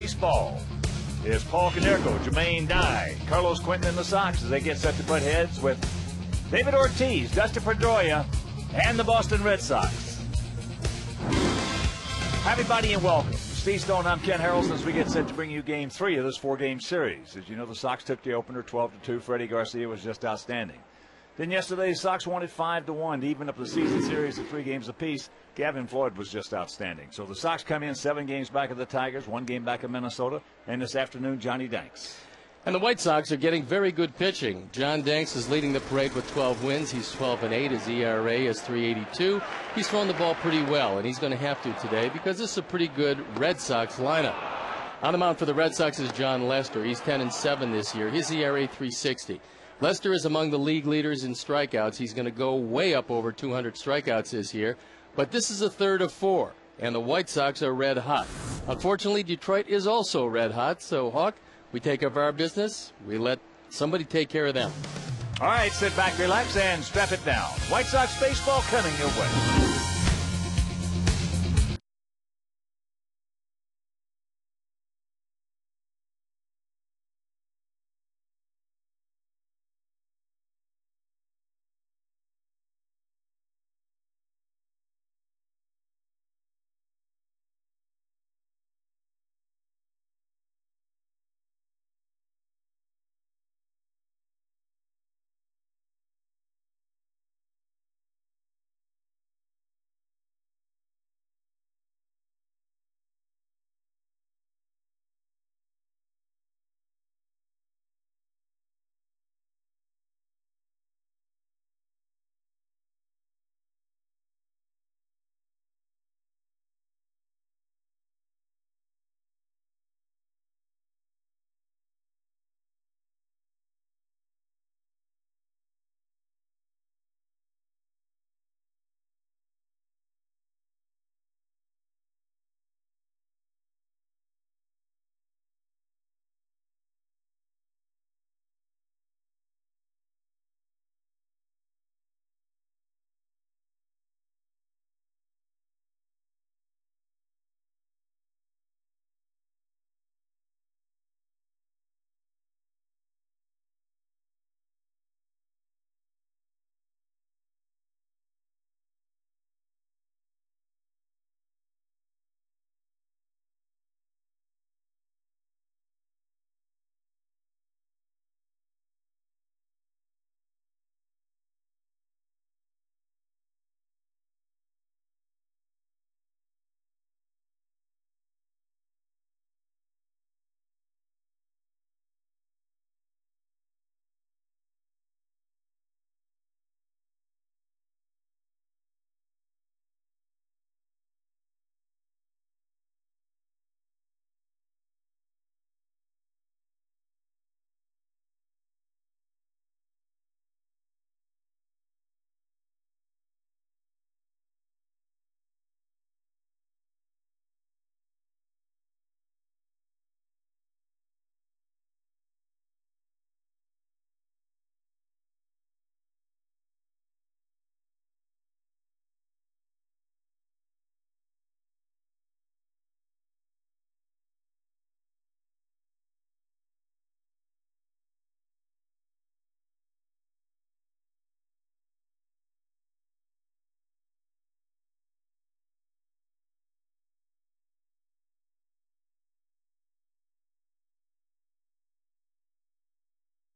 baseball. It's Paul Canerco, Jermaine Dye, Carlos Quentin and the Sox as they get set to butt heads with David Ortiz, Dustin Pedroia, and the Boston Red Sox. Hi, everybody, and welcome. Steve Stone, I'm Ken Harrelson as we get set to bring you Game 3 of this 4-game series. As you know, the Sox took the opener 12-2. Freddie Garcia was just outstanding. Then yesterday, the Sox wanted 5-1 to even up the season series at 3 games apiece. Gavin Floyd was just outstanding. So the Sox come in 7 games back of the Tigers, 1 game back of Minnesota, and this afternoon, Johnny Danks. And the White Sox are getting very good pitching. John Danks is leading the parade with 12 wins. He's 12-8. His ERA is 3.82. He's thrown the ball pretty well, and he's going to have to today because this is a pretty good Red Sox lineup. On the mound for the Red Sox is John Lester. He's 10-7 this year. His ERA 3.60. Lester is among the league leaders in strikeouts. He's going to go way up over 200 strikeouts this year. But this is a third of 4, and the White Sox are red hot. Unfortunately, Detroit is also red hot. So, Hawk, we take care of our business. We let somebody take care of them. All right, sit back, relax, and strap it down. White Sox baseball coming your way.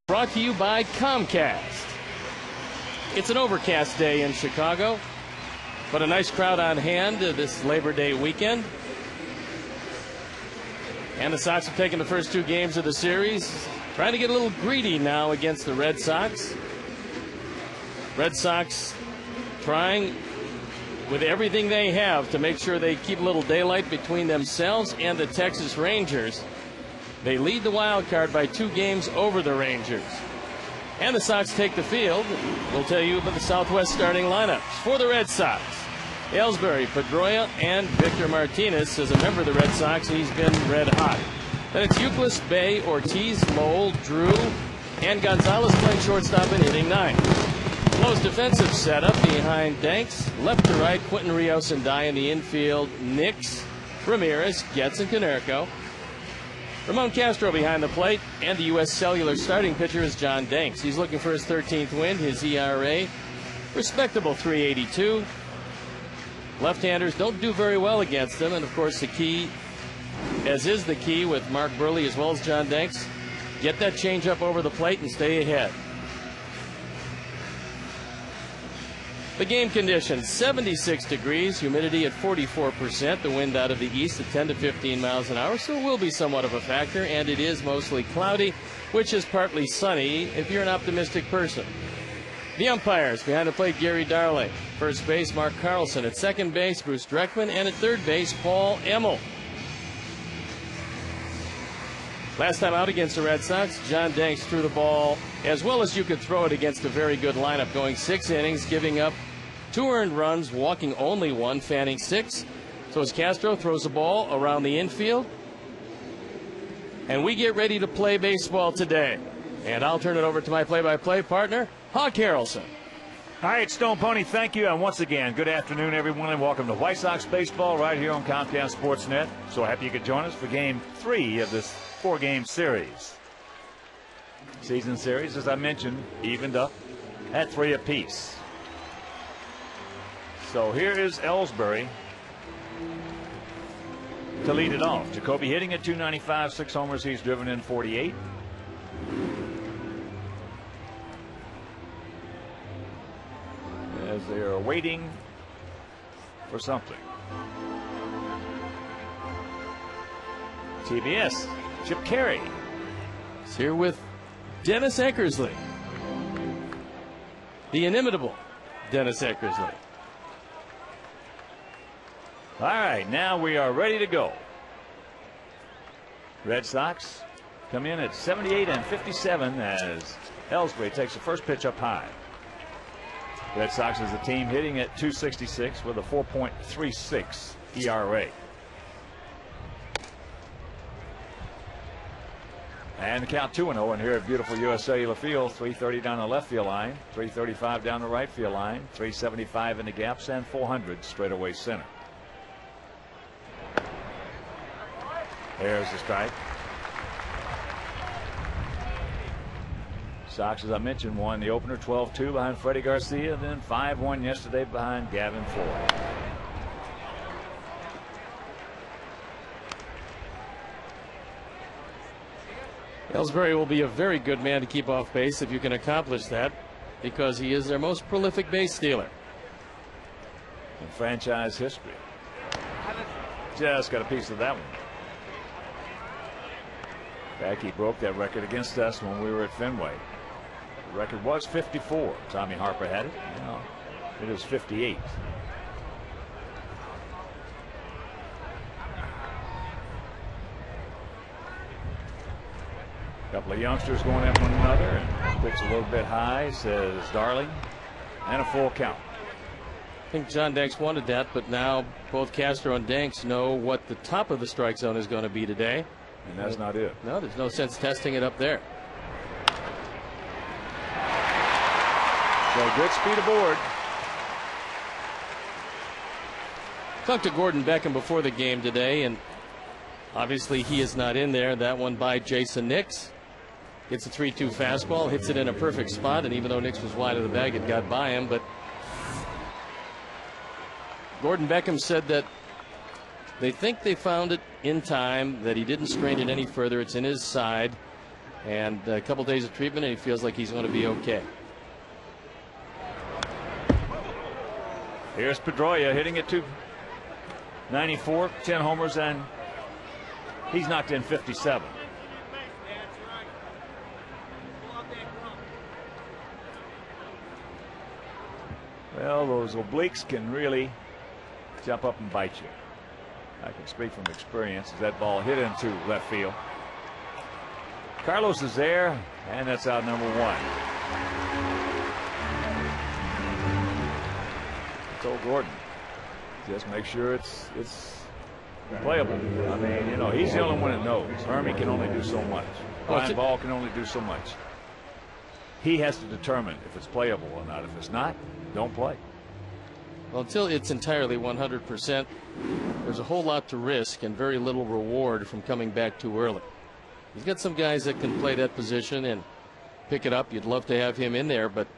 Brought to you by Comcast. It's an overcast day in Chicago, but a nice crowd on hand this Labor Day weekend. And the Sox have taken the first 2 games of the series, trying to get a little greedy now against the Red Sox. Red Sox trying with everything they have to make sure they keep a little daylight between themselves and the Texas Rangers. They lead the wild card by 2 games over the Rangers. And the Sox take the field. We'll tell you about the Southwest starting lineups for the Red Sox. Ellsbury, Pedroia, and Victor Martinez. As a member of the Red Sox, he's been red hot. Then it's Euclid, Bay, Ortiz, Lowell, Drew, and Gonzalez playing shortstop and hitting 9. Close defensive setup behind Danks. Left to right, Quentin Rios and Dye in the infield. Nix, Ramirez, Getz, and Canerco. Ramon Castro behind the plate, and the U.S. Cellular starting pitcher is John Danks. He's looking for his 13th win. His ERA, respectable 3.82. Left-handers don't do very well against them, and of course the key, as is the key with Mark Burley as well as John Danks, get that changeup over the plate and stay ahead. The game conditions, 76 degrees, humidity at 44%, the wind out of the east at 10 to 15 miles an hour, so it will be somewhat of a factor, and it is mostly cloudy, which is partly sunny if you're an optimistic person. The umpires, behind the plate, Gary Darling. First base, Mark Carlson. At second base, Bruce Dreckman, and at third base, Paul Emmel. Last time out against the Red Sox, John Danks threw the ball as well as you could throw it against a very good lineup, going 6 innings, giving up 2 earned runs, walking only 1, fanning 6. So as Castro throws the ball around the infield, and we get ready to play baseball today. And I'll turn it over to my play-by-play partner, Hawk Harrelson. All right, Stone Pony, thank you. And once again, good afternoon, everyone, and welcome to White Sox baseball right here on Comcast Sportsnet. So happy you could join us for Game 3 of this 4-game series. Season series, as I mentioned, evened up at 3 apiece. So here is Ellsbury to lead it off. Jacoby hitting at .295, 6 homers. He's driven in 48. As they are waiting for something. TBS, Chip Carey is here with Dennis Eckersley, the inimitable Dennis Eckersley. All right, now we are ready to go. Red Sox come in at 78 and 57 as Ellsbury takes the first pitch up high. Red Sox as a team hitting at .266 with a 4.36 ERA. And the count 2-0, and here at beautiful U.S. Cellular Field, 330 down the left field line, 335 down the right field line, 375 in the gaps, and 400 straightaway center. There's the strike. Sox, as I mentioned, won the opener 12-2 behind Freddie Garcia, then 5-1 yesterday behind Gavin Floyd. Ellsbury will be a very good man to keep off base if you can accomplish that, because he is their most prolific base stealer in franchise history. Just got a piece of that one. In fact, he broke that record against us when we were at Fenway. The record was 54. Tommy Harper had it. Now it is 58. A couple of youngsters going at one another, and pitch a little bit high, says Darling, and a full count. I think John Danks wanted that, but now both Castro and Danks know what the top of the strike zone is going to be today. And that's not it. No, there's no sense testing it up there. So good speed aboard. Talked to Gordon Beckham before the game today, and obviously he is not in there. That one by Jason Nix. Gets a 3-2 fastball, hits it in a perfect spot, and even though Nix was wide of the bag, it got by him. But Gordon Beckham said that they think they found it in time, that he didn't strain it any further. It's in his side, and a couple days of treatment, and he feels like he's going to be okay. Here's Pedroia hitting it .294, 10 homers, and he's knocked in 57. Well, those obliques can really jump up and bite you. I can speak from experience as that ball hit into left field. Carlos is there, and that's out number 1. I told Gordon, just make sure it's playable. I mean, you know, he's the only one that knows. Hermie can only do so much. Brian Ball can only do so much. He has to determine if it's playable or not. If it's not, don't play. Well, until it's entirely 100%, there's a whole lot to risk and very little reward from coming back too early. He's got some guys that can play that position and pick it up. You'd love to have him in there, but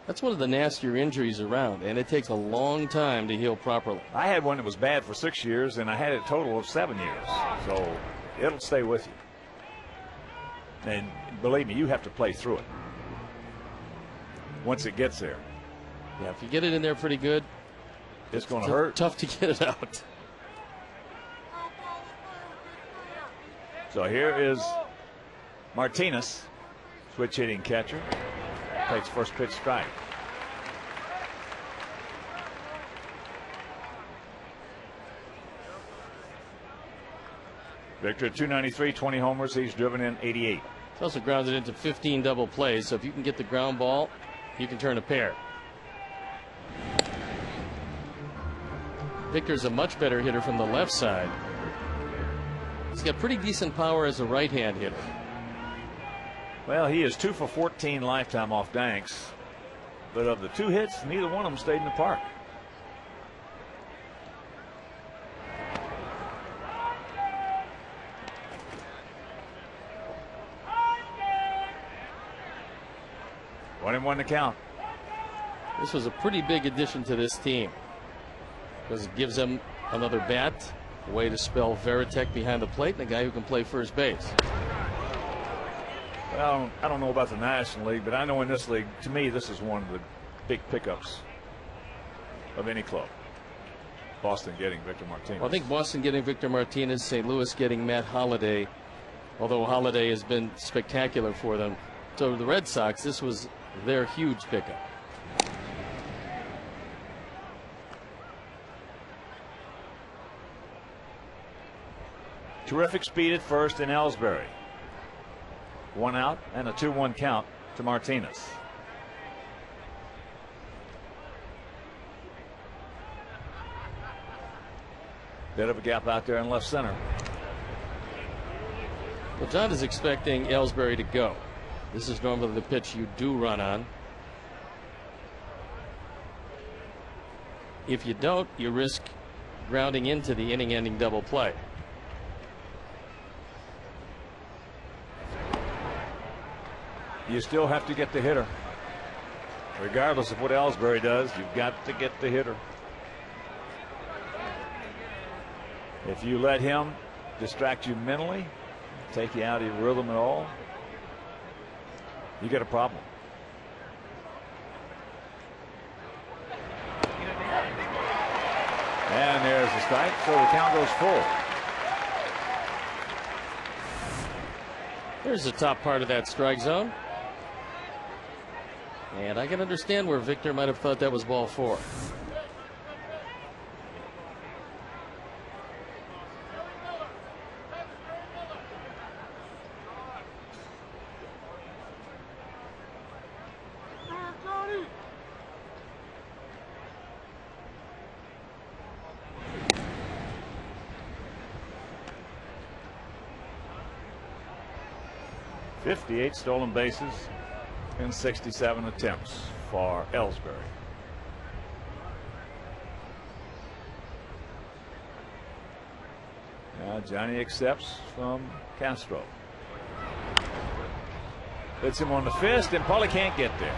that's one of the nastier injuries around, and it takes a long time to heal properly. I had one that was bad for 6 years, and I had it a total of 7 years. So it'll stay with you. And believe me, you have to play through it once it gets there. Yeah, if you get it in there pretty good, it's going to hurt. Tough to get it out. So here is Martinez, switch hitting catcher. Takes first pitch strike. Victor at 293, 20 homers. He's driven in 88. He's also grounded into 15 double plays, so if you can get the ground ball, you can turn a pair. Victor's a much better hitter from the left side. He's got pretty decent power as a right-hand hitter. Well, he is 2 for 14 lifetime off Danks, but of the 2 hits, neither one of them stayed in the park. One and one to count. This was a pretty big addition to this team because it gives them another bat, a way to spell Veritek behind the plate, and a guy who can play first base. Well, I don't know about the National League, but I know in this league, to me, this is one of the big pickups of any club. Boston getting Victor Martinez. Well, I think Boston getting Victor Martinez, St. Louis getting Matt Holliday, although Holliday has been spectacular for them. So the Red Sox, this was their huge pickup. Terrific speed at first in Ellsbury. 1 out and a 2-1 count to Martinez. Bit of a gap out there in left center. Well, John is expecting Ellsbury to go. This is normally the pitch you do run on. If you don't, you risk grounding into the inning-ending double play. You still have to get the hitter. Regardless of what Ellsbury does, you've got to get the hitter. If you let him distract you mentally, take you out of your rhythm at all, you get a problem. And there's the strike, so the count goes full. There's the top part of that strike zone. And I can understand where Victor might have thought that was ball 4. .58 stolen bases in 67 attempts for Ellsbury. Now Johnny accepts from Castro. Hits him on the fist, and Paulie can't get there.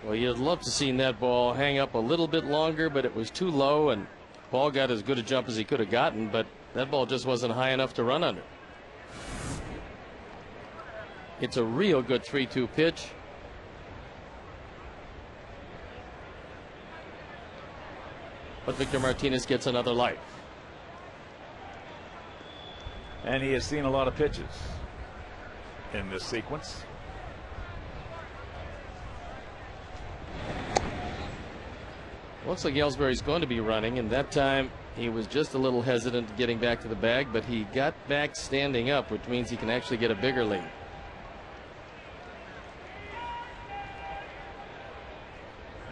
Well, you'd love to see that ball hang up a little bit longer, but it was too low, and Paul got as good a jump as he could have gotten, but that ball just wasn't high enough to run under. It's a real good 3-2 pitch. But Victor Martinez gets another life. And he has seen a lot of pitches in this sequence. Looks like Ellsbury's going to be running, and that time he was just a little hesitant getting back to the bag, but he got back standing up, which means he can actually get a bigger lead.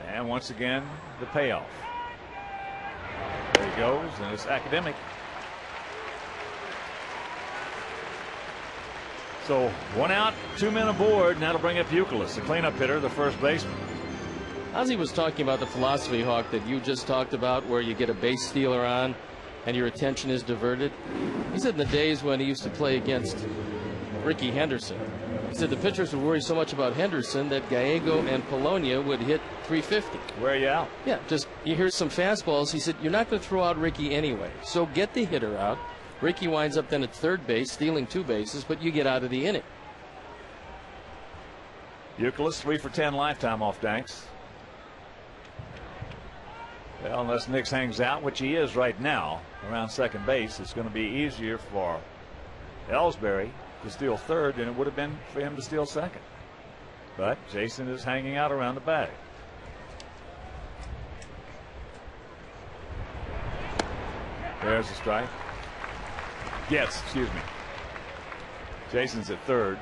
And once again, the payoff. There he goes, and it's academic. So 1 out, 2 men aboard, and that'll bring up Youkilis, the cleanup hitter, the first baseman. Ozzie was talking about the philosophy, Hawk, that you just talked about, where you get a base stealer on, and your attention is diverted. He said in the days when he used to play against Ricky Henderson, he said the pitchers would worry so much about Henderson that Gallego and Polonia would hit 350. Wear you out. Yeah, just you hear some fastballs. He said, you're not going to throw out Ricky anyway, so get the hitter out. Ricky winds up then at third base, stealing 2 bases, but you get out of the inning. Youkilis 3 for 10 lifetime off Danks. Well, unless Nix hangs out, which he is right now, around second base, it's going to be easier for Ellsbury to steal third than it would have been for him to steal second. But Jason is hanging out around the bag. There's the strike. Yes, excuse me. Jason's at third.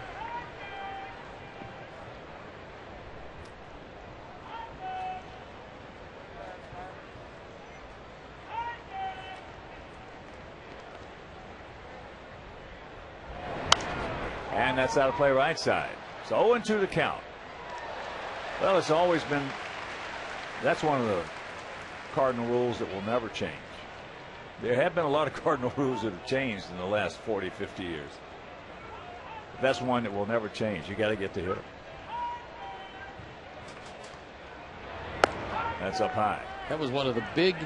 And that's out of play right side. So 0-2 the count. Well, it's always been, that's one of the Cardinal rules that will never change. There have been a lot of Cardinal rules that have changed in the last 40, 50 years. But that's one that will never change. You got to get the hitter. That's up high. That was one of the big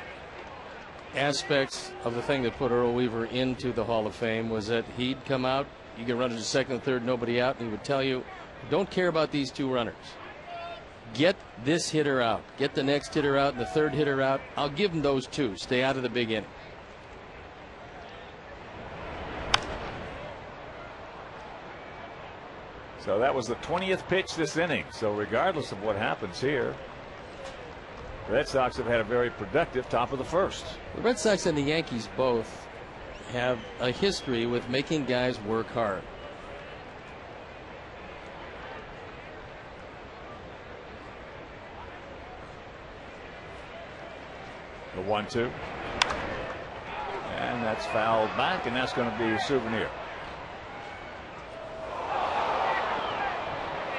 aspects of the thing that put Earl Weaver into the Hall of Fame, was that he'd come out, you could run to second and third, nobody out, and he would tell you, don't care about these 2 runners. Get this hitter out. Get the next hitter out and the third hitter out. I'll give them those 2. Stay out of the big inning. So that was the 20th pitch this inning. So regardless of what happens here, the Red Sox have had a very productive top of the first. The Red Sox and the Yankees both have a history with making guys work hard. The 1-2. And that's fouled back, and that's going to be a souvenir.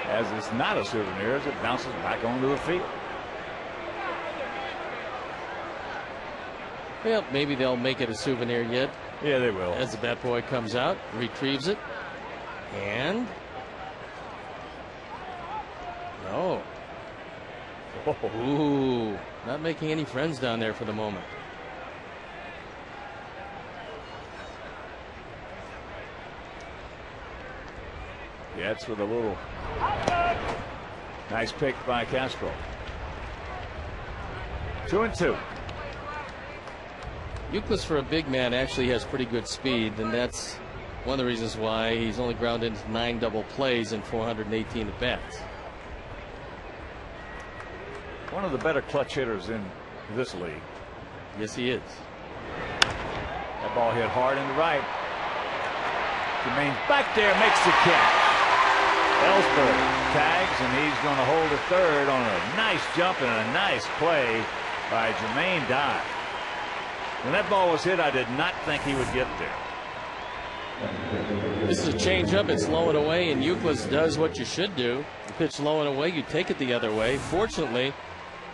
As it's not a souvenir, as it bounces back onto the field. Well, maybe they'll make it a souvenir yet. Yeah, they will. As the bat boy comes out, retrieves it, and no. Ooh, not making any friends down there for the moment. Gets with a little nice pick by Castro. 2-2. Youkilis, for a big man, actually has pretty good speed, and that's one of the reasons why he's only grounded into 9 double plays in 418 at bats. One of the better clutch hitters in this league. Yes, he is. That ball hit hard in the right. Jermaine's back there, makes the catch. Ellsbury tags, and he's going to hold a third on a nice jump and a nice play by Jermaine Dye. When that ball was hit, I did not think he would get there. This is a changeup. It's low and away, and Youkilis does what you should do. You pitch low and away, you take it the other way. Fortunately,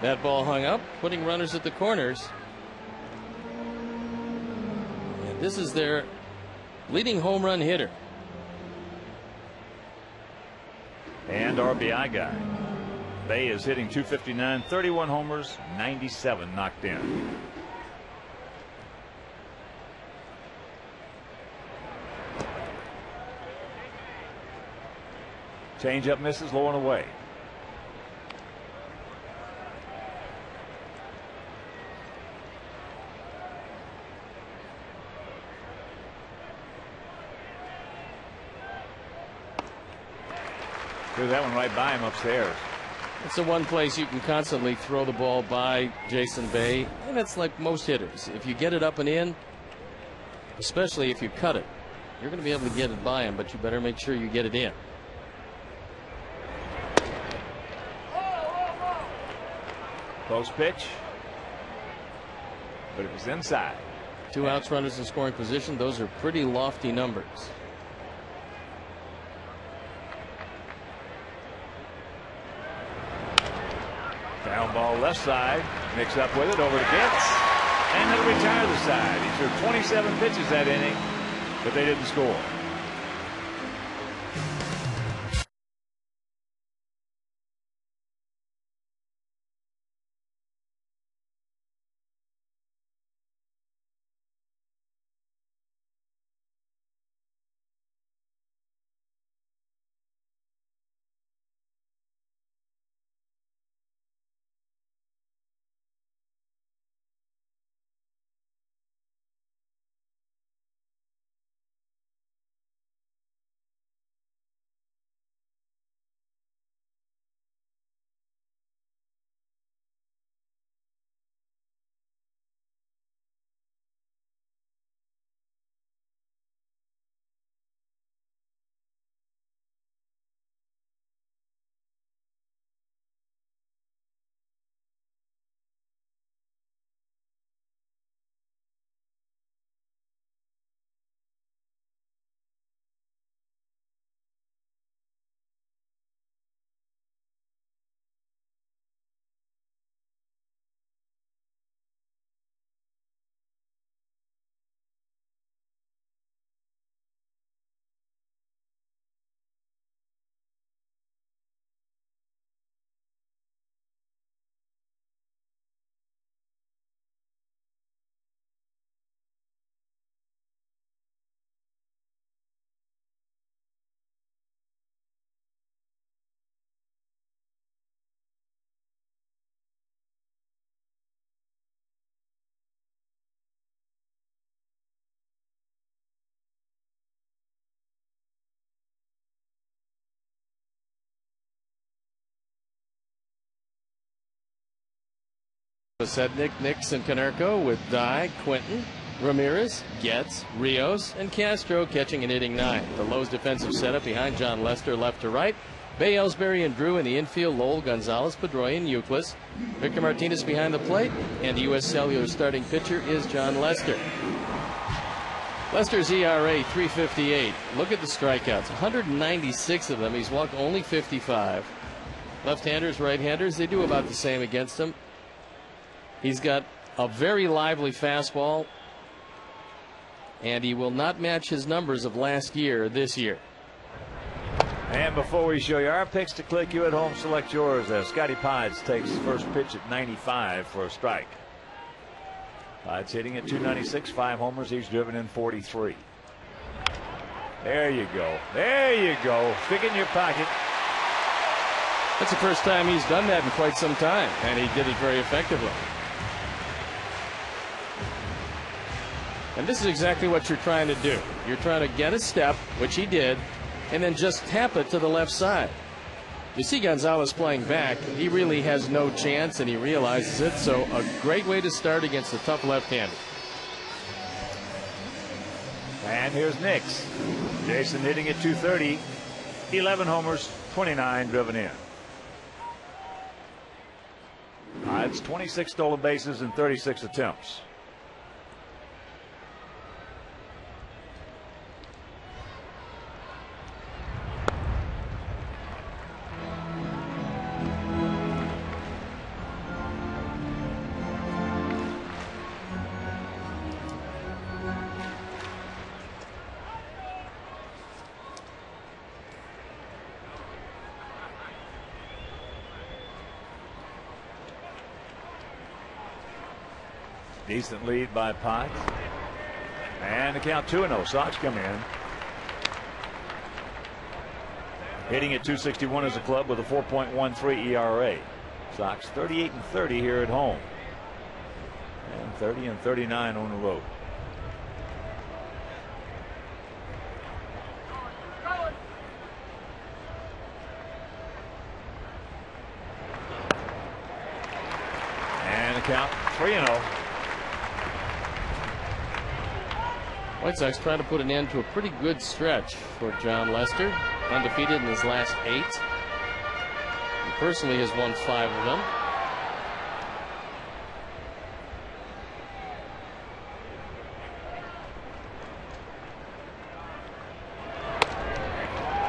that ball hung up, putting runners at the corners. And this is their leading home run hitter. And RBI guy. Bay is hitting .259, 31 homers, 97 knocked in. Changeup misses, low and away. Threw that one right by him upstairs. It's the one place you can constantly throw the ball by Jason Bay, and it's like most hitters. If you get it up and in, especially if you cut it, you're going to be able to get it by him, but you better make sure you get it in. Close pitch, but it was inside. 2 outs, runners in scoring position. Those are pretty lofty numbers. Down ball left side, mix up with it, over to Gitz. And they'll retire the side. He threw 27 pitches that inning, but they didn't score. Sednick, Nix, and Canerco with Dye, Quinton, Ramirez, Getz, Rios, and Castro catching and hitting 9. The Lowe's defensive setup behind John Lester left to right. Bay, Ellsbury, and Drew in the infield. Lowell, Gonzalez, Pedroia, Euclid. Victor Martinez behind the plate. And the U.S. Cellular starting pitcher is John Lester. Lester's ERA 3.58. Look at the strikeouts. 196 of them. He's walked only 55. Left-handers, right-handers, they do about the same against him. He's got a very lively fastball, and he will not match his numbers of last year this year. And before we show you our picks to click, you at home select yours. Scotty Pides takes first pitch at 95 for a strike. Pides hitting at 296, 5 homers. He's driven in 43. There you go. There you go. Stick it in your pocket. That's the first time he's done that in quite some time, and he did it very effectively. And this is exactly what you're trying to do. You're trying to get a step, which he did, and then just tap it to the left side. You see Gonzalez playing back. He really has no chance, and he realizes it. So a great way to start against a tough left-hander. And here's Nix. Jason hitting at 230. 11 homers, 29 driven in. It's 26 stolen bases and 36 attempts. Decent lead by Potts. And the count 2-0. Sox come in. Hitting at 261 as a club with a 4.13 ERA. Sox 38-30 here at home. And 30-39 on the road. And the count 3-0. White Sox trying to put an end to a pretty good stretch for John Lester. Undefeated in his last 8. He personally has won 5 of them.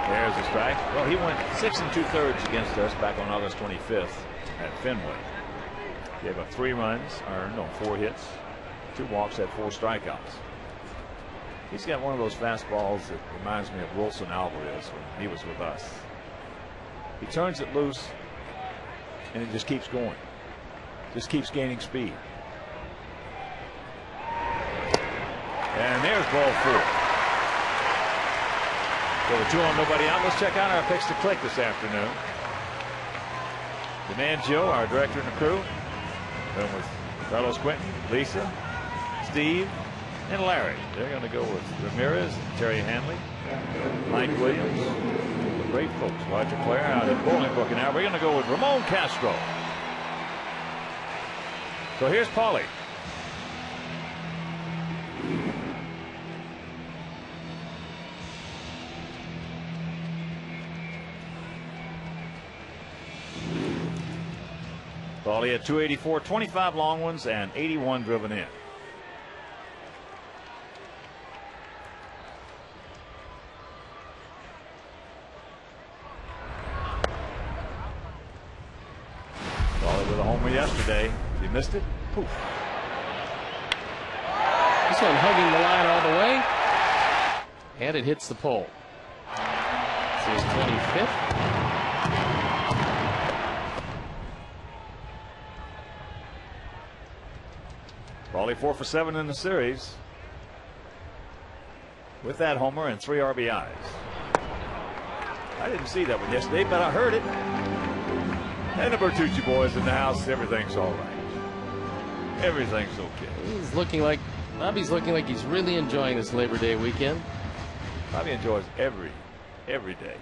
There's a strike. Well, he went 6 2/3 against us back on August 25th at Fenway. Gave up 3 runs, earned on 4 hits. 2 walks, had 4 strikeouts. He's got one of those fastballs that reminds me of Wilson Alvarez when he was with us. He turns it loose and it just keeps going. Just keeps gaining speed. And there's ball 4. So with 2 on, nobody out. Let's check out our picks to click this afternoon. The man Joe, our director and the crew. Then with Carlos Quentin, Lisa, Steve, and Larry. They're going to go with Ramirez, Terry Hanley, Mike Williams. Great folks. Roger Clare out at Bolingbrook. And now we're going to go with Ramon Castro. So here's Paulie. Paulie had 284, 25 long ones, and 81 driven in. Paulie with a homer yesterday. If you missed it, poof. This one hugging the line all the way, and it hits the pole. It's his 25th. Paulie 4 for 7 in the series with that homer and 3 RBIs. I didn't see that one yesterday, but I heard it. And the Bertucci boys in the house. Everything's all right. Everything's okay. Bobby's looking like he's really enjoying this Labor Day weekend. Bobby enjoys every day.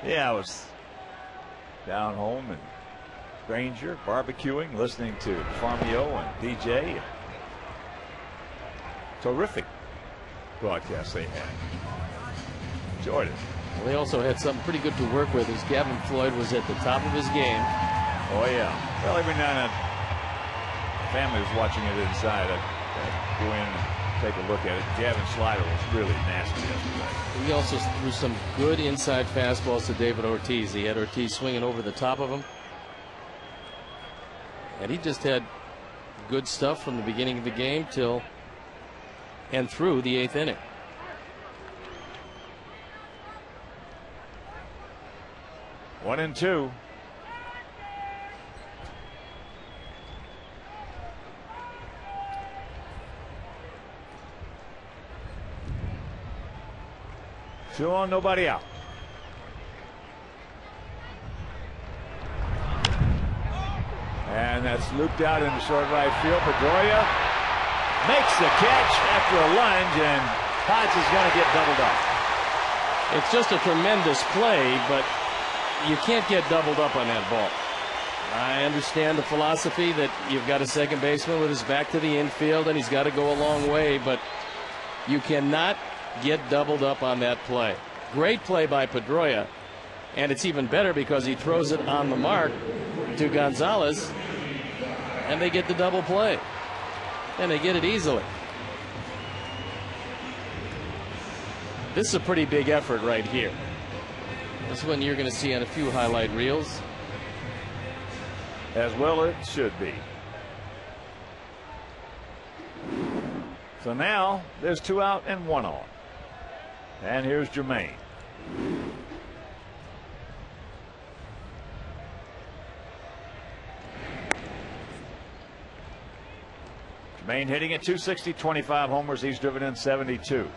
Yeah, I was down home and Granger barbecuing, listening to Farmio and DJ. Terrific broadcast they had. Enjoyed it. Well, they also had something pretty good to work with as Gavin Floyd was at the top of his game. Oh yeah. Well, every now and then the family was watching it inside. I'd go in and take a look at it. Gavin Slider was really nasty yesterday. He also threw some good inside fastballs to David Ortiz. He had Ortiz swinging over the top of him. And he just had good stuff from the beginning of the game till and through the 8th inning. One and 2. Two on, nobody out. And that's looped out into short right field. Pedroia makes the catch after a lunge, and Hodge is going to get doubled up. It's just a tremendous play, but you can't get doubled up on that ball. I understand the philosophy that you've got a second baseman with his back to the infield, and he's got to go a long way, but you cannot get doubled up on that play. Great play by Pedroia, and it's even better because he throws it on the mark to Gonzalez, and they get the double play, and they get it easily. This is a pretty big effort right here. This one you're going to see on a few highlight reels. As well it should be. So now there's 2 out and 1 on. And here's Jermaine. Jermaine hitting at 260, 25 homers. He's driven in 72.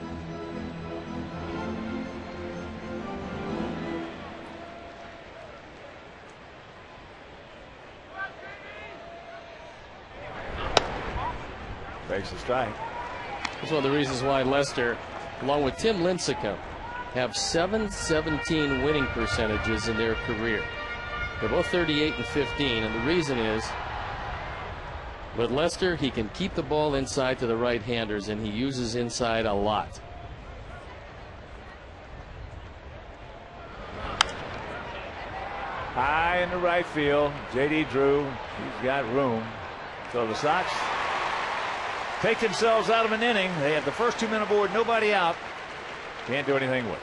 Breaks the strike. That's one of the reasons why Lester, along with Tim Lincecum, have 717 winning percentages in their career. They're both 38 and 15, and the reason is with Lester, he can keep the ball inside to the right-handers, and he uses inside a lot. High in the right field, J.D. Drew, he's got room. So the Sox take themselves out of an inning. They have the first 2 men aboard, nobody out. Can't do anything with it.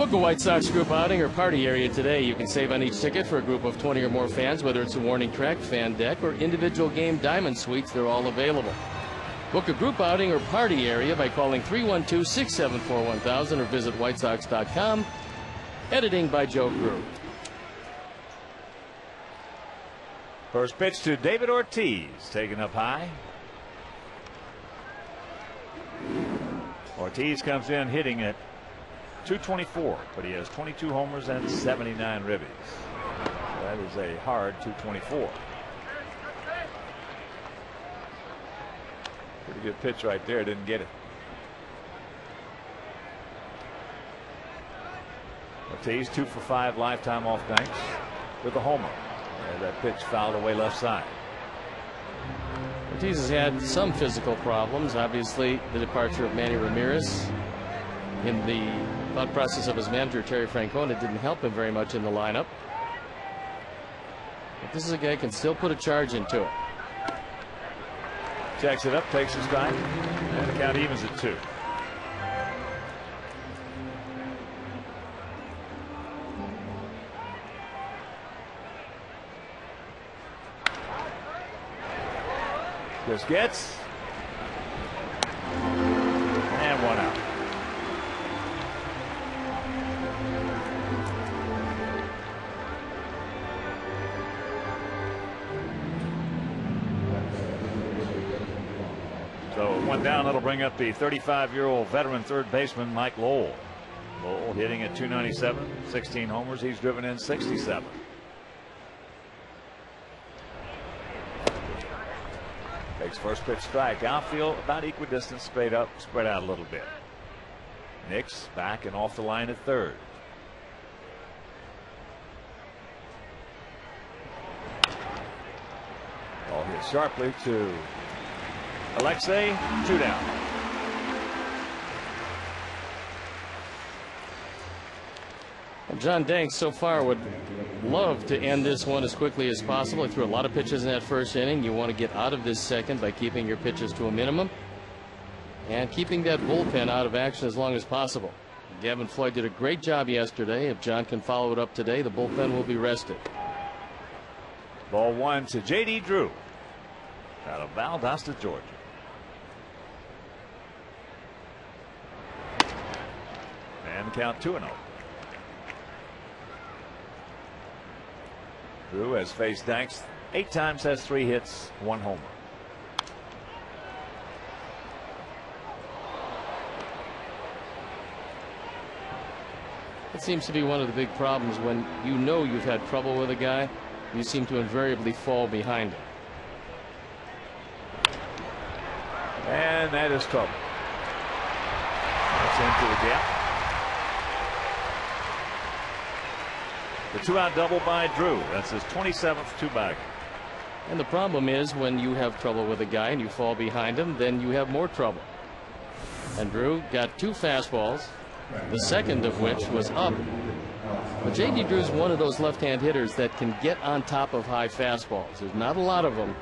Book a White Sox group outing or party area today. You can save on each ticket for a group of 20 or more fans, whether it's a warning track, fan deck, or individual game diamond suites. They're all available. Book a group outing or party area by calling 312-674-1000 or visit whitesox.com. Editing by Joe Crew. First pitch to David Ortiz, taken up high. Ortiz comes in hitting at .224, but he has 22 homers and 79 ribbies. That is a hard .224. Pretty good pitch right there. Didn't get it. Ortiz 2 for 5 lifetime off banks with a homer. And that pitch fouled away left side. Ortiz has had some physical problems. Obviously, the departure of Manny Ramirez in the thought process of his manager, Terry Francona, didn't help him very much in the lineup. But this is a guy who can still put a charge into it. Checks it up, takes his time, and the count evens at 2. This gets and 1 out. So 1 down. That'll bring up the 35-year-old veteran third baseman Mike Lowell. Lowell hitting at .297, 16 homers. He's driven in 67. Takes first pitch strike. Outfield about equidistant, spread out a little bit. Nix back and off the line at third. Ball hit sharply to Alexei. 2 down. John Danks so far would love to end this one as quickly as possible. He threw a lot of pitches in that first inning. You want to get out of this second by keeping your pitches to a minimum and keeping that bullpen out of action as long as possible. Gavin Floyd did a great job yesterday. If John can follow it up today, the bullpen will be rested. Ball 1 to J.D. Drew out of Valdosta, Georgia. And count 2-0. Drew has faced Danks 8 times, has 3 hits, 1 homer. It seems to be one of the big problems when you know you've had trouble with a guy, you seem to invariably fall behind him. And that is trouble. That's into the gap. The 2-out double by Drew. That's his 27th 2-bagger. And the problem is when you have trouble with a guy and you fall behind him, then you have more trouble. And Drew got 2 fastballs, the second of which was up. But J.D. Drew's one of those left-hand hitters that can get on top of high fastballs. There's not a lot of them,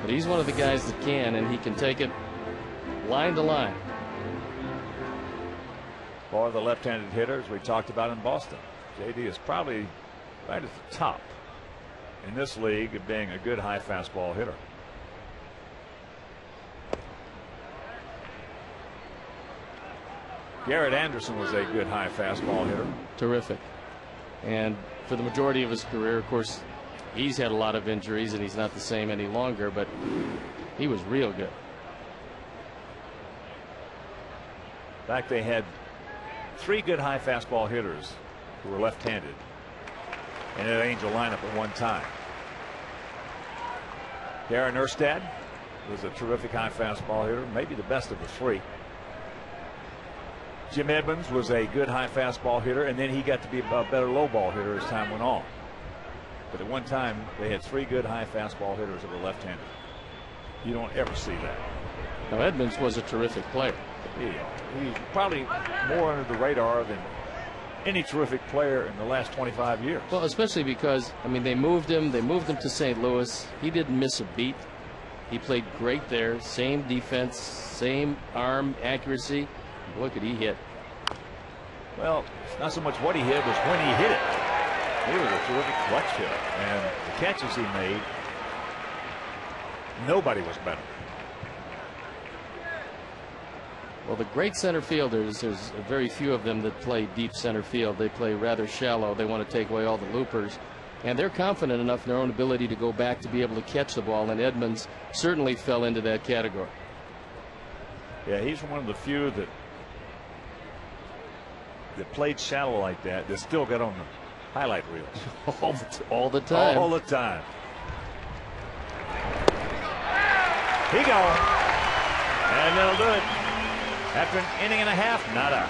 but he's one of the guys that can, and he can take it line to line. For the left-handed hitters we talked about in Boston, J.D. is probably right at the top in this league of being a good high fastball hitter. Garrett Anderson was a good high fastball hitter. Terrific. And for the majority of his career, of course, he's had a lot of injuries and he's not the same any longer, but he was real good. In fact, they had 3 good high fastball hitters who were left-handed in that Angel lineup at one time. Darren Erstad was a terrific high fastball hitter, maybe the best of the 3. Jim Edmonds was a good high fastball hitter, and then he got to be a better low ball hitter as time went on. But at one time, they had 3 good high fastball hitters that were left-handed. You don't ever see that. Now, Edmonds was a terrific player. He's probably more under the radar than any terrific player in the last 25 years. Well, especially because, I mean, they moved him to St. Louis. He didn't miss a beat. He played great there. Same defense, same arm accuracy. Boy, could he hit. Well, it's not so much what he hit, it was when he hit it. It was a terrific clutch hit. And the catches he made, nobody was better. Well, the great center fielders, there's very few of them that play deep center field. They play rather shallow. They want to take away all the loopers. And they're confident enough in their own ability to go back to be able to catch the ball. And Edmonds certainly fell into that category. Yeah, he's one of the few that played shallow like that still got on the highlight reels. all the time. All the time. He gone. And that'll do it. After an inning and a half, nada.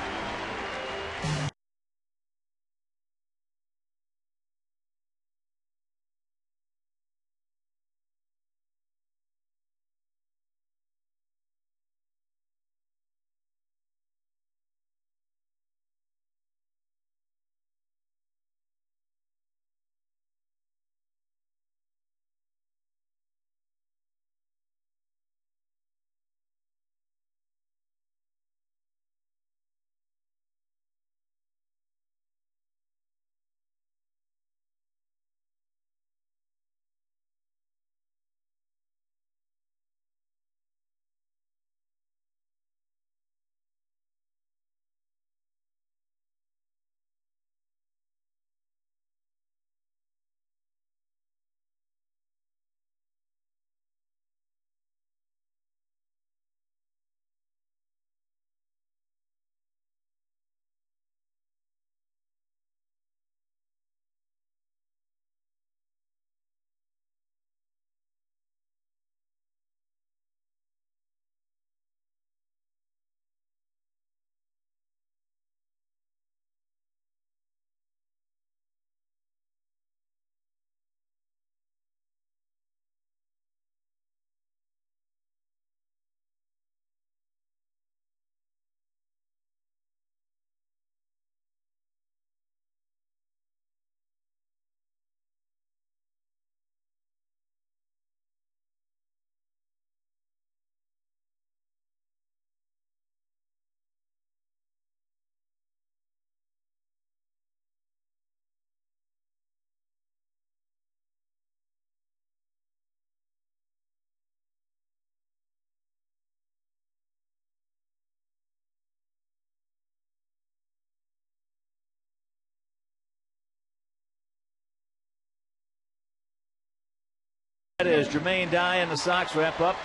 That is Jermaine Dye and the Sox wrap up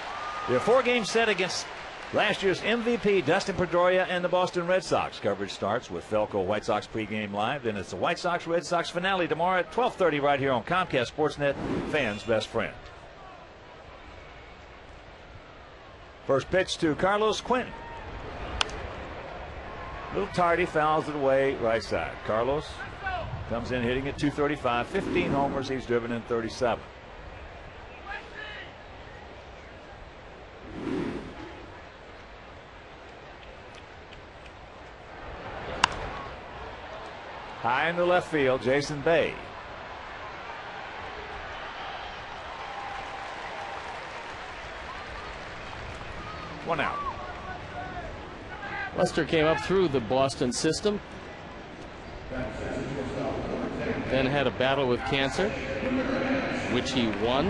their 4-game set against last year's MVP Dustin Pedroia and the Boston Red Sox. Coverage starts with Felco White Sox pregame live. Then it's the White Sox Red Sox finale tomorrow at 12:30 right here on Comcast Sportsnet, fans' best friend. First pitch to Carlos Quentin. Little tardy, fouls it away right side. Carlos comes in hitting at .235, 15 homers. He's driven in 37. High in the left field, Jason Bay. One out. Lester came up through the Boston system, then had a battle with cancer, which he won.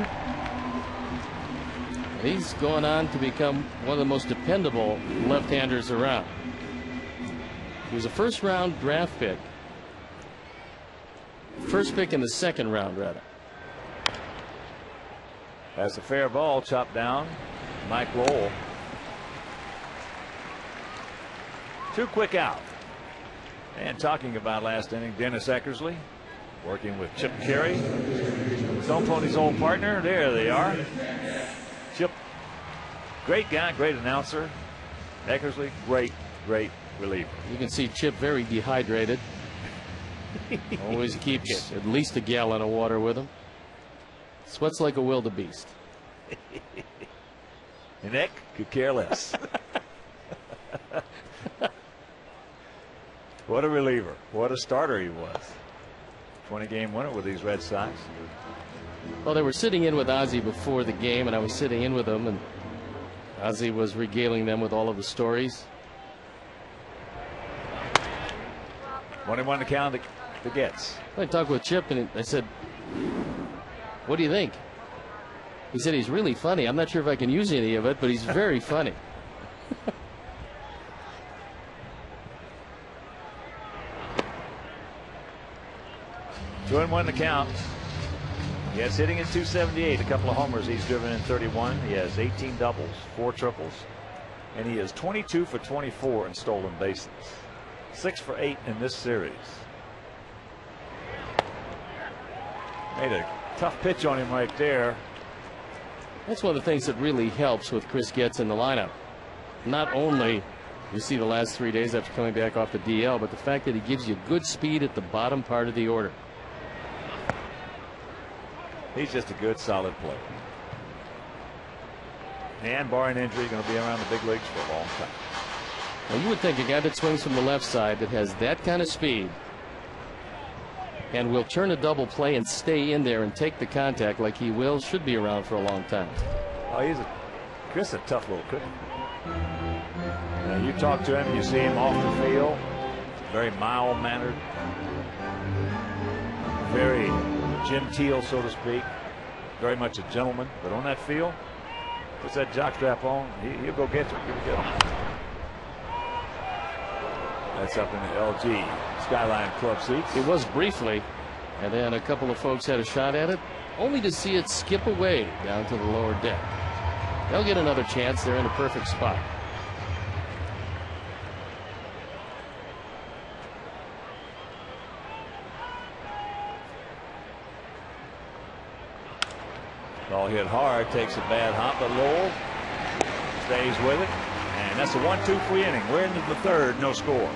And he's going on to become one of the most dependable left-handers around. He was a first-round draft pick. First pick in the second round, rather. That's a fair ball, chopped down. Mike Lowell. 2 quick out. And talking about last inning, Dennis Eckersley working with Chip Carey, Stone Pony's old partner. There they are. Chip, great guy, great announcer. Eckersley, great reliever. You can see Chip very dehydrated. Always keeps at least a gallon of water with him. Sweats like a wildebeest. And Eck could care less. What a reliever. What a starter he was. 20-game winner with these Red Sox. Well, they were sitting in with Ozzie before the game, and I was sitting in with them, and Ozzie was regaling them with all of the stories. 1-1 to count the Gets. I talked with Chip and I said, "What do you think?" He said he's really funny. I'm not sure if I can use any of it, but he's very funny. 2-1 to count. Yes, hitting at .278. A couple of homers. He's driven in 31. He has 18 doubles, 4 triples, and he is 22 for 24 in stolen bases. 6 for 8 in this series. Made a tough pitch on him right there. That's one of the things that really helps with Chris Getz in the lineup. Not only you see the last 3 days after coming back off the DL, but the fact that he gives you good speed at the bottom part of the order. He's just a good, solid player. And barring injury, going to be around the big leagues for a long time. Well, you would think a guy that swings from the left side that has that kind of speed and will turn a double play and stay in there and take the contact like he will should be around for a long time. Oh, Chris is a tough little cookie. You talk to him, you see him off the field, very mild-mannered, very genteel, so to speak, very much a gentleman. But on that field, puts that jockstrap on, he'll go get you. He'll get him. That's up in the LG Skyline Club seats. It was briefly, and then a couple of folks had a shot at it, only to see it skip away down to the lower deck. They'll get another chance. They're in a perfect spot. Ball hit hard, takes a bad hop, but Lowell stays with it, and that's a 1-2 free inning. We're into the third, no score.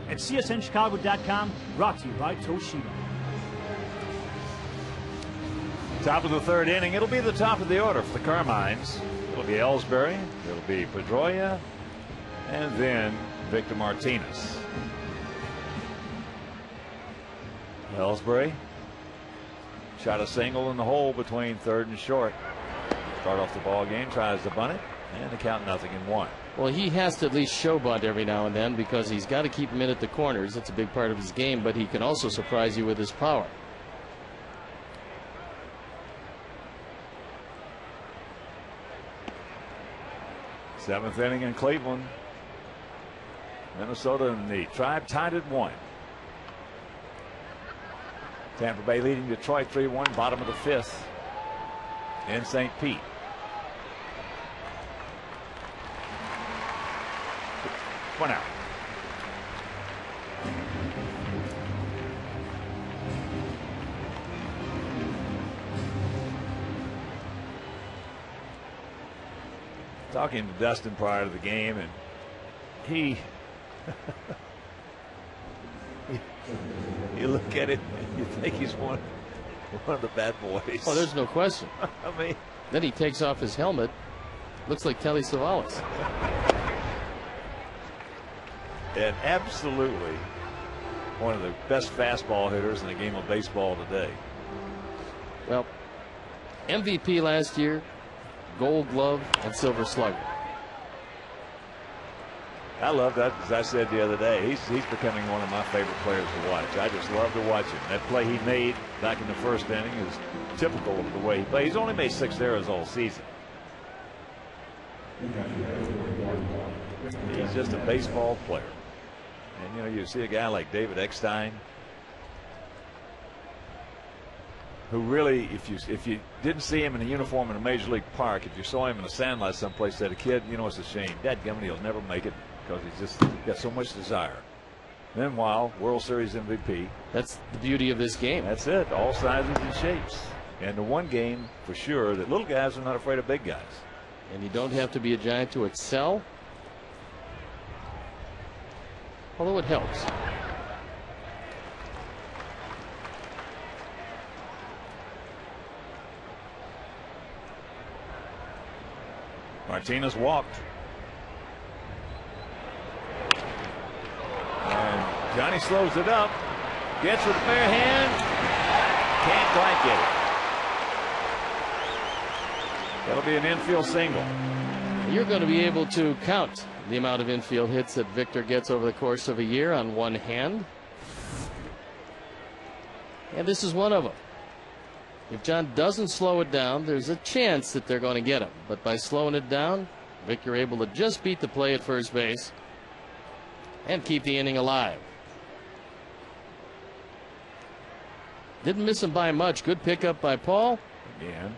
At CSNChicago.com, brought to you by Toshiba. Top of the third inning. It'll be the top of the order for the Carmines. It'll be Ellsbury, it'll be Pedroia, and then Victor Martinez. Ellsbury shot a single in the hole between third and short. Start off the ball game, tries to bunt it, and the count 0-1. Well, he has to at least show bunt every now and then because he's got to keep him in at the corners. That's a big part of his game, but he can also surprise you with his power. Seventh inning in Cleveland. Minnesota and the Tribe tied at 1. Tampa Bay leading Detroit 3-1, bottom of the 5th in St. Pete. One out. Talking to Dustin prior to the game, and he you look at it and you think he's one of the bad boys. Oh, there's no question. I mean, then he takes off his helmet. Looks like Telly Savalas. And absolutely one of the best fastball hitters in the game of baseball today. Well, MVP last year, Gold Glove, and Silver Slugger. I love that, as I said the other day. He's becoming one of my favorite players to watch. I just love to watch him. That play he made back in the first inning is typical of the way he plays. He's only made 6 errors all season. He's just a baseball player. And, you know, you see a guy like David Eckstein, who really, if you didn't see him in a uniform in a major league park, if you saw him in a sandlot someplace, said, a kid, you know, it's a shame. Dadgummit, he'll never make it because he's just got so much desire. Meanwhile, World Series MVP. That's the beauty of this game. That's it. All sizes and shapes. And the one game for sure that little guys are not afraid of big guys. And you don't have to be a giant to excel. Although it helps. Martinez walked. And Johnny slows it up. Gets with a bare hand. Can't quite get it. That'll be an infield single. You're going to be able to count the amount of infield hits that Victor gets over the course of a year on one hand. And this is one of them. If John doesn't slow it down, there's a chance that they're going to get him. But by slowing it down, Victor able to just beat the play at first base and keep the inning alive. Didn't miss him by much. Good pickup by Paul. Again.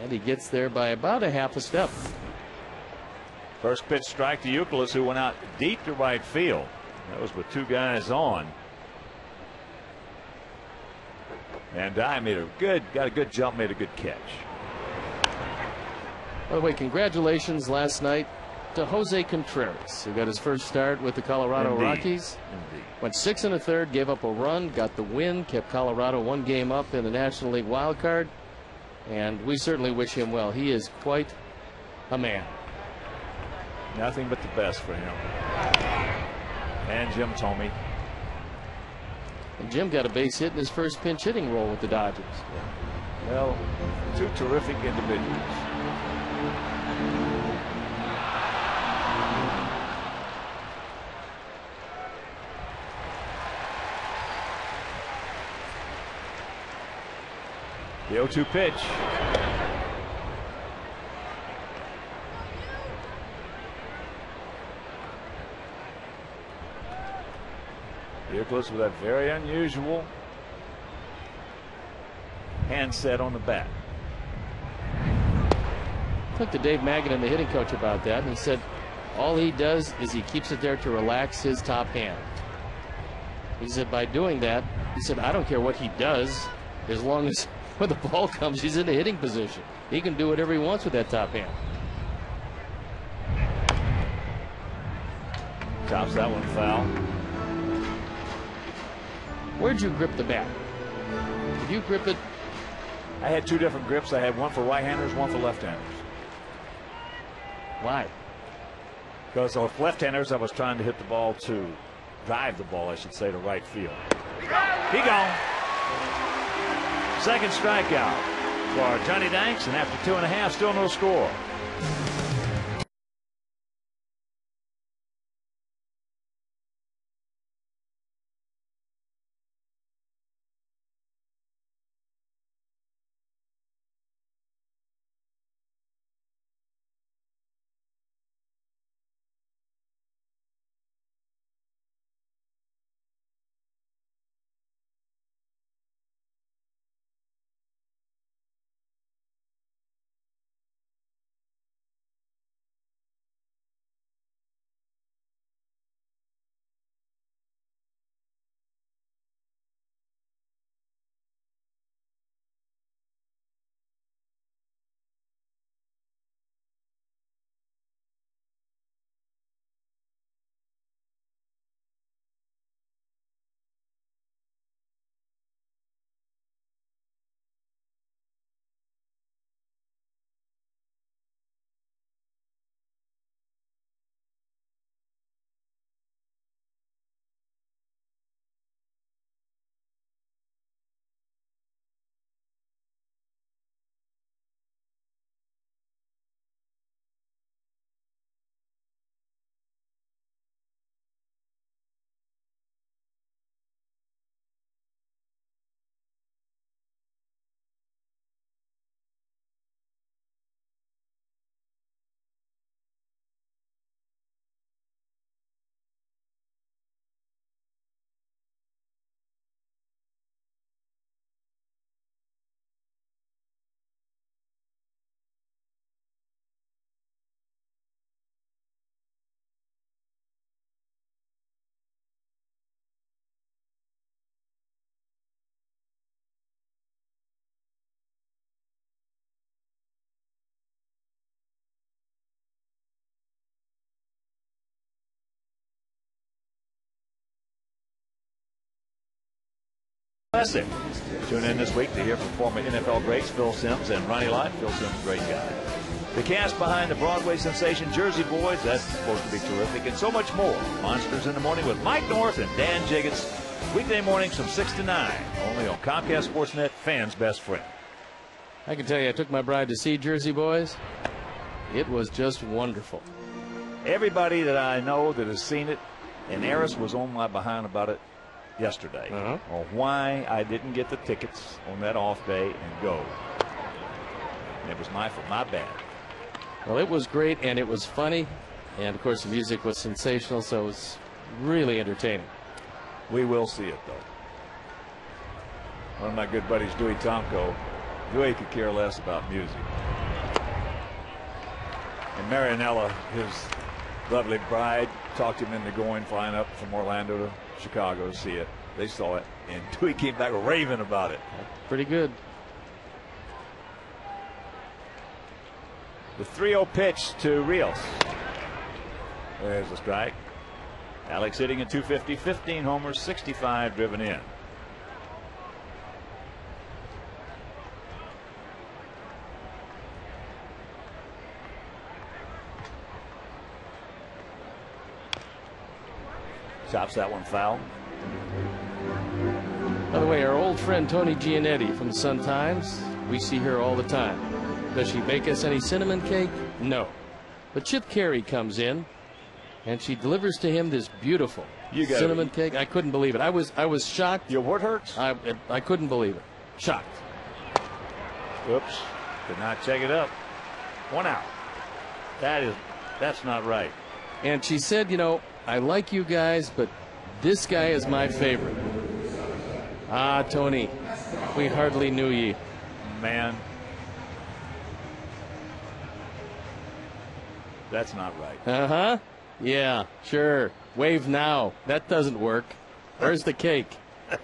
And he gets there by about a half a step. First pitch strike to Youkilis, who went out deep to right field. That was with 2 guys on. And Dye got a good jump, made a good catch. By the way, congratulations last night to Jose Contreras, who got his first start with the Colorado Rockies. Indeed. Went 6 1/3, gave up a run, got the win, kept Colorado 1 game up in the National League wild card. And we certainly wish him well. He is quite a man. Nothing but the best for him. And Jim Thome. And Jim got a base hit in his first pinch hitting role with the Dodgers. Well, 2 terrific individuals. The 0-2 pitch. Youkilis with a very unusual handset on the bat. I talked to Dave Magadan, the hitting coach, about that, and he said all he does is he keeps it there to relax his top hand. He said by doing that, he said, I don't care what he does as long as when the ball comes, he's in a hitting position. He can do whatever he wants with that top hand. Chops that one foul. Where'd you grip the bat? Did you grip it? I had 2 different grips. I had one for right-handers, one for left-handers. Why? Because with left-handers, I was trying to hit the ball to drive the ball, I should say, to right field. He gone. Second strikeout for Johnny Danks, and after 2.5, still no score. Classic. Tune in this week to hear from former NFL greats Phil Simms and Ronnie Lott. Phil Simms, great guy. The cast behind the Broadway sensation Jersey Boys, that's supposed to be terrific, and so much more. Monsters in the Morning with Mike North and Dan Jiggets. Weekday mornings from 6 to 9, only on Comcast Sportsnet, fans' best friend. I can tell you, I took my bride to see Jersey Boys. It was just wonderful. Everybody that I know that has seen it, and Eris was on my behind about it yesterday, on why I didn't get the tickets on that off day and go. And it was my fault, my bad. Well, it was great, and it was funny, and of course the music was sensational, so it was really entertaining. We will see it, though. One of my good buddies, Dewey Tomko, Dewey could care less about music. And Marianella, his lovely bride, talked him into going, flying up from Orlando to Chicago to see it. They saw it, and Dewey came back raving about it. Pretty good. The 3-0 pitch to Rios. There's the strike. Alex hitting at 250, 15 homers, 65 driven in. Chops that one foul. By the way, our old friend Tony Giannetti from the Sun-Times, we see her all the time. Does she bake us any cinnamon cake? No. But Chip Carey comes in, and she delivers to him this beautiful cinnamon cake. I couldn't believe it. I was shocked. Your what hurts? I couldn't believe it. Shocked. Oops. Did not check it up. 1 out. That's not right. And she said, you know, I like you guys, but this guy is my favorite. Ah, Tony, we hardly knew ye. Man. That's not right. Uh-huh. Yeah, sure. Wave now. That doesn't work. Where's the cake? Come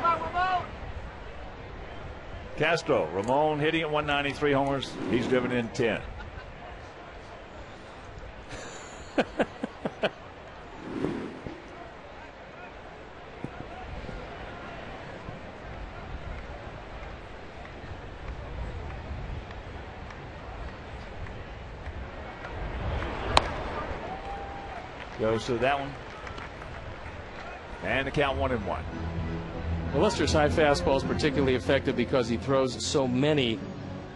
on, Ramon. Castro. Ramon hitting at 193 homers. He's driven in 10. Goes to that one. And the count 1-1. Well, Lester's high fastball is particularly effective because he throws so many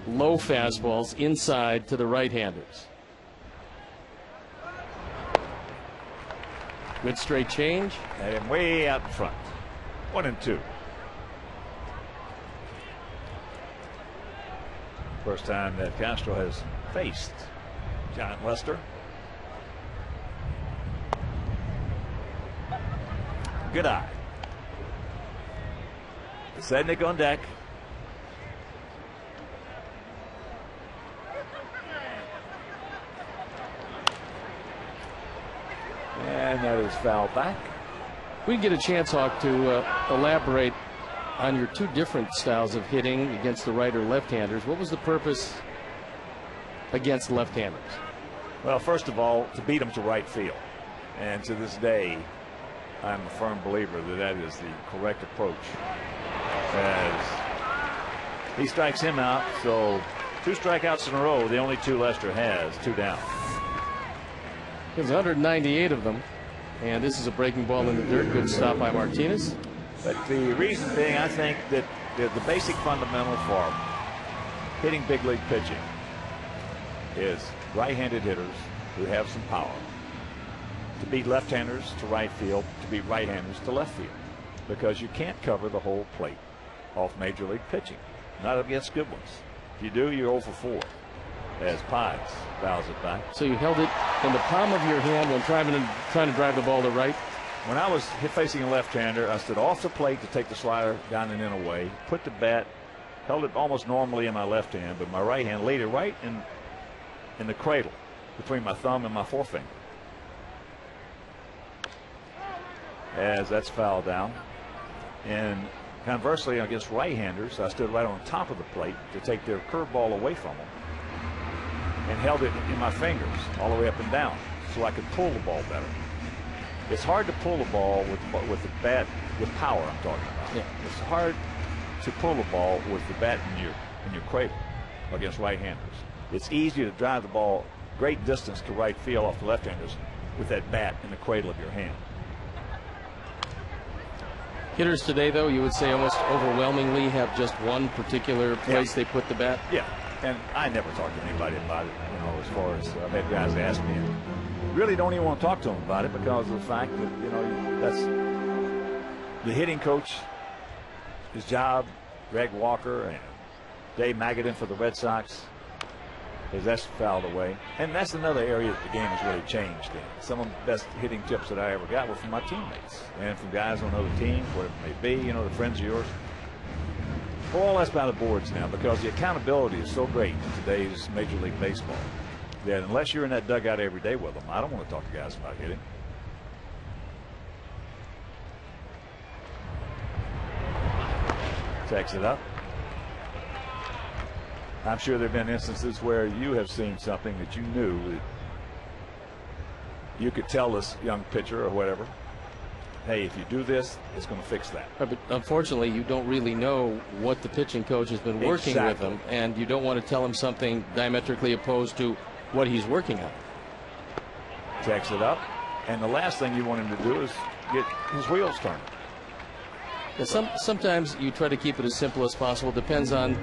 low fastballs inside to the right-handers. Good straight change. And way out in front. 1-2. First time that Castro has faced Giant Lester. Good eye. Sednick on deck. And that is foul back. We get a chance, Hawk, to elaborate on your two different styles of hitting against the right or left-handers. What was the purpose against left-handers? Well, first of all, to beat them to right field. And to this day, I'm a firm believer that that is the correct approach. As he strikes him out, so 2 strikeouts in a row, the only 2 Lester has, 2 down. There's 198 of them, and this is a breaking ball in the dirt. Good stop by Martinez. But the reason being, I think that the basic fundamental for hitting big league pitching is right-handed hitters who have some power to beat left-handers to right field, to beat right-handers to left field, because you can't cover the whole plate off major league pitching, not against good ones. If you do, you're 0 for 4, as Pies fouls it back. So you held it in the palm of your hand when trying to drive the ball to right? When I was facing a left-hander, I stood off the plate to take the slider down and in away, put the bat, held it almost normally in my left hand, but my right hand laid it right in the cradle between my thumb and my forefinger. As that's fouled down. And conversely, against right-handers, I stood right on top of the plate to take their curveball away from them and held it in my fingers all the way up and down so I could pull the ball better. It's hard to pull the ball with the bat, with power I'm talking about. Yeah. It's hard to pull the ball with the bat in your cradle against right-handers. It's easy to drive the ball great distance to right field off the left-handers with that bat in the cradle of your hand. Hitters today, though, you would say almost overwhelmingly have just one particular place they put the bat? Yeah, and I never talk to anybody about it, as far as I've had guys ask me. And really don't even want to talk to them about it because of the fact that, that's the hitting coach, his job, Greg Walker and Dave Magadan for the Red Sox, is that's fouled away. And that's another area that the game has really changed in. Some of the best hitting tips that I ever got were from my teammates and from guys on other teams, whatever it may be, the friends of yours. Well, all that's by the boards now because the accountability is so great in today's Major League Baseball that unless you're in that dugout every day with them, I don't want to talk to guys about hitting. Takes it up. I'm sure there have been instances where you have seen something that you knew that you could tell this young pitcher or whatever, hey, if you do this, it's going to fix that. But unfortunately, you don't really know what the pitching coach has been working with him, and you don't want to tell him something diametrically opposed to what he's working on. Takes it up, and the last thing you want him to do is get his wheels turned. Sometimes you try to keep it as simple as possible. Depends on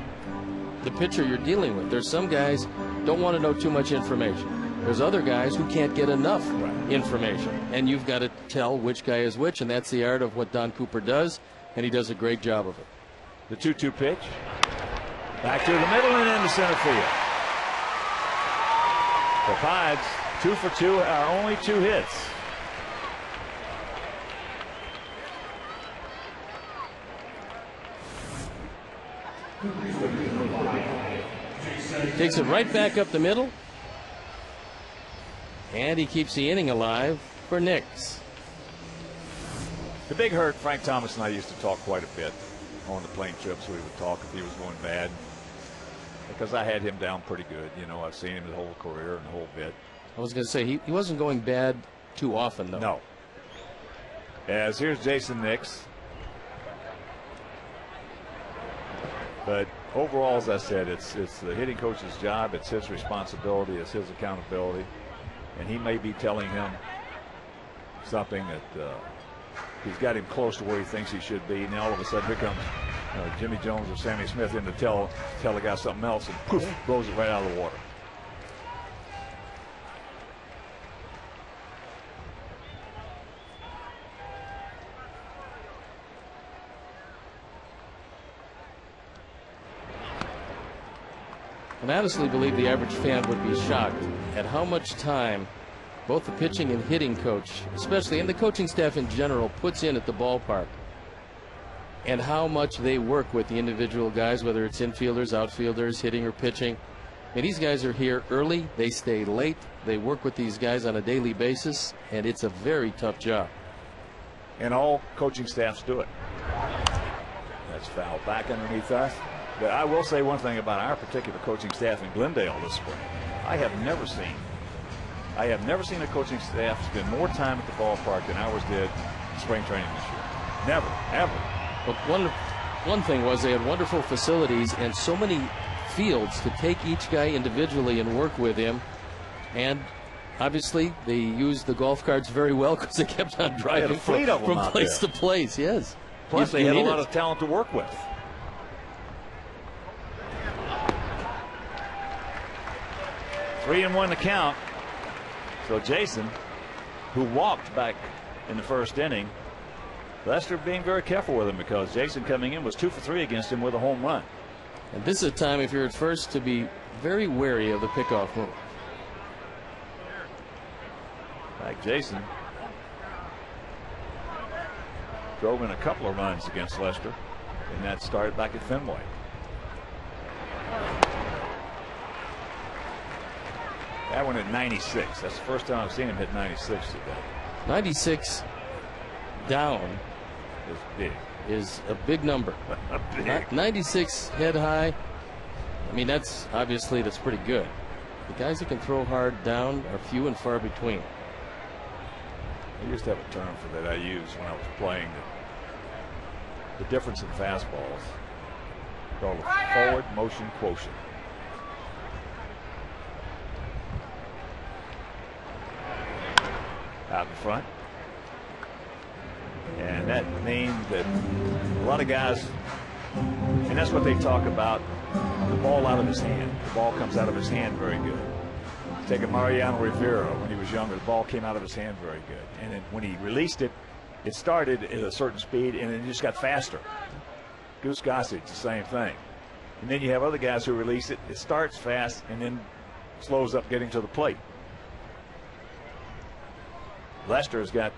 the pitcher you're dealing with. There's some guys don't want to know too much information. There's other guys who can't get enough information, and you've got to tell which guy is which, and that's the art of what Don Cooper does, and he does a great job of it. The 2-2 pitch. Back to the middle and into center field. The Pieds, 2 for 2, are only 2 hits. Takes it right back up the middle, and he keeps the inning alive for Nix. The big hurt, Frank Thomas and I used to talk quite a bit on the plane trips. We would talk if he was going bad because I had him down pretty good. I've seen him his whole career and the whole bit. I was going to say he wasn't going bad too often, though. No. As here's Jason Nix. But overall, as I said, it's the hitting coach's job. It's his responsibility. It's his accountability. And he may be telling him something that he's got him close to where he thinks he should be. And then all of a sudden, here comes Jimmy Jones or Sammy Smith in to tell the guy something else, and poof, blows it right out of the water. And I honestly believe the average fan would be shocked at how much time both the pitching and hitting coach, especially, and the coaching staff in general, puts in at the ballpark, and how much they work with the individual guys, whether it's infielders, outfielders, hitting or pitching. And these guys are here early, they stay late, they work with these guys on a daily basis, and it's a very tough job. And all coaching staffs do it. That's foul back underneath us. But I will say one thing about our particular coaching staff in Glendale this spring. I have never seen a coaching staff spend more time at the ballpark than ours did in spring training this year. Never, ever. But one thing was they had wonderful facilities and so many fields to take each guy individually and work with him. And obviously they used the golf carts very well because they kept on driving from place to place. Yes. Plus they had a lot of talent to work with. 3-1 to count. So Jason, who walked back in the first inning, Lester being very careful with him because Jason coming in was 2 for 3 against him with a home run. And this is a time, if you're at first, to be very wary of the pickoff move. Like Jason drove in a couple of runs against Lester in that start back at Fenway. That one at 96. That's the first time I've seen him hit 96 today. 96 down is big. Is a big number. Big. 96 head high. I mean, that's pretty good. The guys that can throw hard down are few and far between. I used to have a term for that I used when I was playing the difference in fastballs, called a forward motion quotient. Out in front. And that means that a lot of guys, and that's what they talk about, the ball out of his hand. The ball comes out of his hand very good. Take a Mariano Rivera when he was younger, the ball came out of his hand very good. And then when he released it, it started at a certain speed and it just got faster. Goose Gossage, the same thing. And then you have other guys who release it, it starts fast and then slows up getting to the plate. Lester's got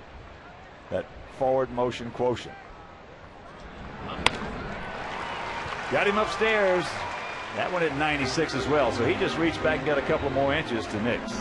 that forward motion quotient. Got him upstairs. That one at 96 as well. So he just reached back and got a couple more inches to Nix.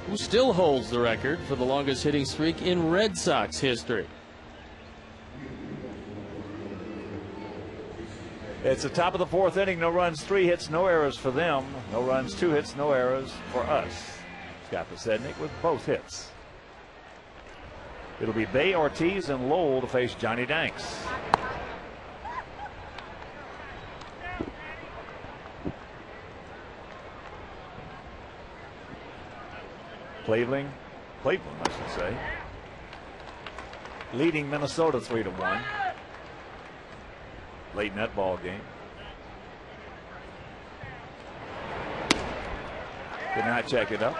Who still holds the record for the longest hitting streak in Red Sox history. It's the top of the fourth inning. No runs, 3 hits, no errors for them. No runs, 2 hits, no errors for us. Scott Posednik with both hits. It'll be Bay, Ortiz, and Lowell to face Johnny Danks. Cleveland, I should say, leading Minnesota 3-1 late in that ball game. Did not check it up.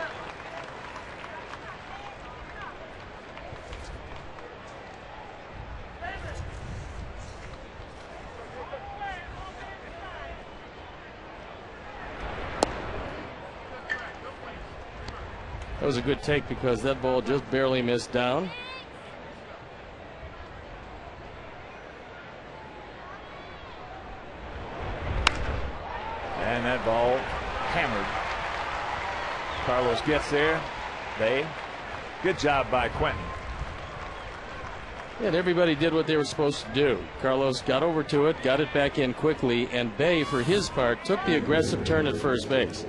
That was a good take because that ball just barely missed down. And that ball hammered. Carlos gets there. Good job by Quentin. And everybody did what they were supposed to do. Carlos got over to it, got it back in quickly, and Bay, for his part, took the aggressive turn at first base.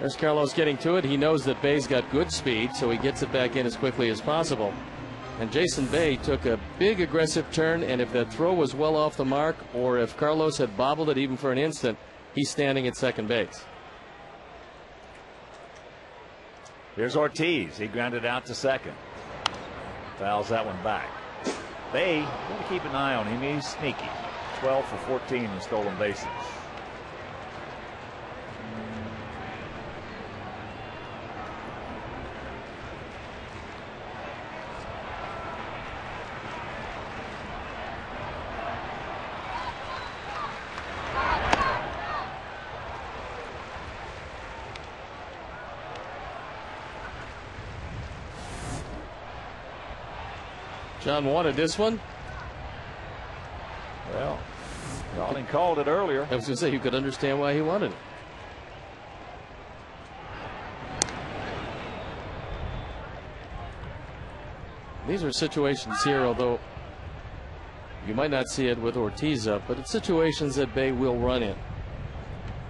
There's Carlos getting to it. He knows that Bay's got good speed, so he gets it back in as quickly as possible. And Jason Bay took a big aggressive turn, and if that throw was well off the mark, or if Carlos had bobbled it even for an instant, he's standing at second base. Here's Ortiz. He grounded out to second. Fouls that one back. Bay, got to keep an eye on him. He's sneaky. 12 for 14 in stolen bases. John wanted this one. Well, Darling called it earlier. I was going to say, you could understand why he wanted it. These are situations here, although you might not see it with Ortiz up, but it's situations that Bay will run in.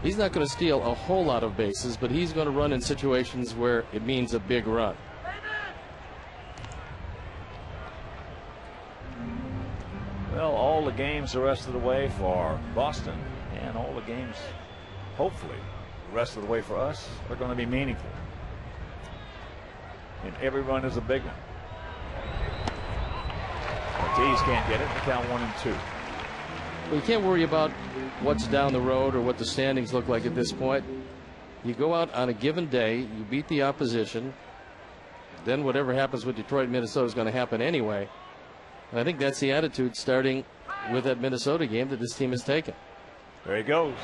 He's not going to steal a whole lot of bases, but he's going to run in situations where it means a big run. Well, all the games the rest of the way for Boston, and all the games, hopefully, the rest of the way for us are going to be meaningful. And every run is a big one. Ortiz can't get it. The count 1-2. Well, you can't worry about what's down the road or what the standings look like at this point. You go out on a given day, you beat the opposition, then whatever happens with Detroit, Minnesota is going to happen anyway. And I think that's the attitude starting with that Minnesota game that this team has taken. There he goes.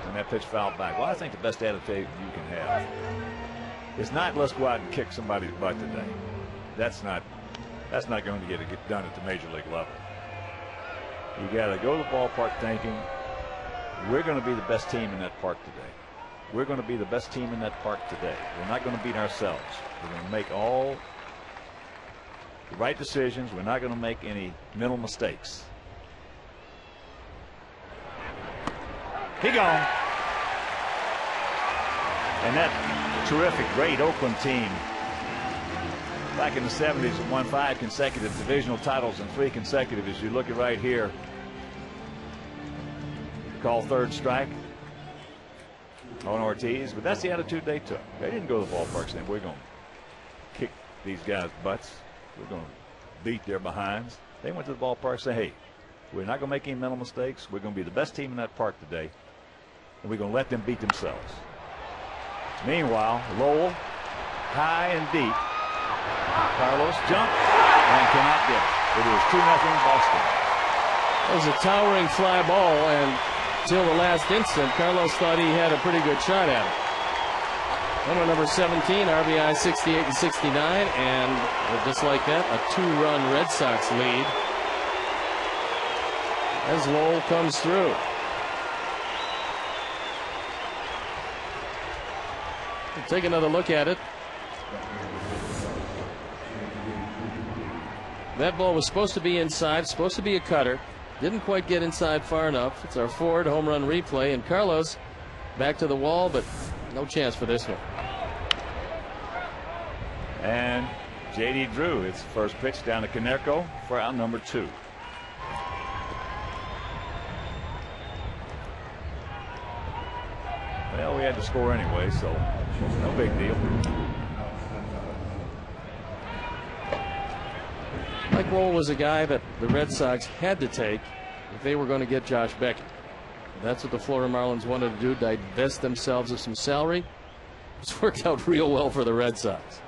And that pitch fouled back. Well, I think the best attitude you can have is not let's go out and kick somebody's butt today. That's not going to get done at the major league level. You got to go to the ballpark thinking we're going to be the best team in that park today. We're going to be the best team in that park today. We're not going to beat ourselves. We're going to make all the right decisions. We're not going to make any mental mistakes. He gone. And that terrific, great Oakland team back in the 70s have won 5 consecutive divisional titles and 3 consecutive. As you look at right here, call third strike on Ortiz, but that's the attitude they took. They didn't go to the ballpark saying we're going to kick these guys' butts. We're going to beat their behinds. They went to the ballpark and said, hey, we're not going to make any mental mistakes. We're going to be the best team in that park today, and we're going to let them beat themselves. Meanwhile, Lowell, high and deep. Carlos jumped and cannot get it. It is 2-0 Boston. That was a towering fly ball, and till the last instant, Carlos thought he had a pretty good shot at it. Homer number 17, RBI 68 and 69, and just like that, a 2-run Red Sox lead as Lowell comes through. We'll take another look at it. That ball was supposed to be inside, supposed to be a cutter. Didn't quite get inside far enough. It's our Ford home run replay, and Carlos back to the wall, but no chance for this one. And J.D. Drew, its first pitch down to Konerko for out number 2. Well, we had to score anyway, so no big deal. Mike Roll was a guy that the Red Sox had to take if they were going to get Josh Beckett. That's what the Florida Marlins wanted to do, divest themselves of some salary. It's worked out real well for the Red Sox.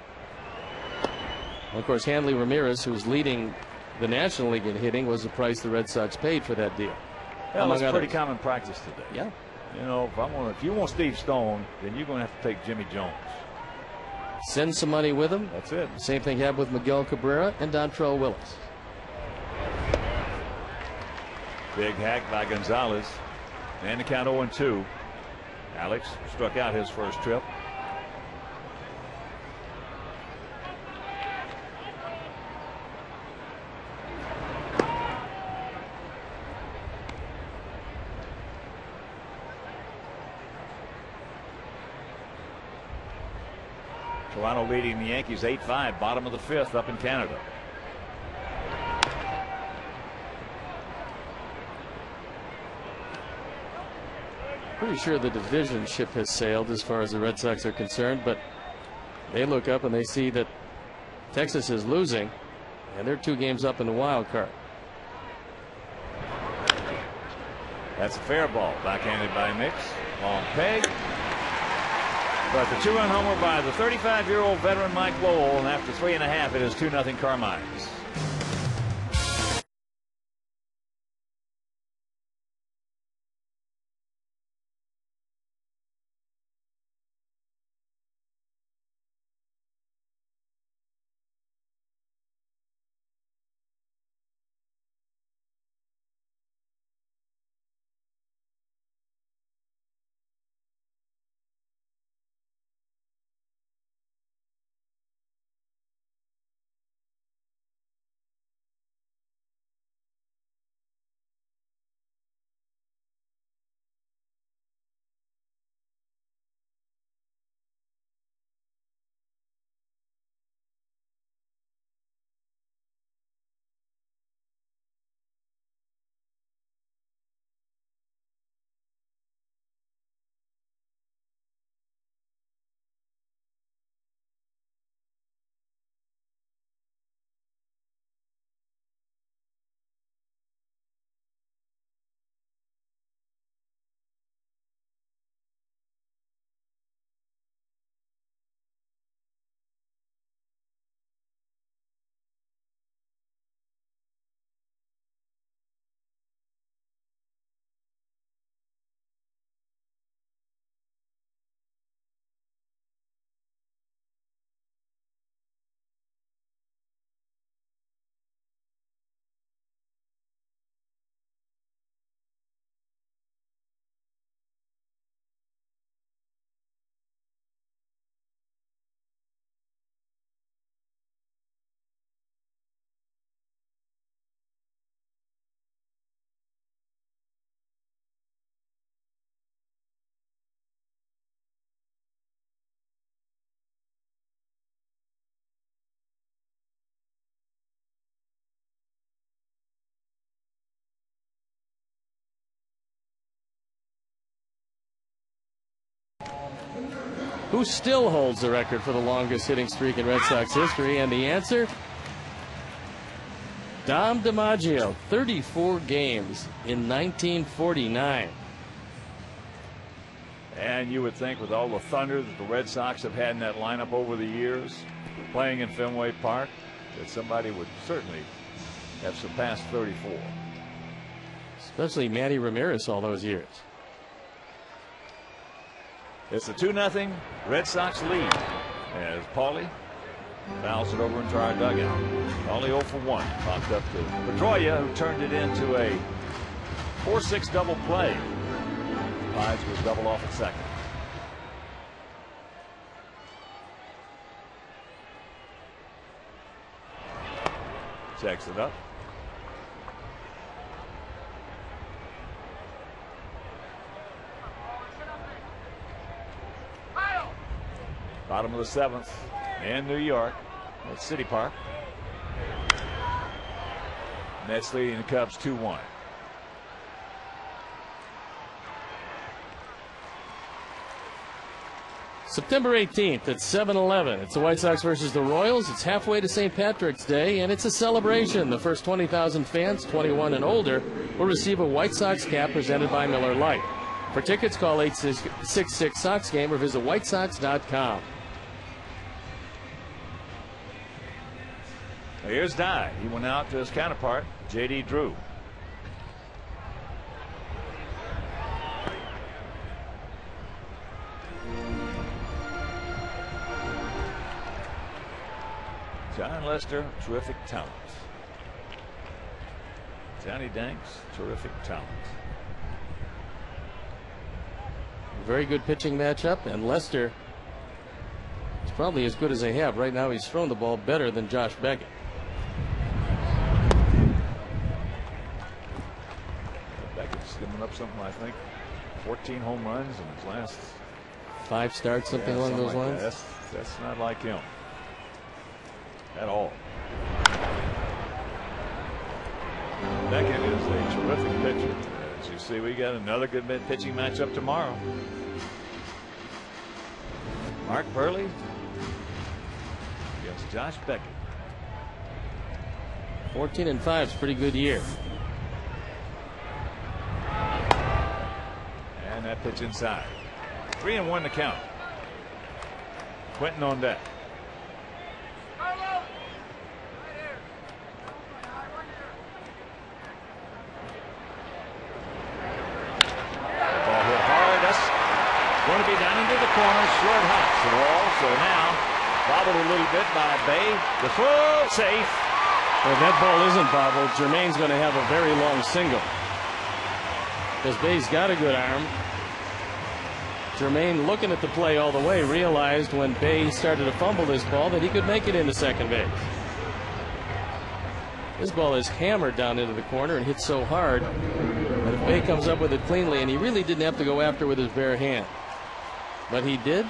And of course, Hanley Ramirez, who's leading the National League in hitting, was the price the Red Sox paid for that deal. Well, that's pretty common practice today. Yeah. You know, if you want Steve Stone, then you're going to have to take Jimmy Jones. Send some money with him. That's it. Same thing happened with Miguel Cabrera and Dontrell Willis. Big hack by Gonzalez. And the count 0-2. Alex struck out his first trip. Toronto leading the Yankees 8-5, bottom of the 5th up in Canada. Pretty sure the division ship has sailed as far as the Red Sox are concerned, but they look up and they see that Texas is losing. and they're 2 games up in the wild card. That's a fair ball. Backhanded by Mix. Long peg. But the 2-run homer by the 35-year-old veteran Mike Lowell, and after 3.5, it is 2-0 Carmines. Who still holds the record for the longest hitting streak in Red Sox history? And the answer, Dom DiMaggio, 34 games in 1949. And you would think with all the thunder that the Red Sox have had in that lineup over the years, playing in Fenway Park, that somebody would certainly have surpassed 34. Especially Manny Ramirez all those years. It's a 2-0 Red Sox lead as Paulie fouls it over into our dugout. Only 0 for 1. Popped up to Pedroia, who turned it into a 4-6 double play. Pies was double off at second. Checks it up. Bottom of the 7th in New York at City Park. Mets leading the Cubs 2-1. September 18th at 7-11. It's the White Sox versus the Royals. It's halfway to St. Patrick's Day, and it's a celebration. The first 20,000 fans, 21 and older, will receive a White Sox cap presented by Miller Lite. For tickets, call 866-SOX-GAME or visit whitesox.com. Here's Dye. He went out to his counterpart, J.D. Drew. John Lester, terrific talent. Johnny Danks, terrific talent. Very good pitching matchup, and Lester is probably as good as they have. Right now he's thrown the ball better than Josh Beckett. Beckett's giving up something, I think, 14 home runs in his last 5 starts, something along those lines. That's not like him at all. Beckett is a terrific pitcher. As you see, we got another good pitching matchup tomorrow. Mark Burley against Josh Beckett. 14-5 is a pretty good year. And that pitch inside. 3-1 to count. Quentin on deck. Ball hit hard. That's going to be down into the corner, short hop to the wall. So now bobbled a little bit by Bay. The throw safe. Well, if that ball isn't bobbled, Jermaine's going to have a very long single. Because Bay's got a good arm. Jermaine, looking at the play all the way, realized when Bay started to fumble this ball that he could make it into second base. This ball is hammered down into the corner and hit so hard that if Bay comes up with it cleanly, and he really didn't have to go after with his bare hand, but he did.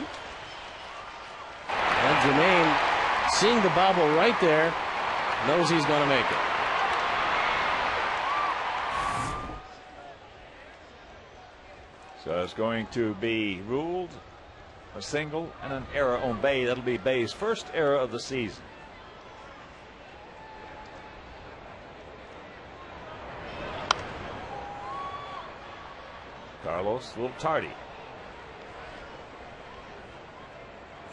And Jermaine, seeing the bobble right there, knows he's going to make it. So it's going to be ruled a single and an error on Bay. That'll be Bay's first error of the season. Carlos, a little tardy.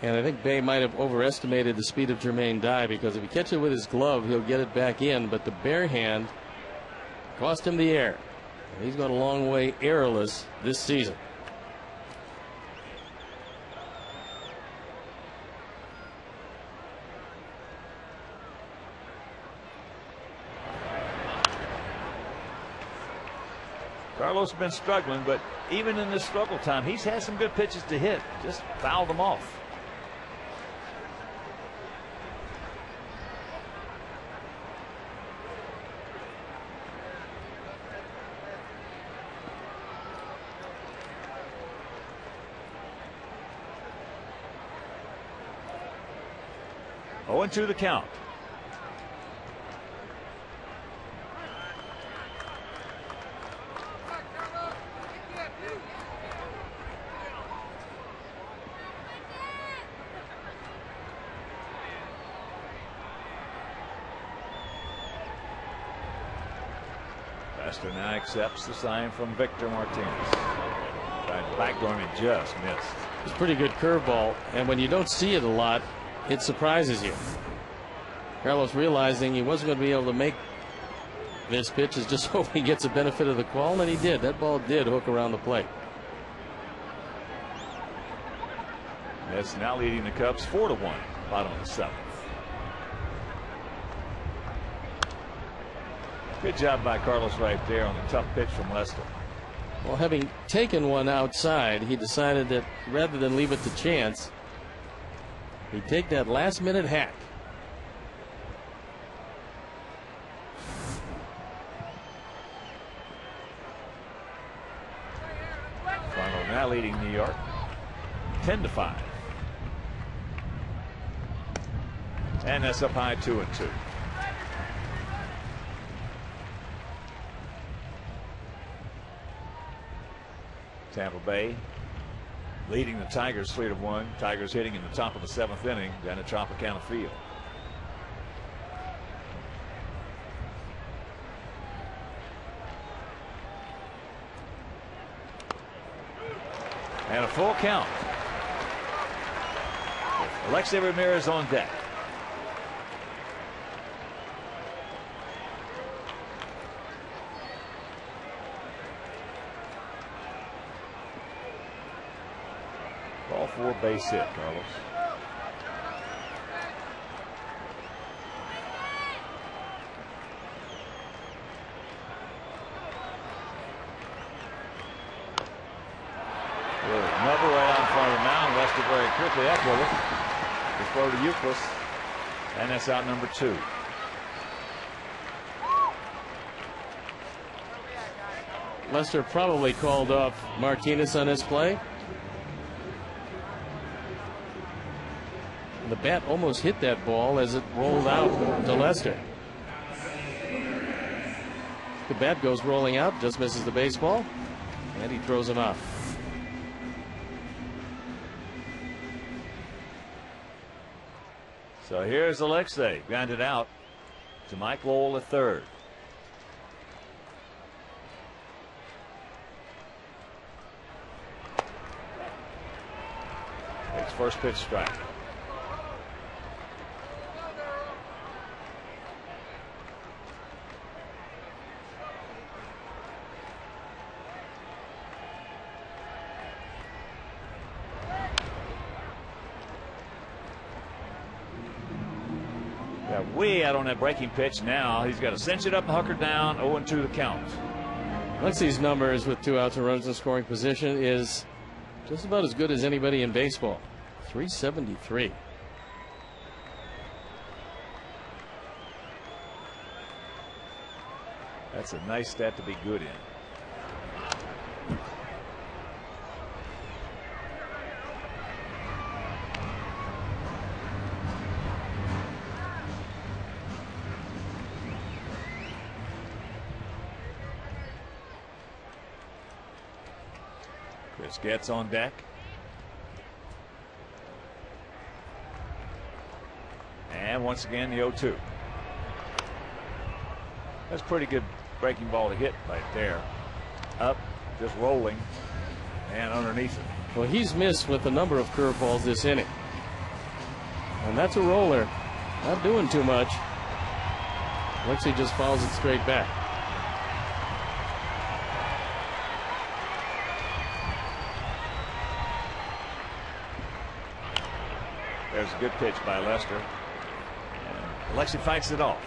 And I think Bay might have overestimated the speed of Jermaine Dye, because if he catches it with his glove, he'll get it back in. But the bare hand cost him the air. And he's gone a long way errorless this season. Carlos has been struggling, but even in this struggle time, he's had some good pitches to hit. Just fouled them off. Oh, and 2 the count. Lester now accepts the sign from Victor Martinez. Tried to backdoor him and just missed. It's a pretty good curveball, and when you don't see it a lot, it surprises you. Carlos, realizing he wasn't going to be able to make this pitch, is just hoping he gets the benefit of the call, and he did. That ball did hook around the plate. That's now leading the Cubs 4-1, bottom of the 7th. Good job by Carlos right there on the tough pitch from Lester. Well, having taken one outside, he decided that rather than leave it to chance, he'd take that last-minute hack. Toronto now leading New York 10-5. And that's up high 2-2. Tampa Bay leading the Tigers 3-1. Tigers hitting in the top of the 7th inning down at Tropicana Field. And a full count. Alexei Ramirez on deck. Ball 4, base hit, Carlos. Another right out in front of the mound. Lester very quickly up with it. The throw to Euclid. And that's out number 2. Lester probably called off Martinez on this play. The bat almost hit that ball as it rolled out to Lester. The bat goes rolling out, just misses the baseball, and he throws him out. So here's Alexei, grounded out to Mike Lowell at third. Takes first pitch strike. Way out on that breaking pitch now. He's got to cinch it up and hucker down. 0-2 the count. Lexi's numbers with 2 outs and runners in scoring position is just about as good as anybody in baseball. 373. That's a nice stat to be good in. Chris Getz on deck. And once again the 0-2. That's pretty good breaking ball to hit right there. Up, just rolling, and underneath it. Well, he's missed with a number of curveballs this inning. And that's a roller. Not doing too much. Lexi just fouls it straight back. There's a good pitch by Lester. And Alexi fights it off.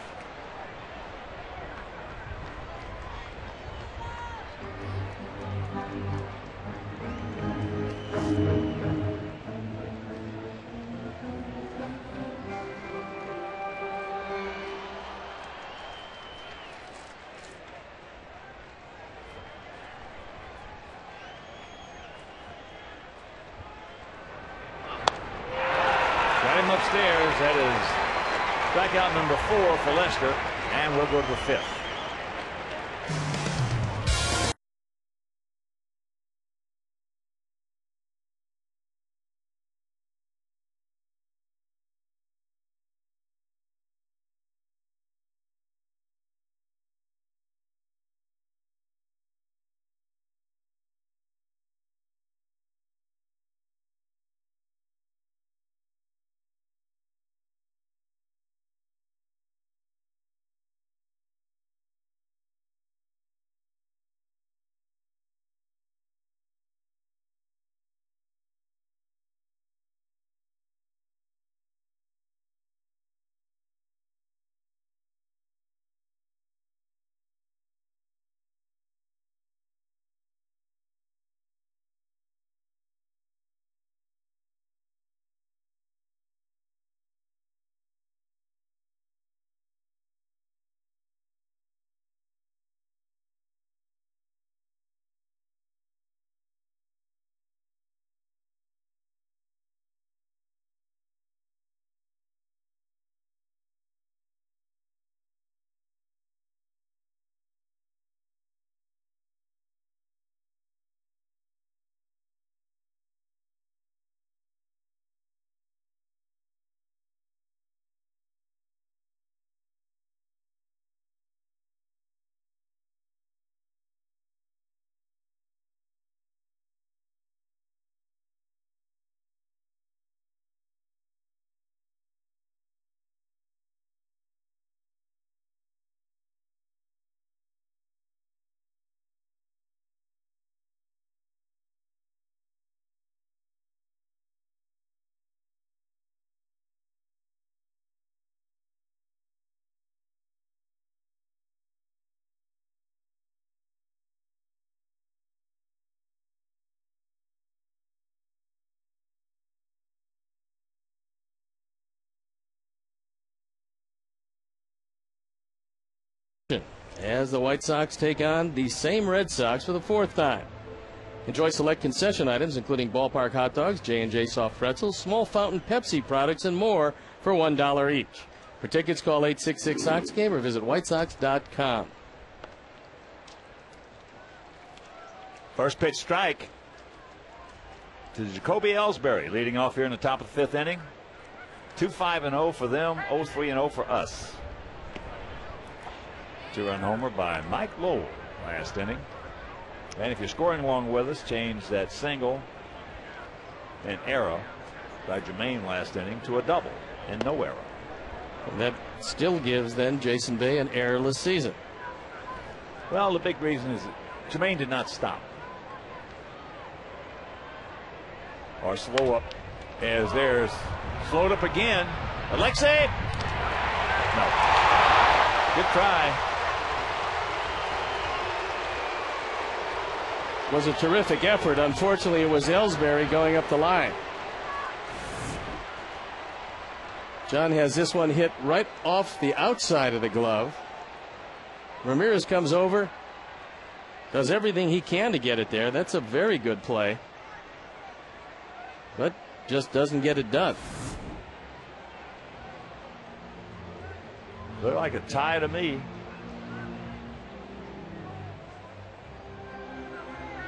Upstairs. That is strikeout number 4 for Lester, and we'll go to the 5th. As the White Sox take on the same Red Sox for the 4th time. Enjoy select concession items including ballpark hot dogs, J&J soft pretzels, small fountain Pepsi products, and more for $1 each. For tickets, call 866-SOX-GAME or visit whitesox.com. First pitch strike to Jacoby Ellsbury, leading off here in the top of the 5th inning. 2-5-0 for them, 0-3-0 for us. 2-run homer by Mike Lowell last inning. And if you're scoring along with us, change that single and error by Jermaine last inning to a double and no error. And that still gives then Jason Bay an errorless season. Well, the big reason is that Jermaine did not stop or slow up, as there's slowed up again. Alexei, no, good try. Was a terrific effort. Unfortunately, it was Ellsbury going up the line. John has this one hit right off the outside of the glove. Ramirez comes over, does everything he can to get it there. That's a very good play, but just doesn't get it done. Looked like a tie to me.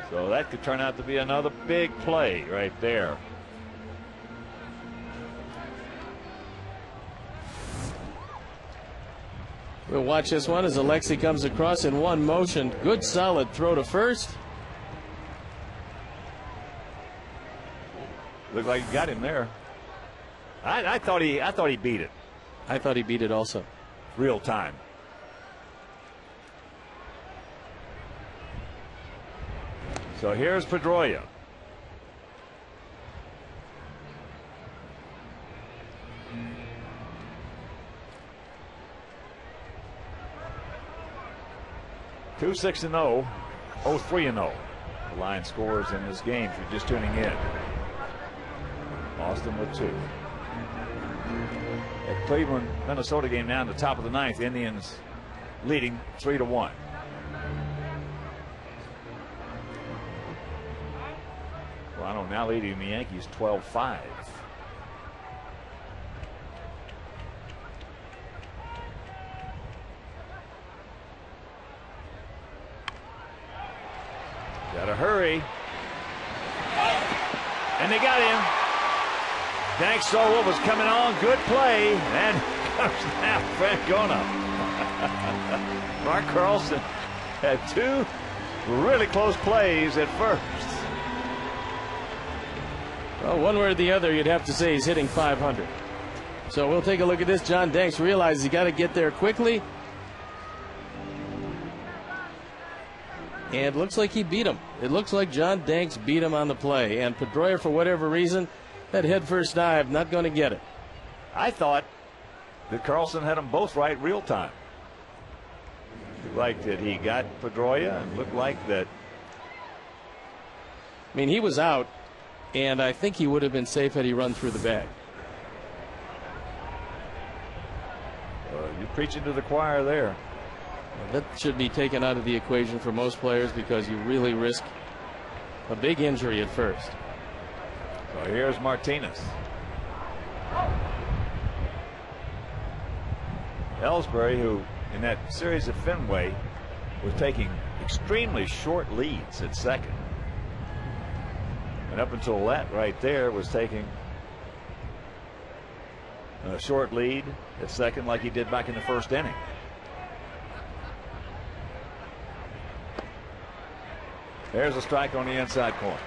So that could turn out to be another big play right there. We'll watch this one as Alexei comes across in one motion. Good solid throw to first. Looked like he got him there. I thought he beat it. I thought he beat it also. Real time. So here's Pedroia. Two 6-0, 0-3-0. The line scores in this game if you're just tuning in. Austin with 2. At Cleveland, Minnesota game now in the top of the ninth. Indians leading 3-1. Toronto now leading the Yankees 12-5. Gotta hurry. And they got him. Dank saw what was coming on. Good play. And comes now Francona. Mark Carlson had 2 really close plays at first. Well, one way or the other, you'd have to say he's hitting 500. So we'll take a look at this. John Danks realizes he got to get there quickly. And it looks like he beat him. It looks like John Danks beat him on the play. And Pedroia, for whatever reason, that head-first dive, not going to get it. I thought that Carlson had them both right real time. Looked like that he got Pedroia, and looked like that. I mean, he was out, and I think he would have been safe had he run through the bag. You're preaching to the choir there. That should be taken out of the equation for most players because you really risk a big injury at first. So here's Martinez. Ellsbury, who in that series at Fenway was taking extremely short leads at second. And up until that right there was taking a short lead at second like he did back in the first inning. There's a strike on the inside corner.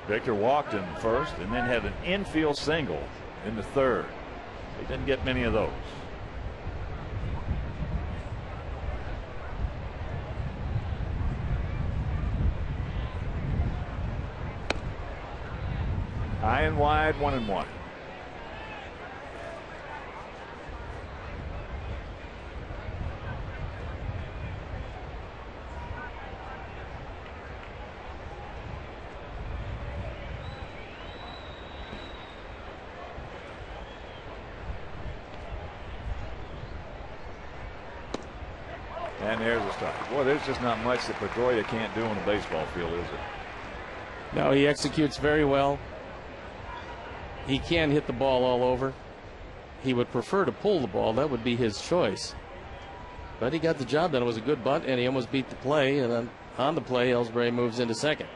Victor walked in first and then had an infield single in the third. He didn't get many of those. High and wide, 1-1. And there's a strike. Boy, there's just not much that Pedroia can't do on a baseball field, is it? No, he executes very well. He can hit the ball all over. He would prefer to pull the ball. That would be his choice. But he got the job done. It was a good bunt, and he almost beat the play. And then on the play, Ellsbury moves into second.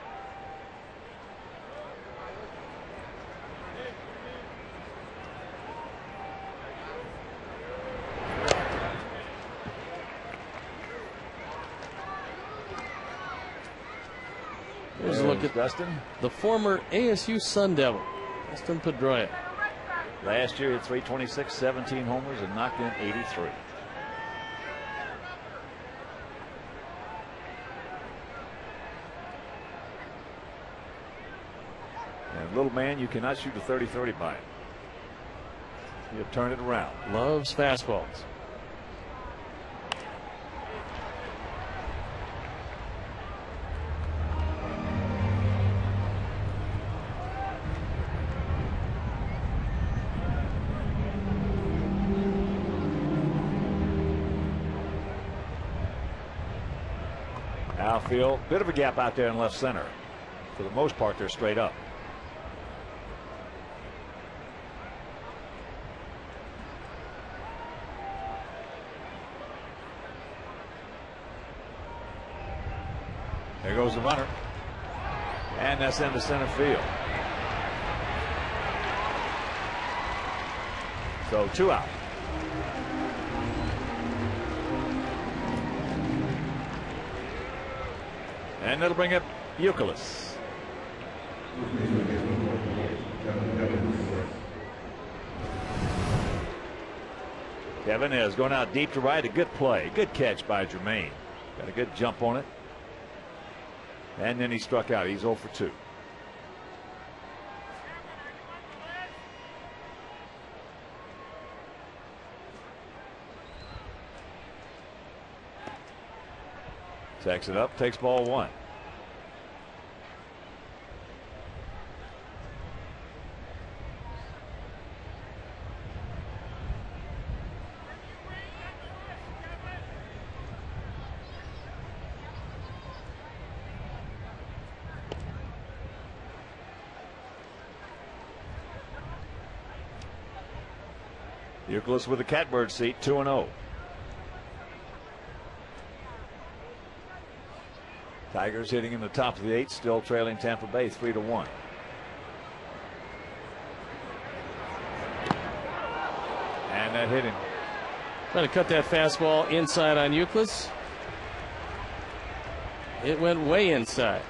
look at Dustin. the former ASU Sun Devil, Dustin Pedroia. Last year he had 326, 17 homers, and knocked in 83. And little man, you cannot shoot a 30-30 by him. He'll turn it around. Loves fastballs. Outfield, bit of a gap out there in left center. For the most part, they're straight up. There goes the runner. And that's into center field. So 2 out. And it'll bring up Youkilis. Kevin is going out deep to right. A good play. Good catch by Jermaine. Got a good jump on it. And then he struck out. He's 0 for 2. Tacks it up, takes ball 1. Youkilis with a catbird seat, 2-0. Tigers hitting in the top of the 8th, still trailing Tampa Bay 3-1. And that hit him. Trying to cut that fastball inside on Youkilis. It went way inside.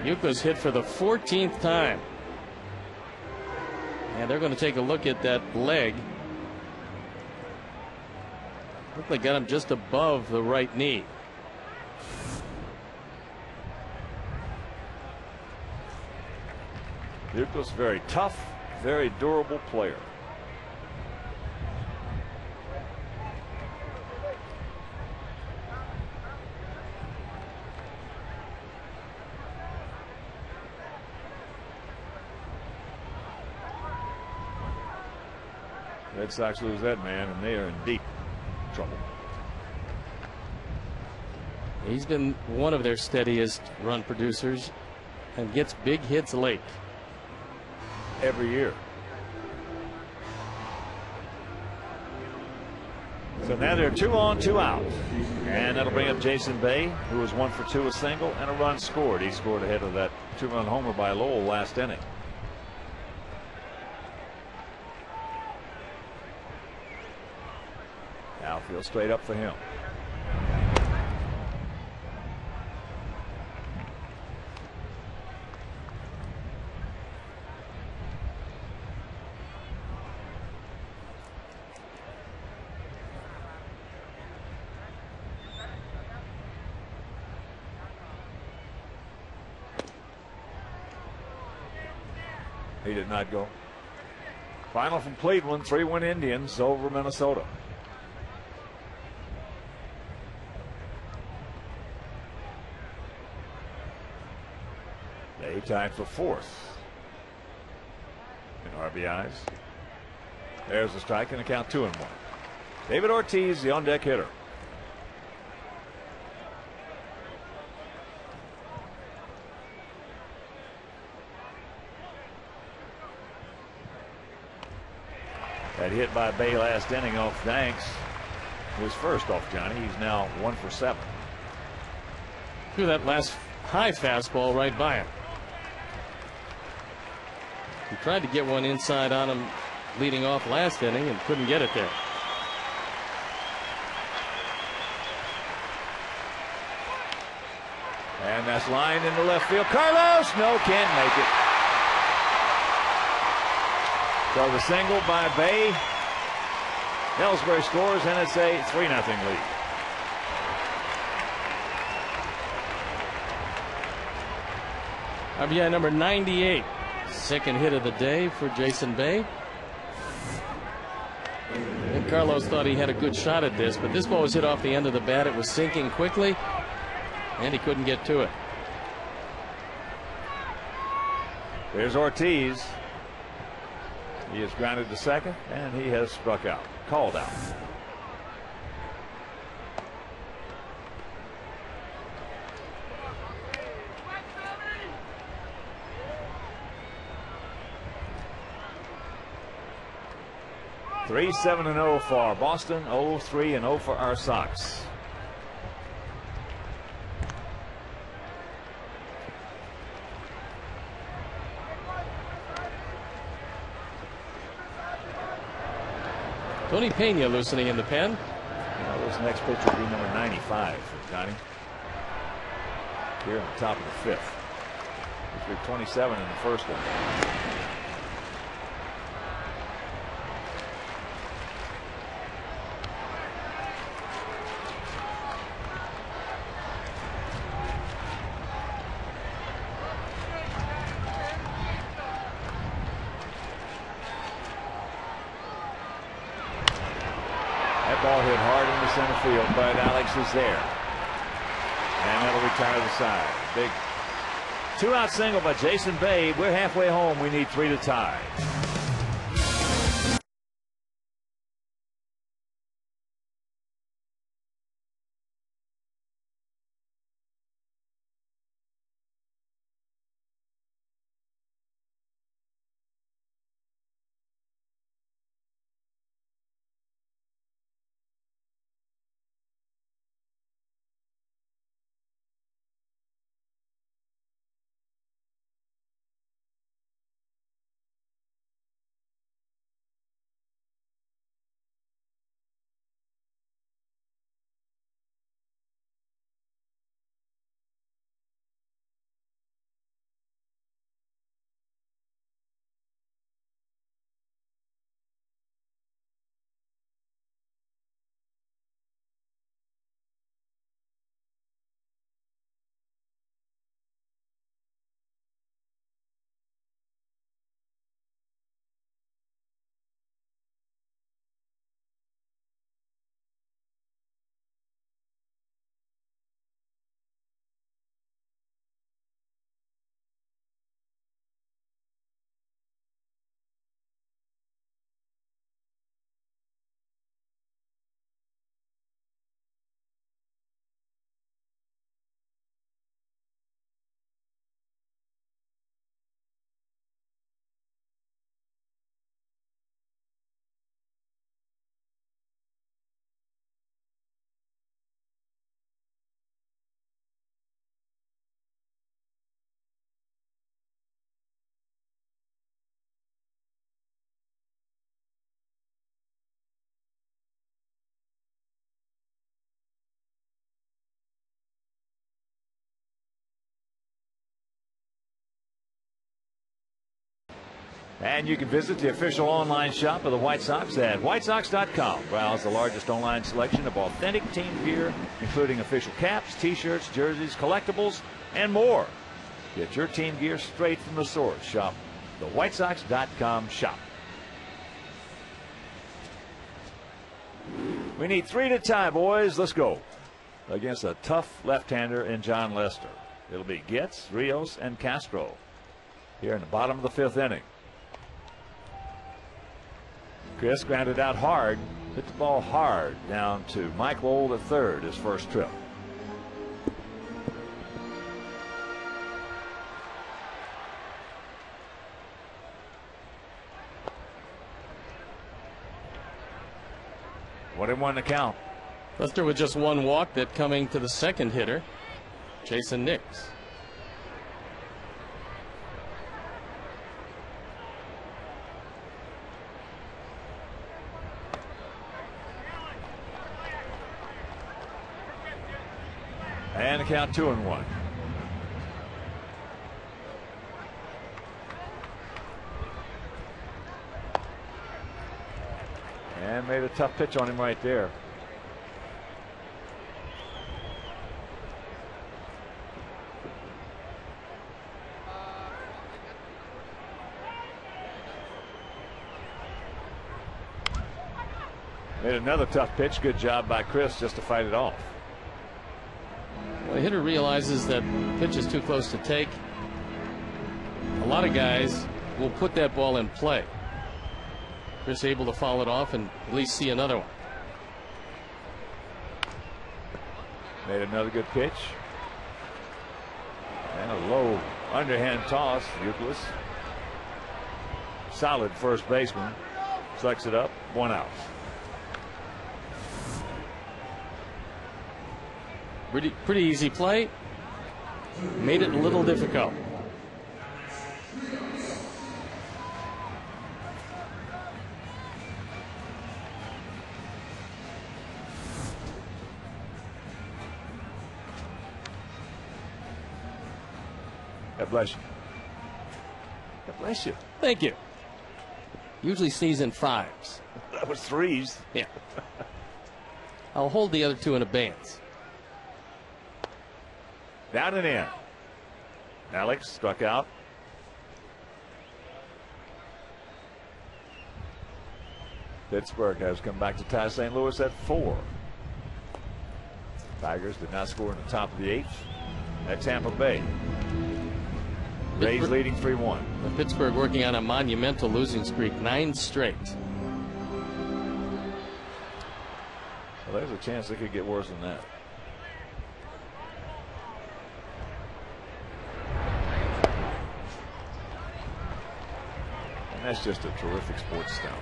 Youkilis hit for the 14th time. And they're going to take a look at that leg. Looked like got him just above the right knee. Youkilis, very tough, very durable player. Red Sox lose that man, and they are in deep trouble. He's been one of their steadiest run producers and gets big hits late. Every year. So now they're 2 on, 2 out. And that'll bring up Jason Bay, who was 1 for 2, a single, and a run scored. He scored ahead of that 2-run homer by Lowell last inning. Outfield straight up for him. He did not go. Final from Cleveland, 3-1 Indians over Minnesota. They tied for 4th in RBIs. There's a strike and a count 2-1. David Ortiz, the on-deck hitter. That hit by Bay last inning off Danks was first off Johnny. He's now 1 for 7. Threw that last high fastball right by him. He tried to get one inside on him leading off last inning and couldn't get it there. And that's line into left field. Carlos, no, can't make it. So the single by Bay. Ellsbury scores, and it's a 3-0 lead. RBI number 98. Second hit of the day for Jason Bay. And Carlos thought he had a good shot at this, but this ball was hit off the end of the bat. It was sinking quickly, and he couldn't get to it. There's Ortiz. He is grounded to second, and he has struck out. Called out. Three, 7-0 for Boston. 0-3-0 for our Sox. Tony Pena loosening in the pen. Well, this next pitch will be number 95 for Johnny. Here on the top of the fifth. He threw 27 in the first one. Ball hit hard into center field, but Alex is there. And that'll retire the side. Big 2-out single by Jason Bay. We're halfway home. We need 3 to tie. And you can visit the official online shop of the White Sox at whitesox.com. Browse the largest online selection of authentic team gear, including official caps, t-shirts, jerseys, collectibles, and more. Get your team gear straight from the source. Shop the whitesox.com shop. We need 3 to tie, boys. Let's go. Against a tough left-hander in John Lester. It'll be Getz, Rios, and Castro here in the bottom of the 5th inning. Chris grounded out hard, hit the ball hard down to Mike Lowell at third, his first trip. What did one to count? Lester with just one walk, that coming to the second hitter, Jason Nix. And a count 2-1. And made a tough pitch on him right there. Made another tough pitch. Good job by Chris just to fight it off. Well, the hitter realizes that pitch is too close to take. A lot of guys will put that ball in play. Chris able to foul it off and at least see another one. Made another good pitch. And a low underhand toss. Euclid. Solid first baseman. Sucks it up. 1 out. Pretty easy play. Made it a little difficult. God bless you. God bless you. Thank you. Usually sneeze in 5s. That was 3s. Yeah. I'll hold the other 2 in abeyance. Down and in. Alex struck out. Pittsburgh has come back to tie St. Louis at 4. Tigers did not score in the top of the 8th at Tampa Bay. Rays leading 3-1. Pittsburgh working on a monumental losing streak, 9 straight. Well, there's a chance it could get worse than that. And that's just a terrific sports style.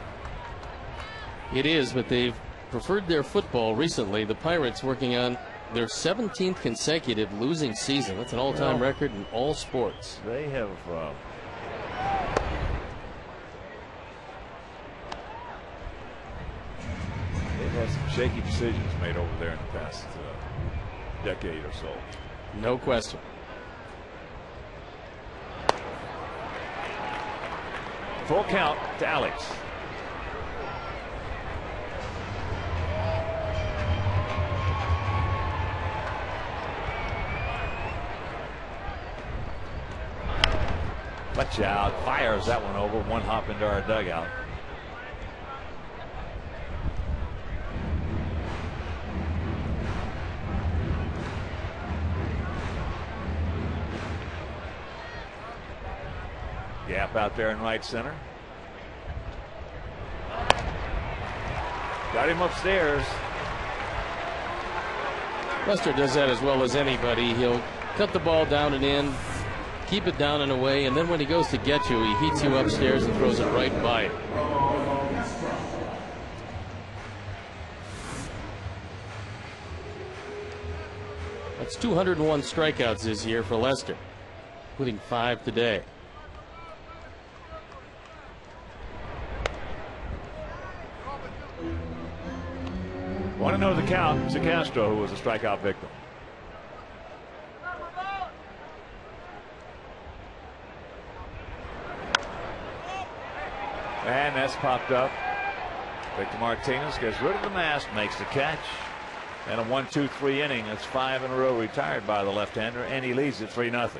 It is, but they've preferred their football recently. The Pirates working on their 17th consecutive losing season. That's an all-time record in all sports. They have they've had some shaky decisions made over there in the past decade or so. No question. Full count to Alex. Watch out. Fires that one over. 1 hop into our dugout. Gap out there in right center. Got him upstairs. Lester does that as well as anybody. He'll cut the ball down and in, keep it down and away, and then when he goes to get you, he heats you upstairs and throws it right by you. That's 201 strikeouts this year for Lester, including 5 today. Want to know the count? It's Castro who was a strikeout victim. And that's popped up. Victor Martinez gets rid of the mask, makes the catch. And a 1-2-3 inning. That's 5 in a row retired by the left-hander, and he leads it 3-0.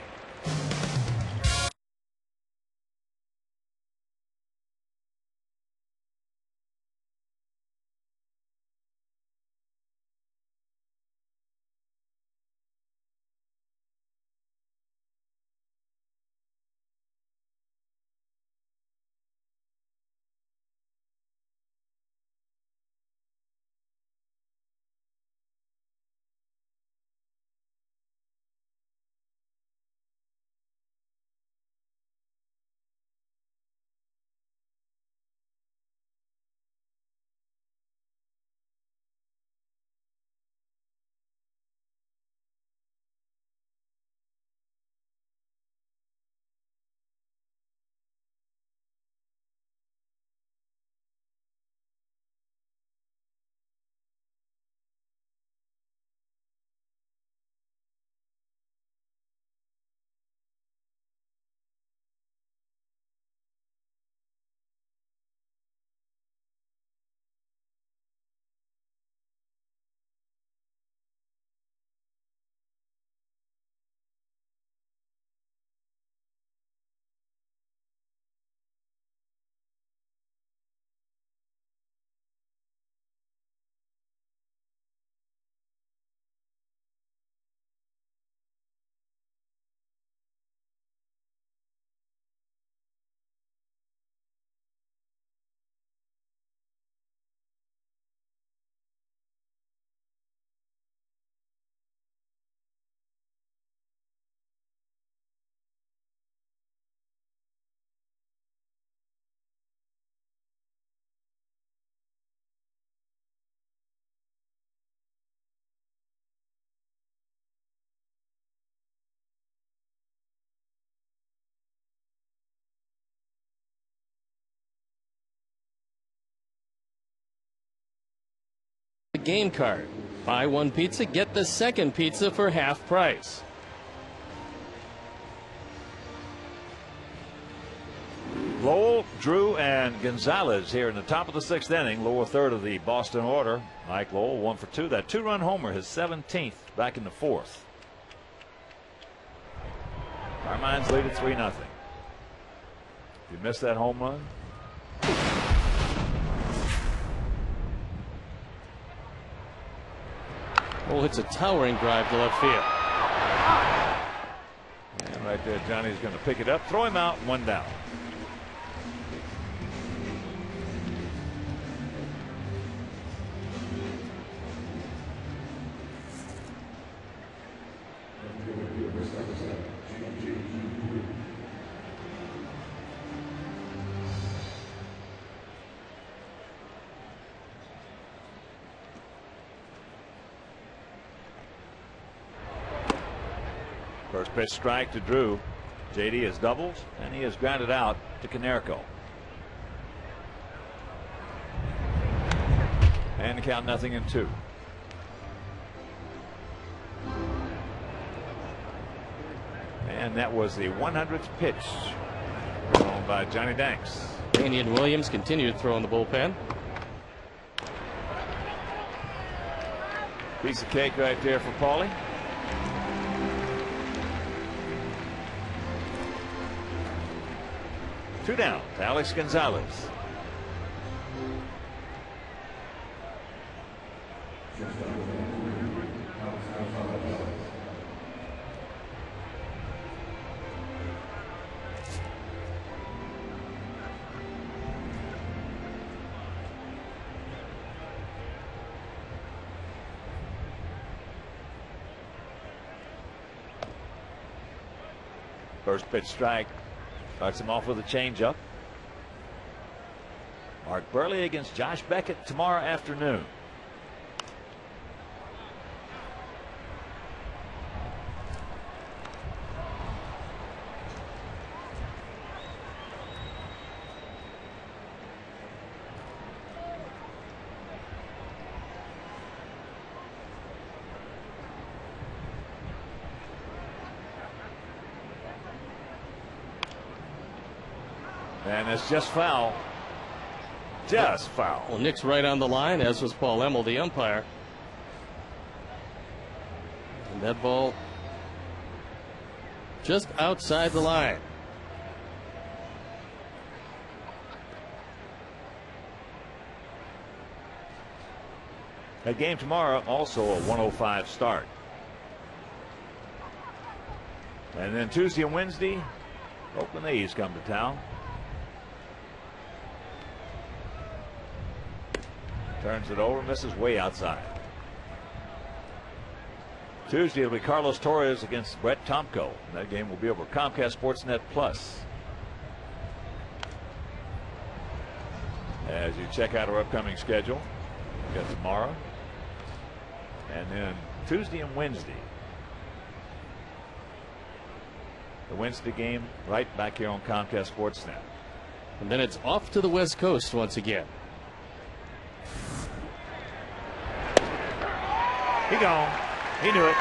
game card. Buy one pizza, get the second pizza for half price. Lowell, Drew, and Gonzalez here in the top of the 6th inning, lower third of the Boston order. Mike Lowell 1 for 2. That 2-run homer, his 17th, back in the 4th. Carmine's lead at 3-0. If you missed that home run, Lowell hits a towering drive to left field. and right there, Johnny's going to pick it up, throw him out, 1 down. First pitch strike to Drew. JD has doubled, and he has grounded out to Konerko. And the count 0-2. And that was the 100th pitch thrown by Johnny Danks. Danny and Williams continue to throw in the bullpen. Piece of cake right there for Paulie. Two down to Alex Gonzalez. First pitch strike. Starts him off with a changeup. Mark Burley against Josh Beckett tomorrow afternoon. And it's just foul. Just foul. Well, Nick's right on the line, as was Paul Emmel, the umpire. And that ball just outside the line. That game tomorrow also a 105 start. And then Tuesday and Wednesday, Oakland A's come to town. Turns it over, misses way outside. Tuesday it'll be Carlos Torres against Brett Tomko. That game will be over Comcast Sportsnet Plus. As you check out our upcoming schedule, we've got tomorrow, and then Tuesday and Wednesday. The Wednesday game right back here on Comcast Sportsnet. And then it's off to the West Coast once again. He gone. He knew it.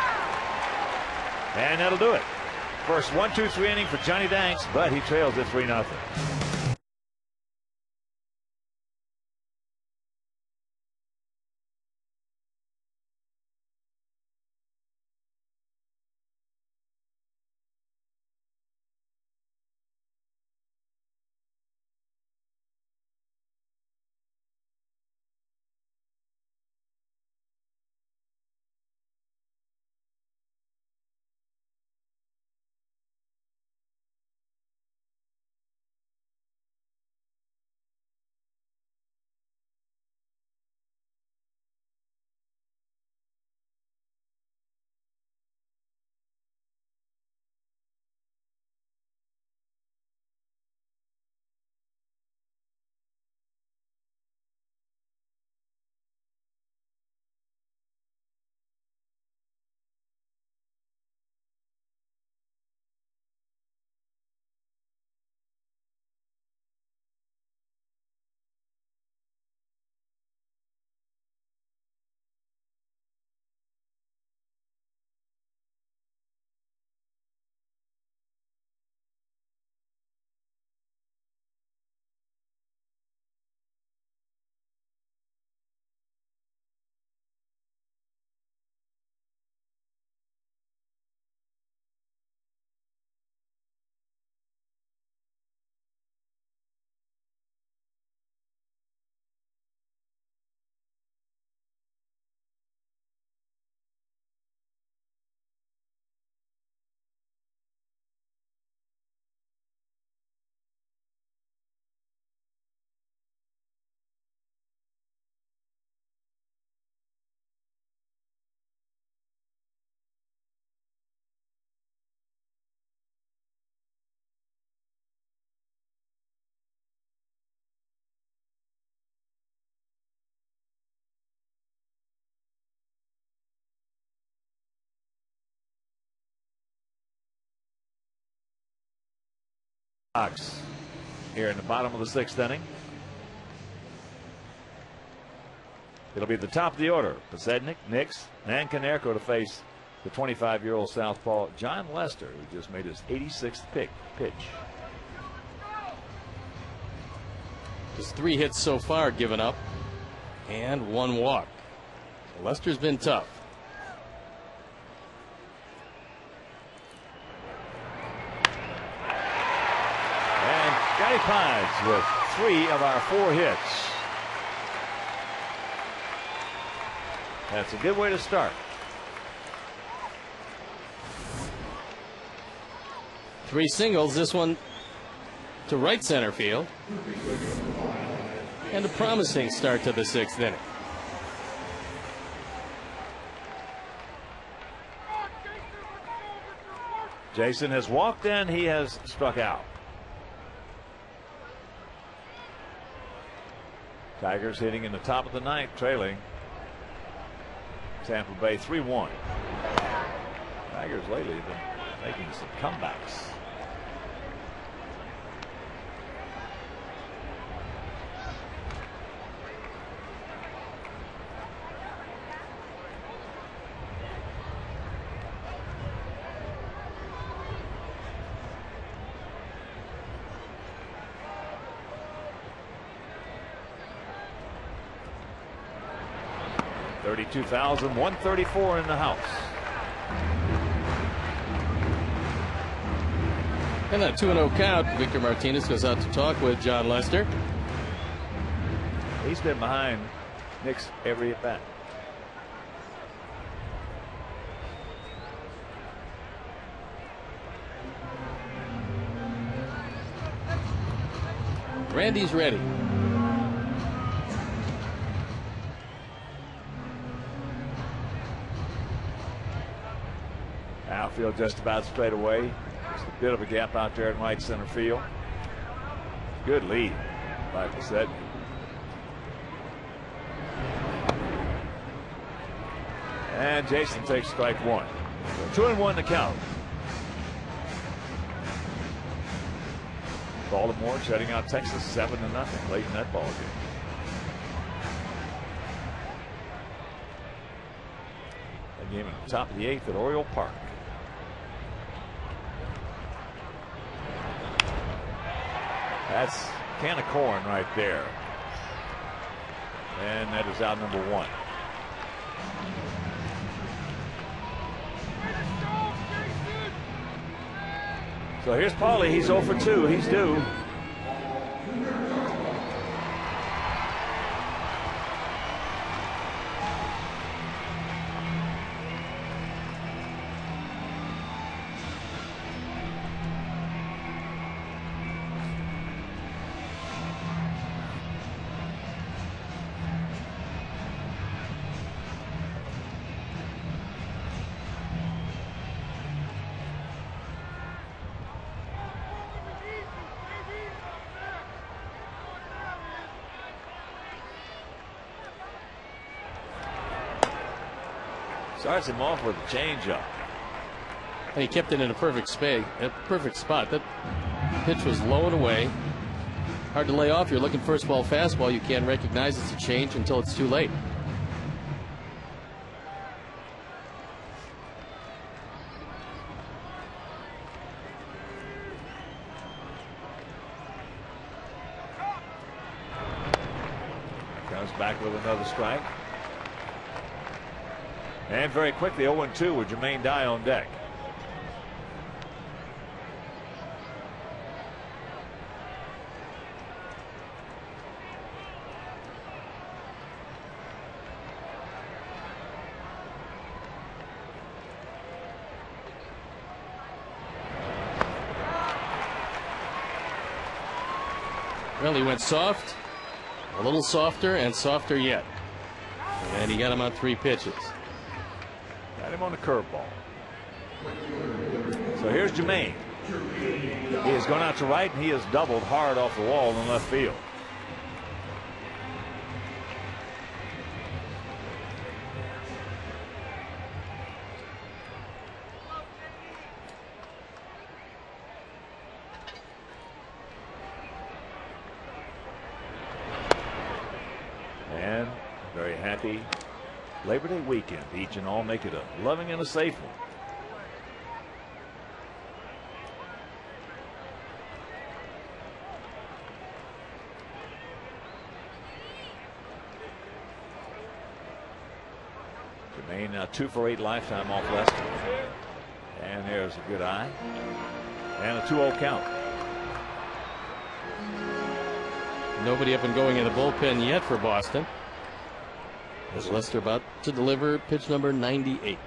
And that'll do it. First 1-2-3 inning for Johnny Danks, but he trails at 3-0. Sox here in the bottom of the 6th inning. It'll be the top of the order. Posednik, Nix, and Konerko to face the 25-year-old southpaw John Lester, who just made his 86th pitch. Just 3 hits so far given up and 1 walk. Lester's been tough. And Scotty Pides with 3 of our 4 hits. That's a good way to start. 3 singles, this one to right center field. And a promising start to the 6th inning. Jason has walked in, he has struck out. Tigers hitting in the top of the 9th, trailing Tampa Bay 3-1. Tigers lately have been making some comebacks. $32,134 in the house. And that 2-0 count. Victor Martinez goes out to talk with John Lester. He's been behind Nix every at bat. Randy's ready. Outfield just about straight away. Just a bit of a gap out there in right center field. Good lead by Posednik. And Jason takes strike 1. 2-1 to count. Baltimore shutting out Texas 7-0 late in that ball game. That game at the top of the 8th at Oriole Park. That's a can of corn right there. And that is out number 1. So here's Paulie. He's 0 for 2. He's due. Starts him off with a changeup. And he kept it in a perfect spot. That pitch was low and away. Hard to lay off. You're looking first ball fastball. You can't recognize it's a change until it's too late. Comes back with another strike. And very quickly 0-2 with Jermaine Dye on deck. Well, he went soft, a little softer, and softer yet. And he got him on 3 pitches. Got him on the curveball. So here's Jermaine. He has gone out to right, and he has doubled hard off the wall in left field. happy Labor Day weekend to each and all. Make it a loving and a safe one. Jermaine 2 for 8 lifetime off Lester. And there's a good eye. And a 2-0 count. Nobody up and going in the bullpen yet for Boston. As Lester about to deliver pitch number 98.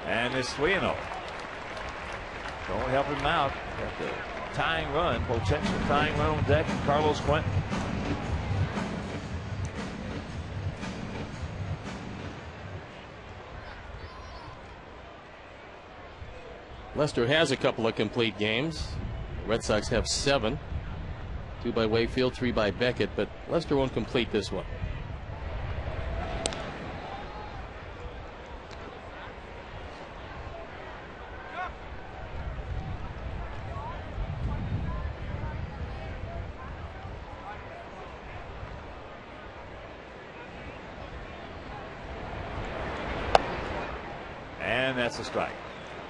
And it's 3-0. Don't help him out. Got the tying run, potential tying run on deck. Carlos Quentin. Lester has a couple of complete games. The Red Sox have 7. 2 by Wayfield, 3 by Beckett, but Lester won't complete this one. And that's a strike.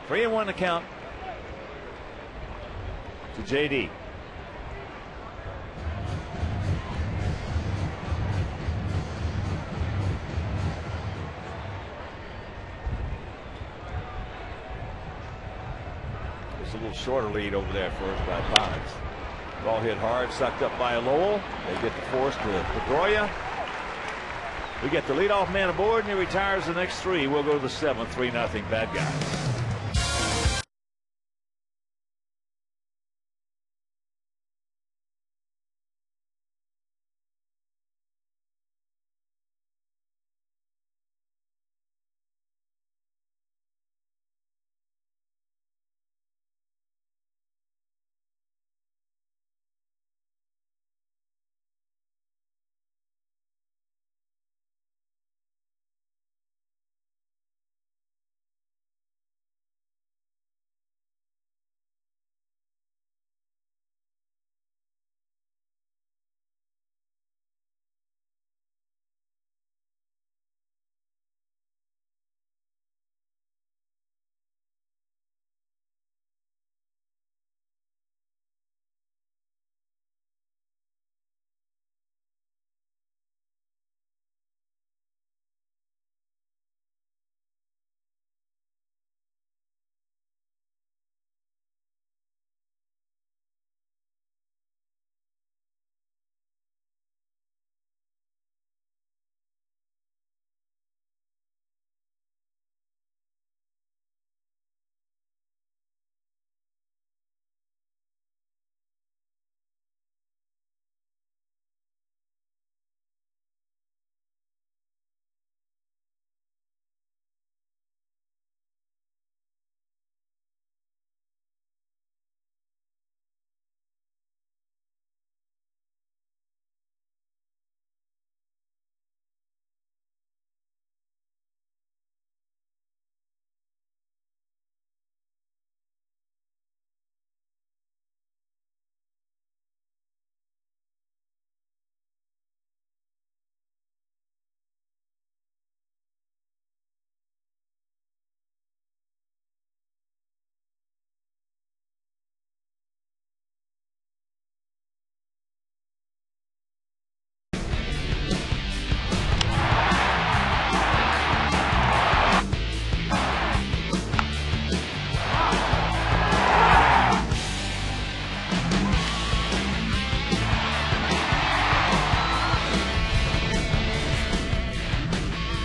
3-1 to count to JD. There's a little shorter lead over there first by Bonds. Ball hit hard, sucked up by Lowell. They get the force to Pedroia. We get the leadoff man aboard, and he retires the next 3. We'll go to the 7th, 3-0 bad guys.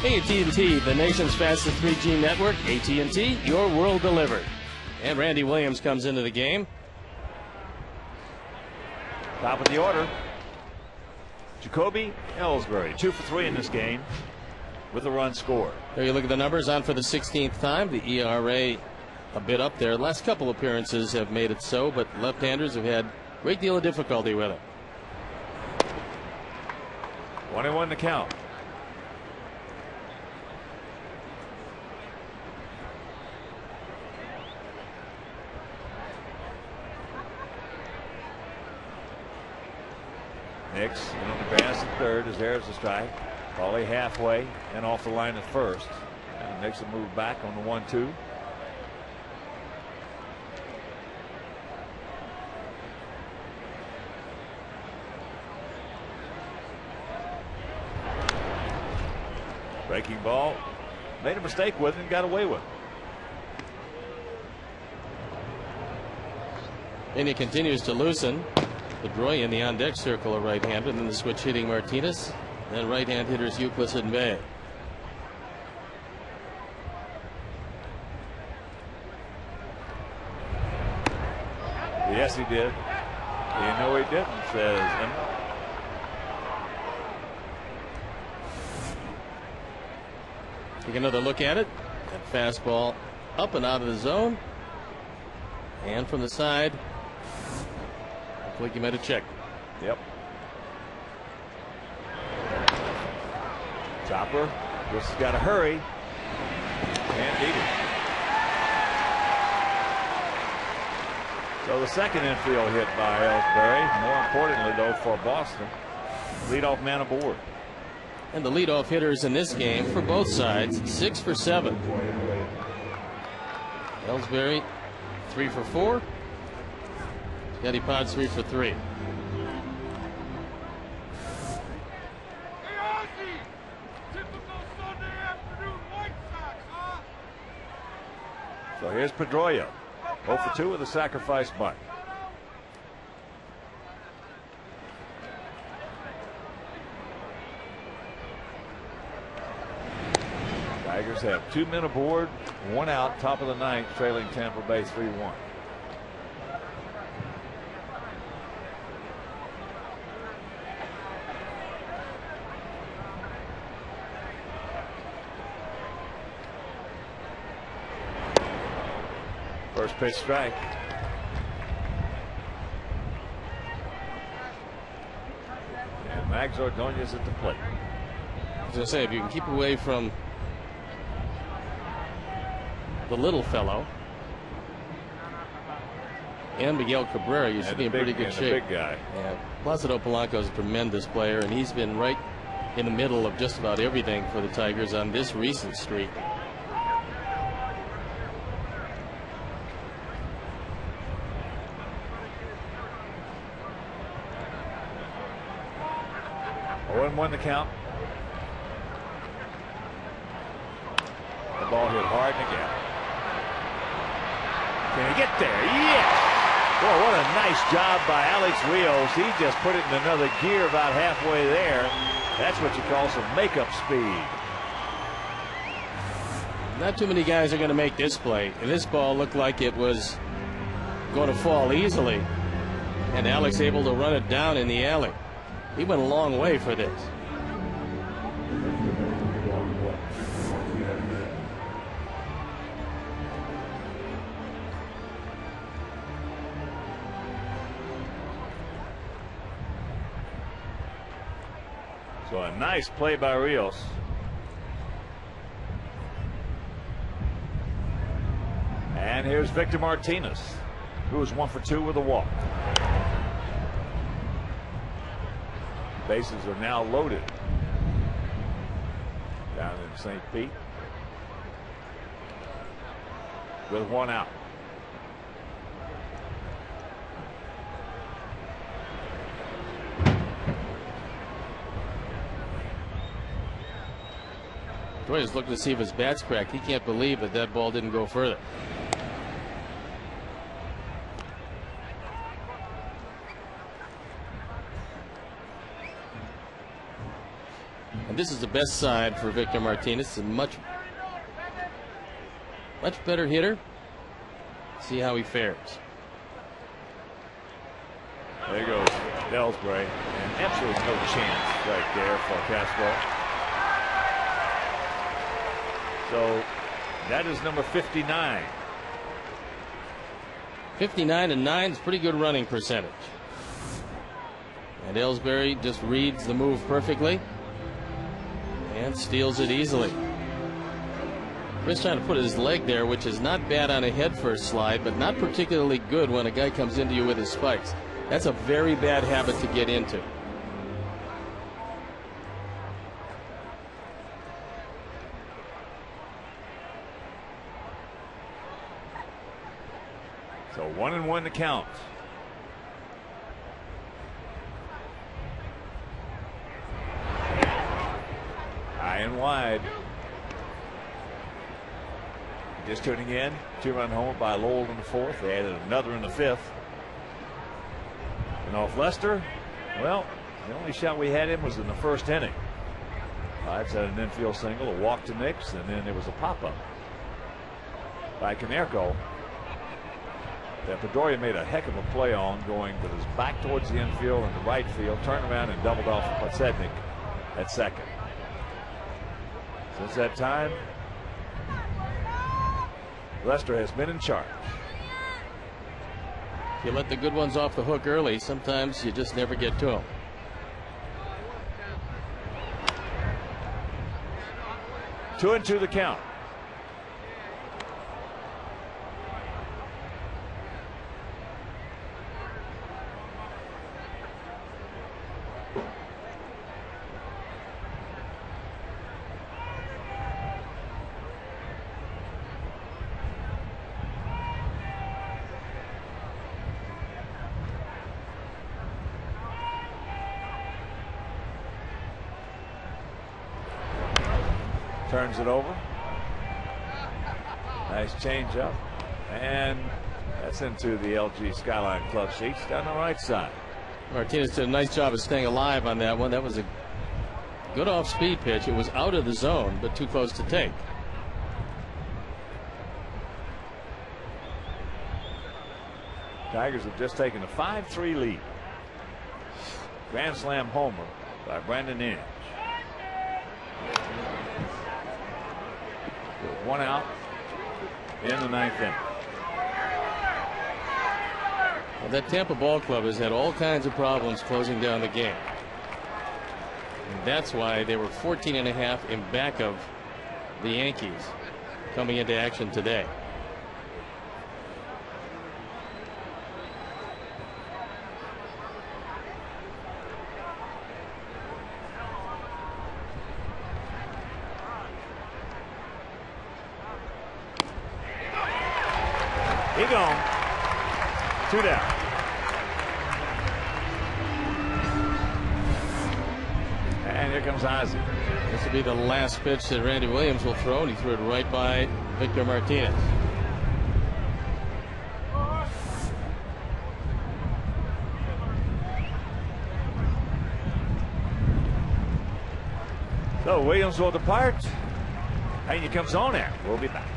AT&T, the nation's fastest 3G network. AT&T, your world delivered. And Randy Williams comes into the game. Top of the order, Jacoby Ellsbury, 2 for 3 in this game with a run scored. There you look at the numbers. On for the 16th time. The ERA a bit up there. Last couple appearances have made it so, but left-handers have had a great deal of difficulty with it. 1-1 to count. Nix in on the grass at third as there's a strike. Paulie halfway and off the line at first. And Nix will move back on the 1-2. Breaking ball. Made a mistake with it and got away with it. And he continues to loosen. Pedroia in the on-deck circle, a right-hander, and then the switch hitting Martinez. Then right-hand hitters Euclid and May. Yes, he did. You know he didn't, says Emma. Take another look at it. That fastball up and out of the zone. And from the side. Looks like he made a check. Yep. Chopper. This has got to hurry. And beat it. So the second infield hit by Ellsbury. More importantly, though, for Boston, leadoff man aboard. And the leadoff hitters in this game for both sides, 6 for 7. Ellsbury 3 for 4. Scotty Potts 3 for 3. So here's Pedroia, 0 for 2 with a sacrifice bunt. Tigers have 2 men aboard, 1 out, top of the 9th, trailing Tampa Bay 3-1. First pitch strike. And Mags Ordonez at the plate. As I say, if you can keep away from the little fellow and Miguel Cabrera, you should be in pretty good shape. Big guy. Yeah, Placido Polanco is a tremendous player, and he's been right in the middle of just about everything for the Tigers on this recent streak. Won the count. The ball hit hard in the gap. Can he get there? Yes! Boy, what a nice job by Alex Rios. He just put it in another gear about halfway there. That's what you call some makeup speed. Not too many guys are going to make this play. And this ball looked like it was going to fall easily. And Alex able to run it down in the alley. He went a long way for this. So a nice play by Rios. And here's Victor Martinez, who was 1 for 2 with a walk. Bases are now loaded down in St. Pete with 1 out. Troy is looking to see if his bat's cracked. He can't believe that that ball didn't go further. And this is the best side for Victor Martinez. It's a much better hitter. See how he fares. There goes Ellsbury, and absolutely no chance right there for Castro. So that is number 59. 59-9 is pretty good running percentage. And Ellsbury just reads the move perfectly and steals it easily. Chris trying to put his leg there, which is not bad on a head first slide, but not particularly good when a guy comes into you with his spikes. That's a very bad habit to get into. 1-1 to count. High and wide. Just tuning in. 2-run homer by Lowell in the 4th. They added another in the 5th. And off Lester, well, the only shot we had him was in the 1st inning. Vibes had an infield single, a walk to Nix, and then there was a pop-up by Canerco that Pedroia made a heck of a play on, going with his back towards the infield and the right field, turned around and doubled off Podsednik at second. Since that time, Lester has been in charge. If you let the good ones off the hook early, sometimes you just never get to them. Two and two the count. Turns it over. Nice changeup. And that's into the LG Skyline Club seats down the right side. Martinez did a nice job of staying alive on that one. That was a good off-speed pitch. It was out of the zone, but too close to take. Tigers have just taken a 5-3 lead. Grand slam homer by Brandon Inge. With one out in the 9th inning. Well, that Tampa Ball Club has had all kinds of problems closing down the game. And that's why they were 14.5 in back of the Yankees coming into action today. He gone. 2 down. And here comes Ozzie. This will be the last pitch that Randy Williams will throw, and he threw it right by Victor Martinez. So Williams will depart. Pena comes on there. We'll be back.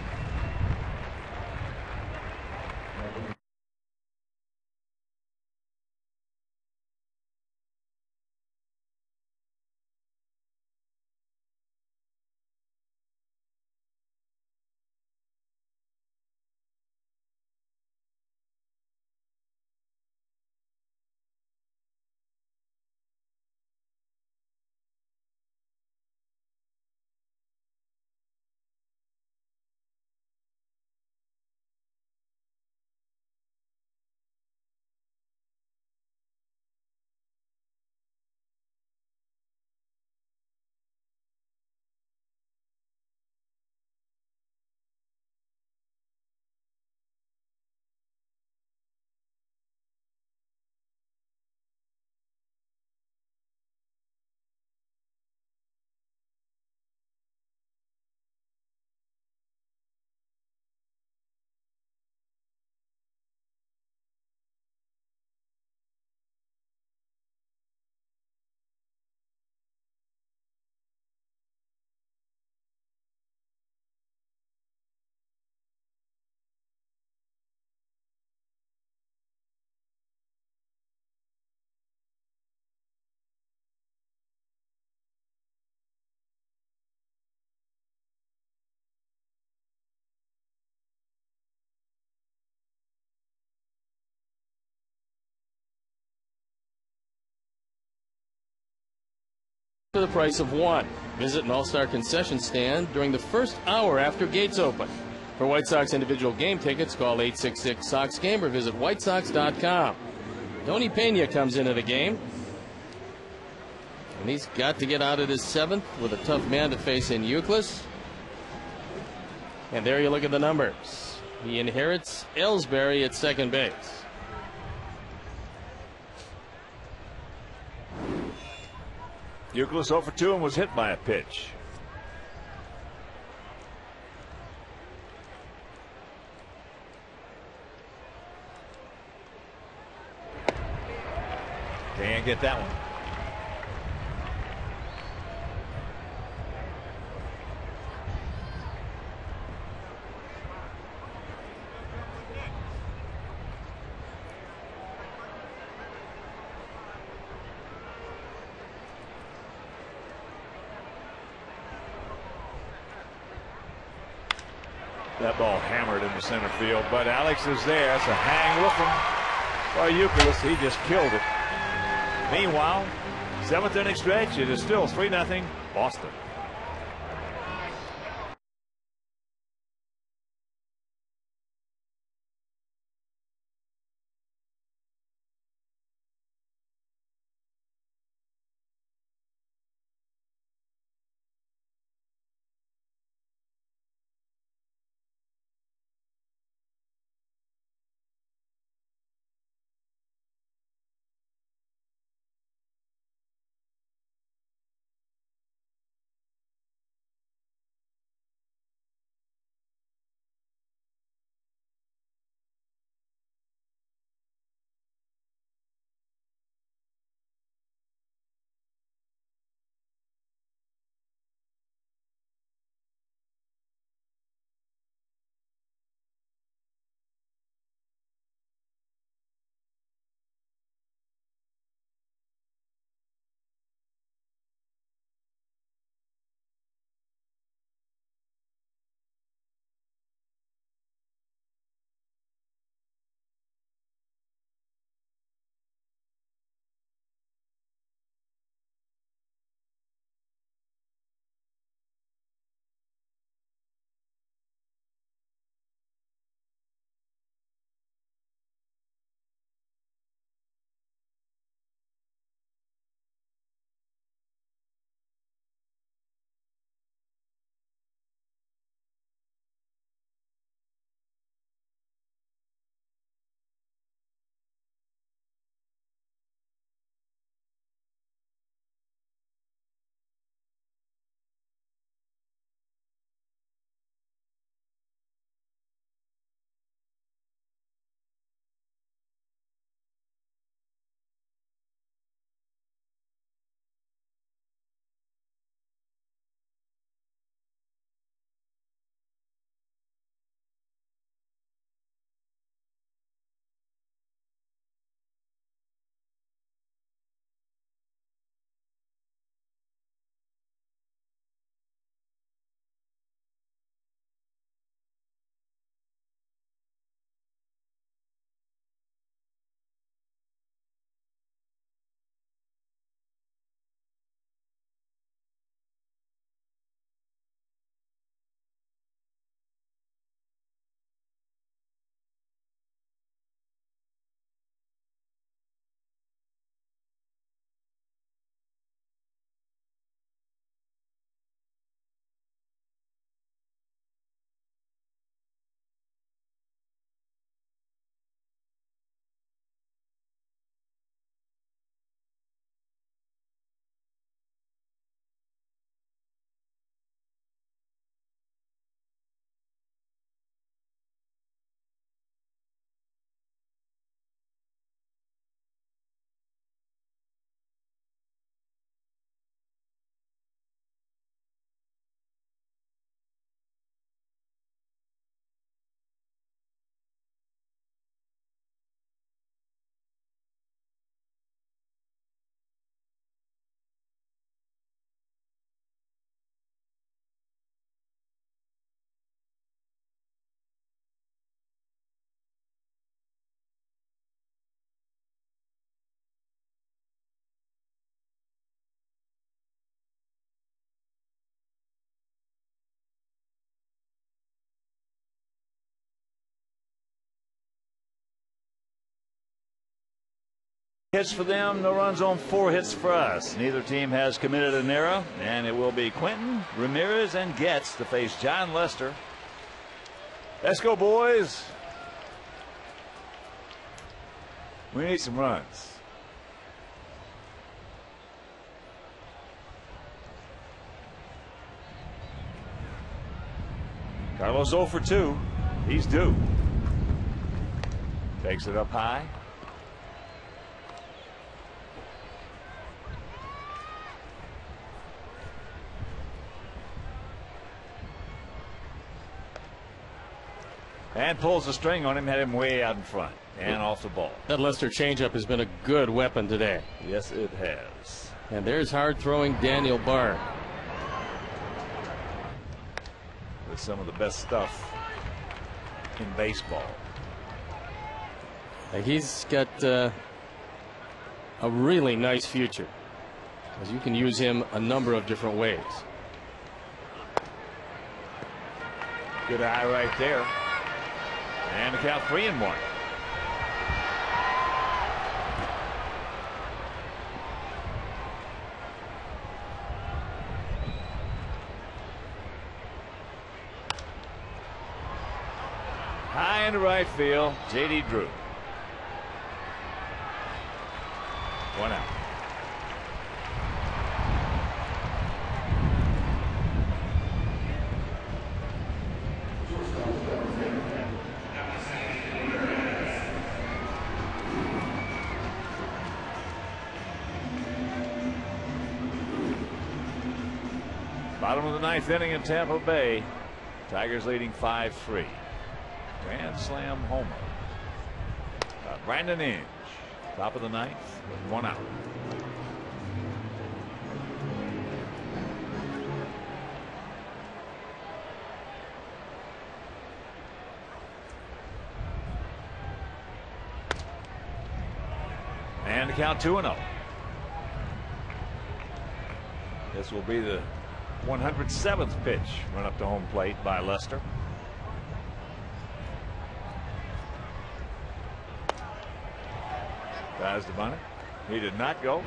For the price of one. Visit an All-Star concession stand during the first hour after gates open. For White Sox individual game tickets, call 866-SOX-GAME or visit whitesox.com. Tony Pena comes into the game, and he's got to get out of this 7th with a tough man to face in Euclid. And there you look at the numbers. He inherits Ellsbury at second base. Youkilis 0 for 2 and was hit by a pitch. Can't get that one. That ball hammered into center field, but Alex is there. It's a hang with him by Youkilis. He just killed it. Meanwhile, 7th inning stretch. It is still 3-0 Boston. Hits for them, no runs on 4 hits for us. Neither team has committed an error, and it will be Quentin, Ramirez, and Getz to face John Lester Let's go, boys. We need some runs. Carlos 0 for 2. He's due. Takes it up high. And pulls the string on him, had him way out in front and off the ball. That Lester changeup has been a good weapon today. Yes, it has. And there's hard throwing Daniel Bard. With some of the best stuff in baseball. He's got a really nice future, as you can use him a number of different ways. Good eye right there. And the count 3-1. High into right field, J.D. Drew. 1 out. Bottom of the 9th inning in Tampa Bay. Tigers leading 5-3. Grand slam homer. Brandon Inge. Top of the 9th with 1 out. And the count 2-0. This will be the 107th pitch run up to home plate by Lester. Tries to bunt it. He did not go.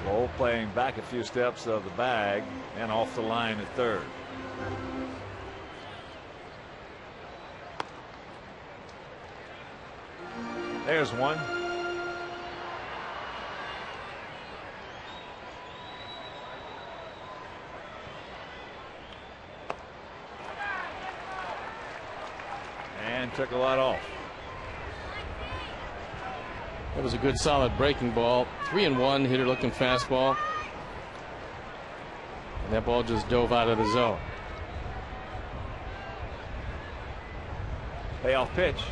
Ball playing back a few steps of the bag and off the line at third. There's one. And took a lot off. That was a good solid breaking ball. 3-1 hitter looking fastball. And that ball just dove out of the zone. Payoff pitch.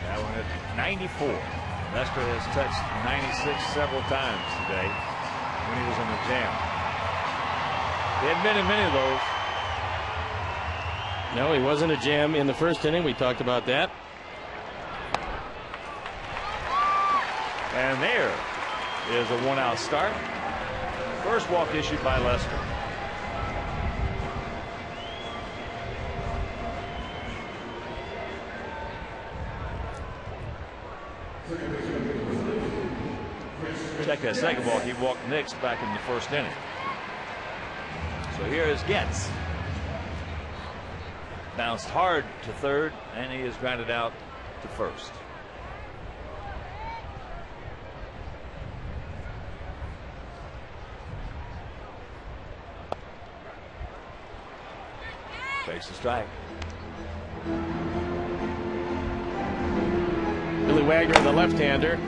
That one at 94. Lester has touched 96 several times today when he was in the jam. He hadn't been in many of those. No, he wasn't a jam in the first inning. We talked about that. And there is a 1-out start. First walk issued by Lester. Check that second walk. He walked Nix back in the first inning. So here is Getz. Bounced hard to third, and he is grounded out to first. Takes the strike. Billy Wagner, the left-hander.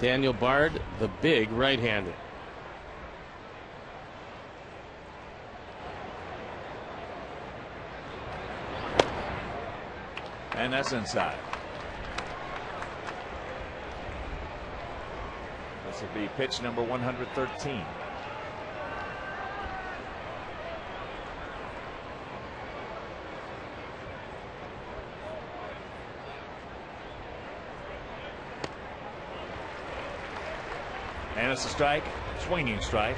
Daniel Bard, the big right-hander. And that's inside. This will be pitch number 113. And it's a strike, swinging strike.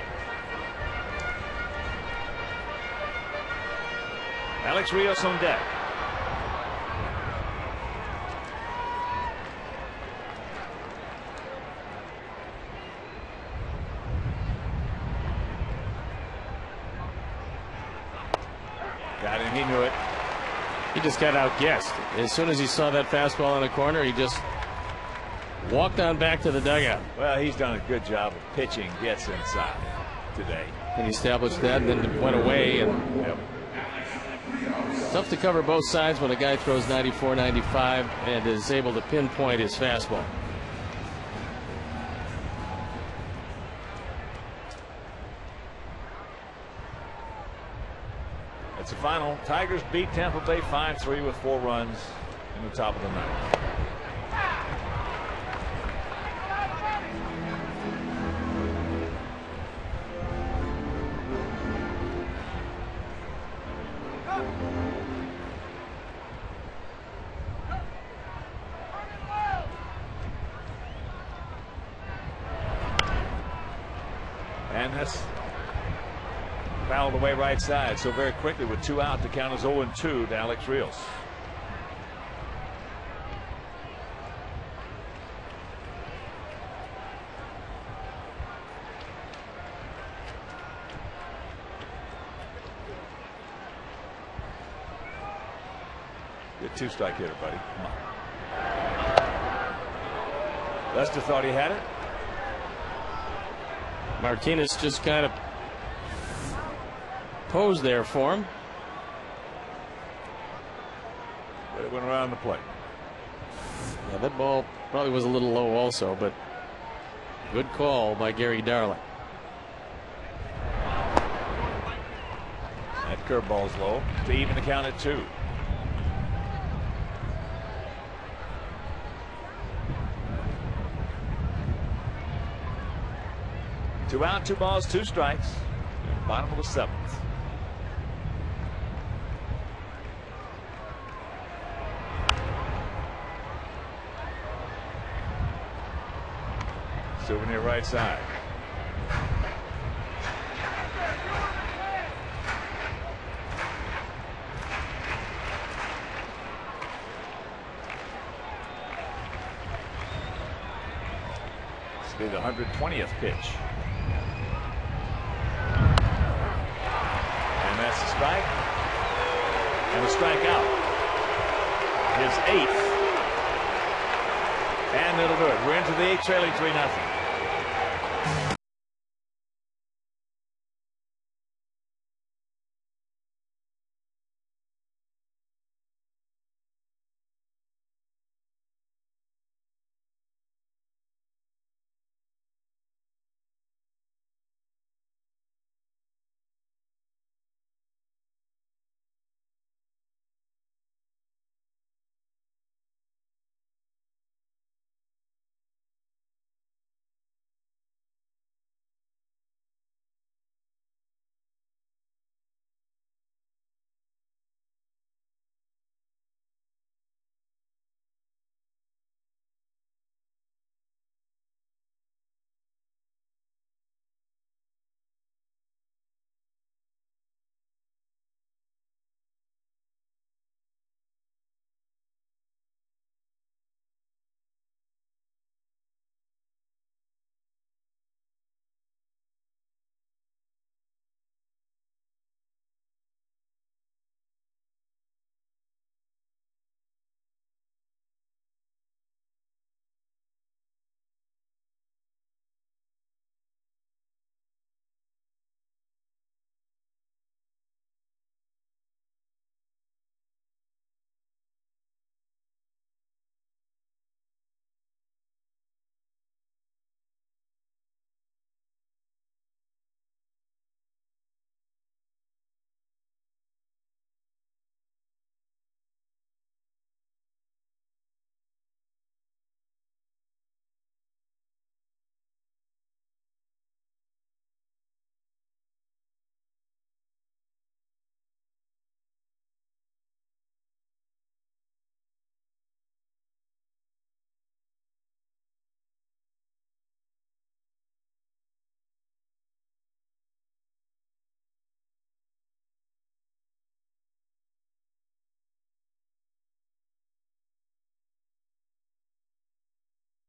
Alex Rios on deck. Got him. He knew it. He just got outguessed. As soon as he saw that fastball in the corner, he just walked on back to the dugout. Well, he's done a good job of pitching gets inside today. And he established that and then went away. And Yep. tough to cover both sides when a guy throws 94, 95 and is able to pinpoint his fastball. It's the final. Tigers beat Tampa Bay 5-3 with 4 runs in the top of the ninth. And that's fouled away right side. So very quickly with 2 out, the count is 0-2 to Alex Rios. Good 2-strike hitter, buddy. Come on. Lester thought he had it. Martinez just kind of posed there for him. But it went around the plate. Yeah, that ball probably was a little low also, but good call by Gary Darling. That curveball's low to even the count at 2. Two out, 2 balls, 2 strikes. Bottom of the 7th. Souvenir right side. This will be the 120th pitch. And that's a strike. And a strikeout. His 8th. And it'll do it. We're into the 8th, trailing 3-0.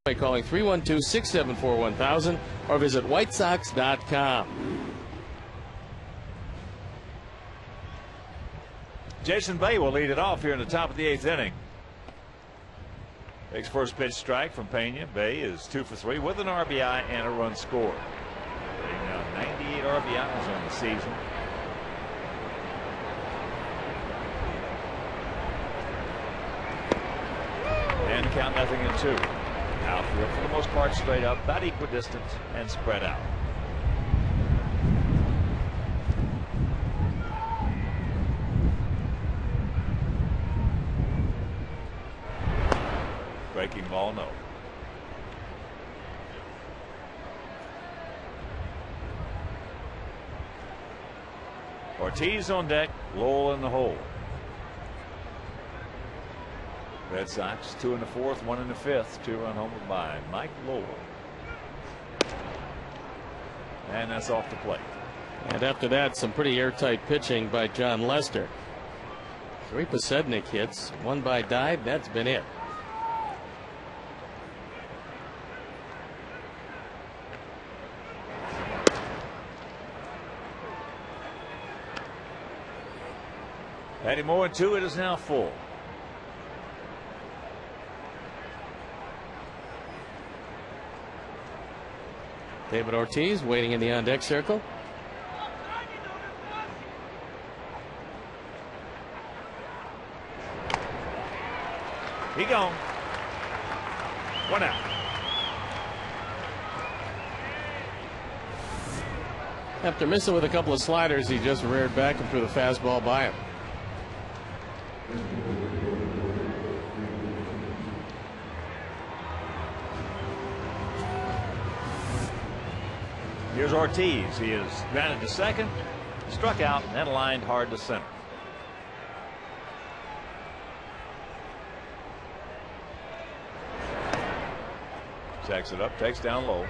by calling 312-674-1000 or visit whitesox.com. Jason Bay will lead it off here in the top of the 8th inning. Takes first pitch strike from Pena. Bay is 2 for 3 with an RBI and a run scored. Now 98 RBIs on the season. And count nothing in 2. Outfield for the most part straight up, about equidistant and spread out. Breaking ball, no. Ortiz on deck, Lowell in the hole. Red Sox 2 in the 4th, 1 in the 5th. 2-run homer by Mike Lowell. And that's off the plate. And after that, some pretty airtight pitching by John Lester. 3 Posednik hits, 1 by Dive. That's been it. Adding more than 2, it is now full. David Ortiz waiting in the on-deck circle. He gone. 1 out. After missing with a couple of sliders, he just reared back and threw the fastball by him. Here's Ortiz. He is grounded to second, struck out, and lined hard to center. Checks it up, takes down low.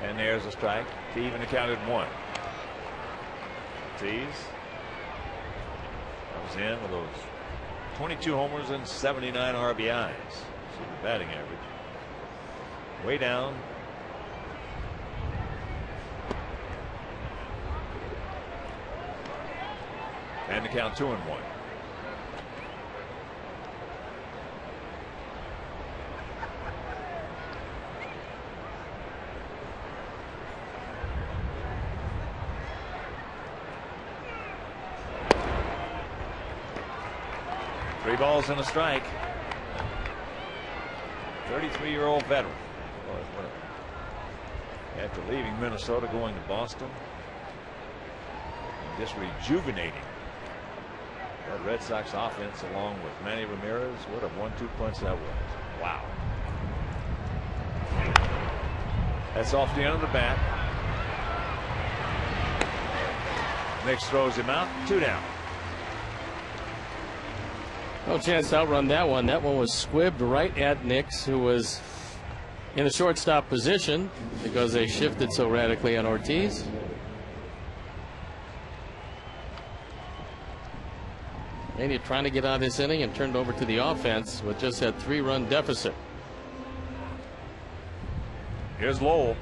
And there's a strike to even the count at 1. Ortiz comes in with those 22 homers and 79 RBIs. So the batting average way down. And the count 2-1. Three balls and a strike. 33-year-old veteran. After leaving Minnesota, going to Boston, just rejuvenating that Red Sox offense along with Manny Ramirez. What a 1-2 punch that was. Wow. That's off the end of the bat. Nix throws him out. 2 down. No chance to outrun that one. That one was squibbed right at Nix, who was in the shortstop position because they shifted so radically on Ortiz. And you're trying to get out of this inning and turned over to the offense with just that 3-run deficit. Here's Lowell.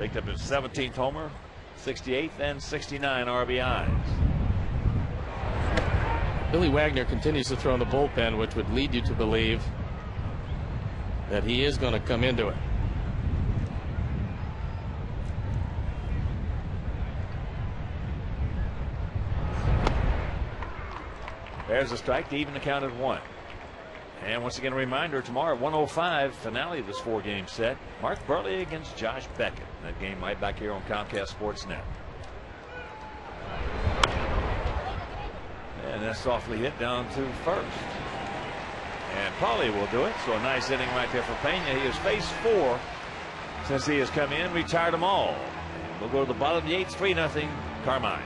Picked up his 17th homer, 68th and 69 RBIs. Billy Wagner continues to throw in the bullpen, which would lead you to believe that he is going to come into it. There's a strike to even the count at 1. And once again, a reminder, tomorrow at 1:05, finale of this 4-game set. Mark Burley against Josh Beckett. That game right back here on Comcast Sportsnet. And that's softly hit down to first. And Paulie will do it. So a nice inning right there for Pena. He has faced 4 since he has come in, retired them all. And we'll go to the bottom of the 8th, 3-0 Carmines.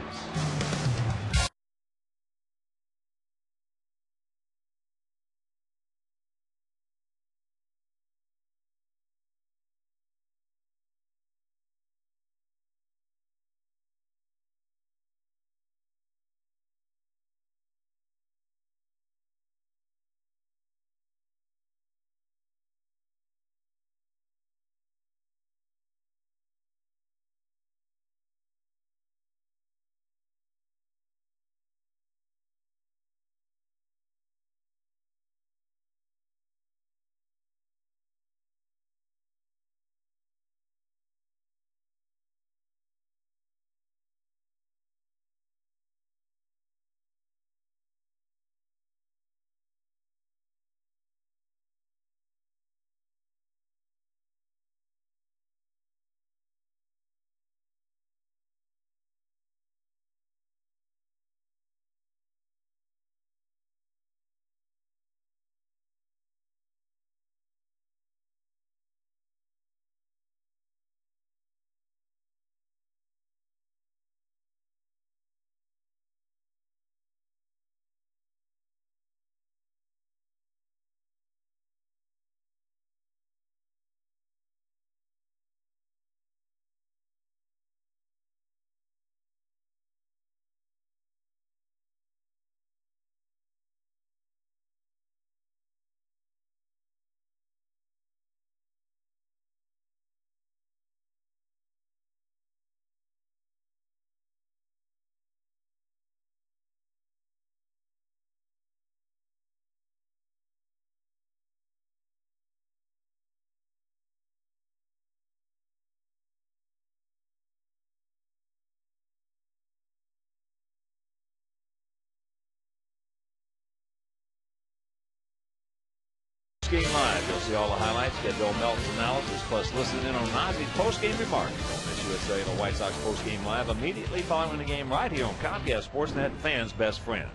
Game Live. You'll see all the highlights, get Bill Melton's analysis, plus listen in on Ozzy's post-game remarks. Don't miss USA and the White Sox post-game live immediately following the game right here on Comcast Sportsnet, fans' best friend.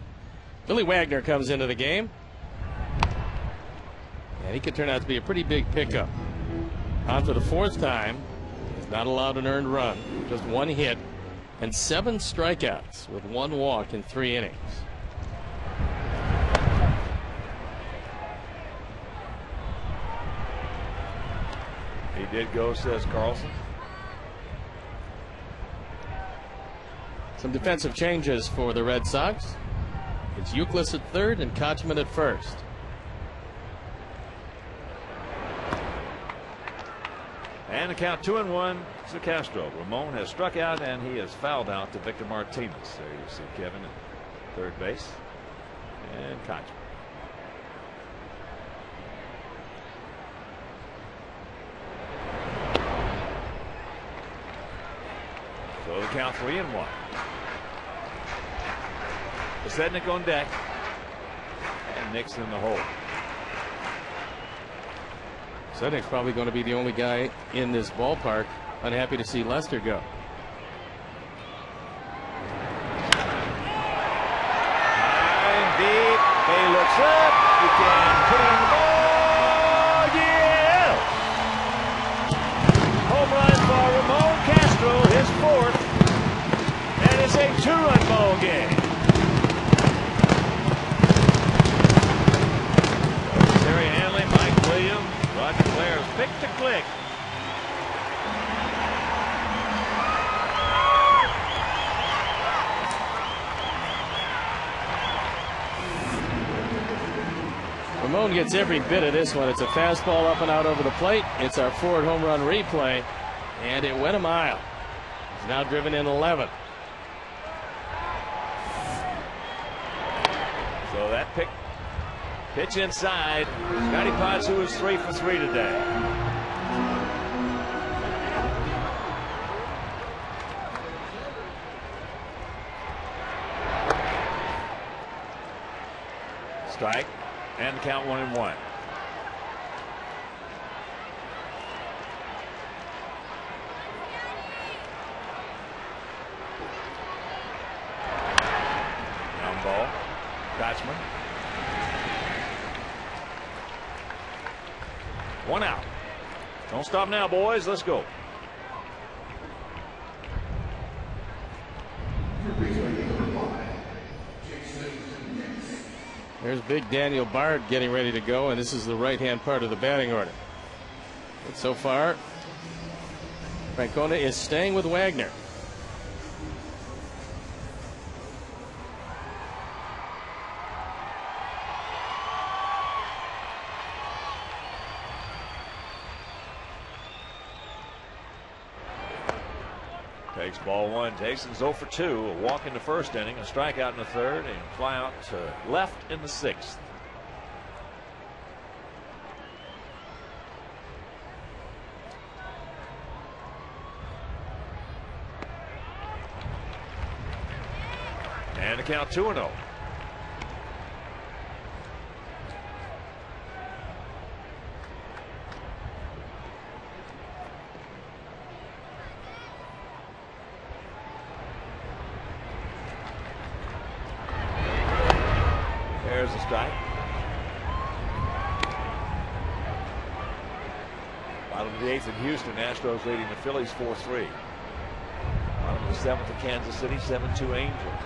Billy Wagner comes into the game, and he could turn out to be a pretty big pickup. On for the 4th time. He's not allowed an earned run, just 1 hit and 7 strikeouts with 1 walk in 3 innings. He did go, says Carlson. Some defensive changes for the Red Sox. It's Youkilis at 3rd and Kochman at 1st. And the count 2-1 to Castro. Ramon has struck out and he has fouled out to Victor Martinez. There you see Kevin at 3rd base and Kochman. So the count 3-1. Sednick on deck and Nixon in the hole. Sednick's probably going to be the only guy in this ballpark unhappy to see Lester go. And deep. He looks up. You can put it on the ball. Yeah! Home run for Ramon Castro, his 4th. And it's a 2-run ball game. Terry Hanley, Mike Williams, Roger Clare's pick to click. Ramon gets every bit of this one. It's a fastball up and out over the plate. It's our Ford home run replay, and it went a mile. He's now driven in 11. So that pitch inside. Scotty Potts, is 3 for 3 today. Strike and the count 1-1. Down ball. Kochman. 1 out. Don't stop now, boys. Let's go. There's big Daniel Bard getting ready to go, and this is the right-hand part of the batting order. But so far, Francona is staying with Wagner. Takes ball 1. Jason's 0 for 2. A walk in the 1st inning, a strikeout in the 3rd, and fly out to left in the 6th. And the count 2-0. There's the strike. Bottom of the 8th in Houston. Astros leading the Phillies 4-3. Bottom of the 7th in Kansas City. 7-2 Angels.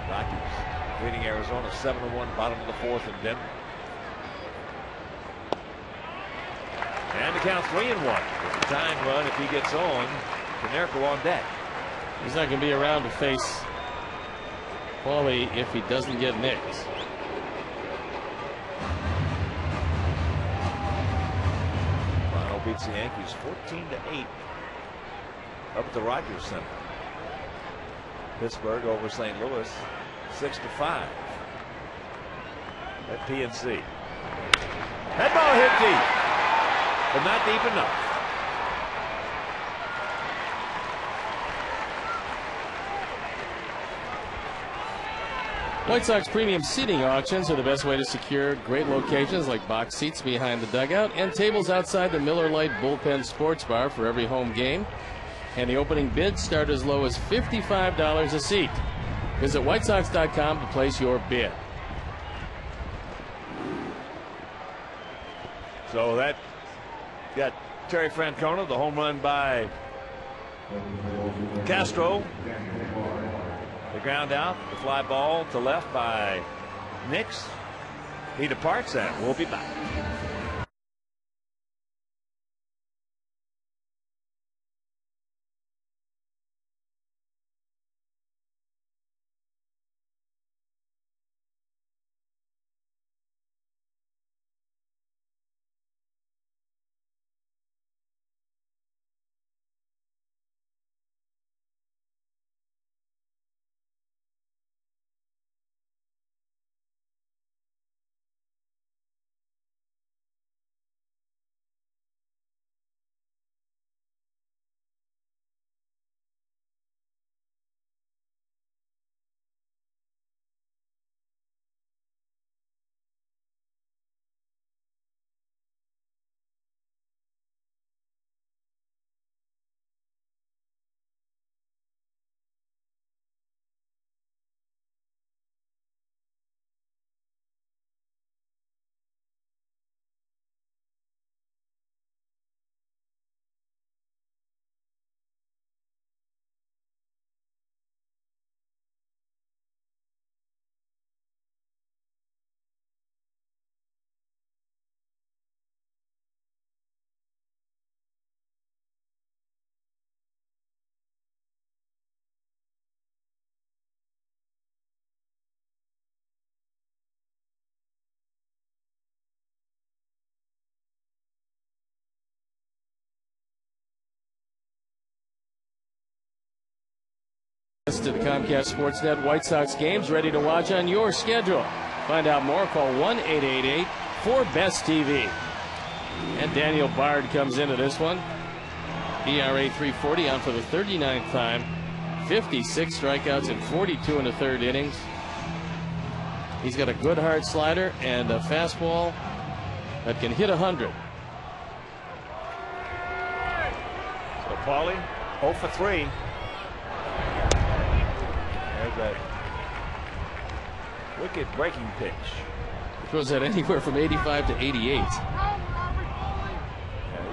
Rockies leading Arizona 7-1. Bottom of the 4th in Denver. And the count 3-1. With the time run, if he gets on, Canerco on deck. He's not going to be around to face Paulie if he doesn't get nicked. Beats the Yankees 14-8 up at the Rogers Center. Pittsburgh over St. Louis 6-5 at PNC. That ball hit deep, but not deep enough. White Sox premium seating auctions are the best way to secure great locations like box seats behind the dugout and tables outside the Miller Lite Bullpen Sports Bar for every home game. And the opening bids start as low as $55 a seat. Visit WhiteSox.com to place your bid. So that got Terry Francona, the home run by Castro. The ground out, the fly ball to left by Nix. He departs, and we'll be back. To the Comcast Sportsnet White Sox games ready to watch on your schedule. Find out more, call 1-888-4BEST-TV. And Daniel Bard comes into this one. ERA 3.40 on for the 39th time. 56 strikeouts in 42 in the third innings. He's got a good hard slider and a fastball that can hit 100. So Paulie, 0 for 3. There's that wicked breaking pitch. Throws that anywhere from 85 to 88. Yeah,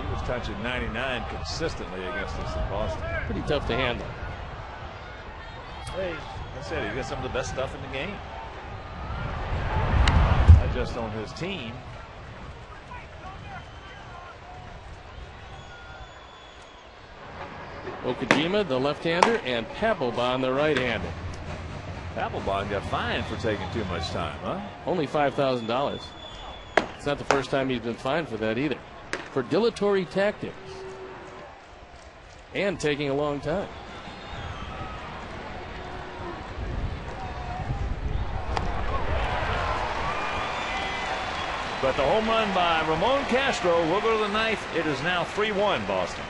he was touching 99 consistently against us in Boston. Pretty tough to handle. Hey, I said he's got some of the best stuff in the game. Not just on his team. Okajima, the left-hander, and Papelbon, the right-hander. Papelbon got fined for taking too much time, huh? Only $5,000. It's not the first time he's been fined for that either. For dilatory tactics. And taking a long time. But the home run by Ramon Castro will go to the ninth. It is now 3-1 Boston.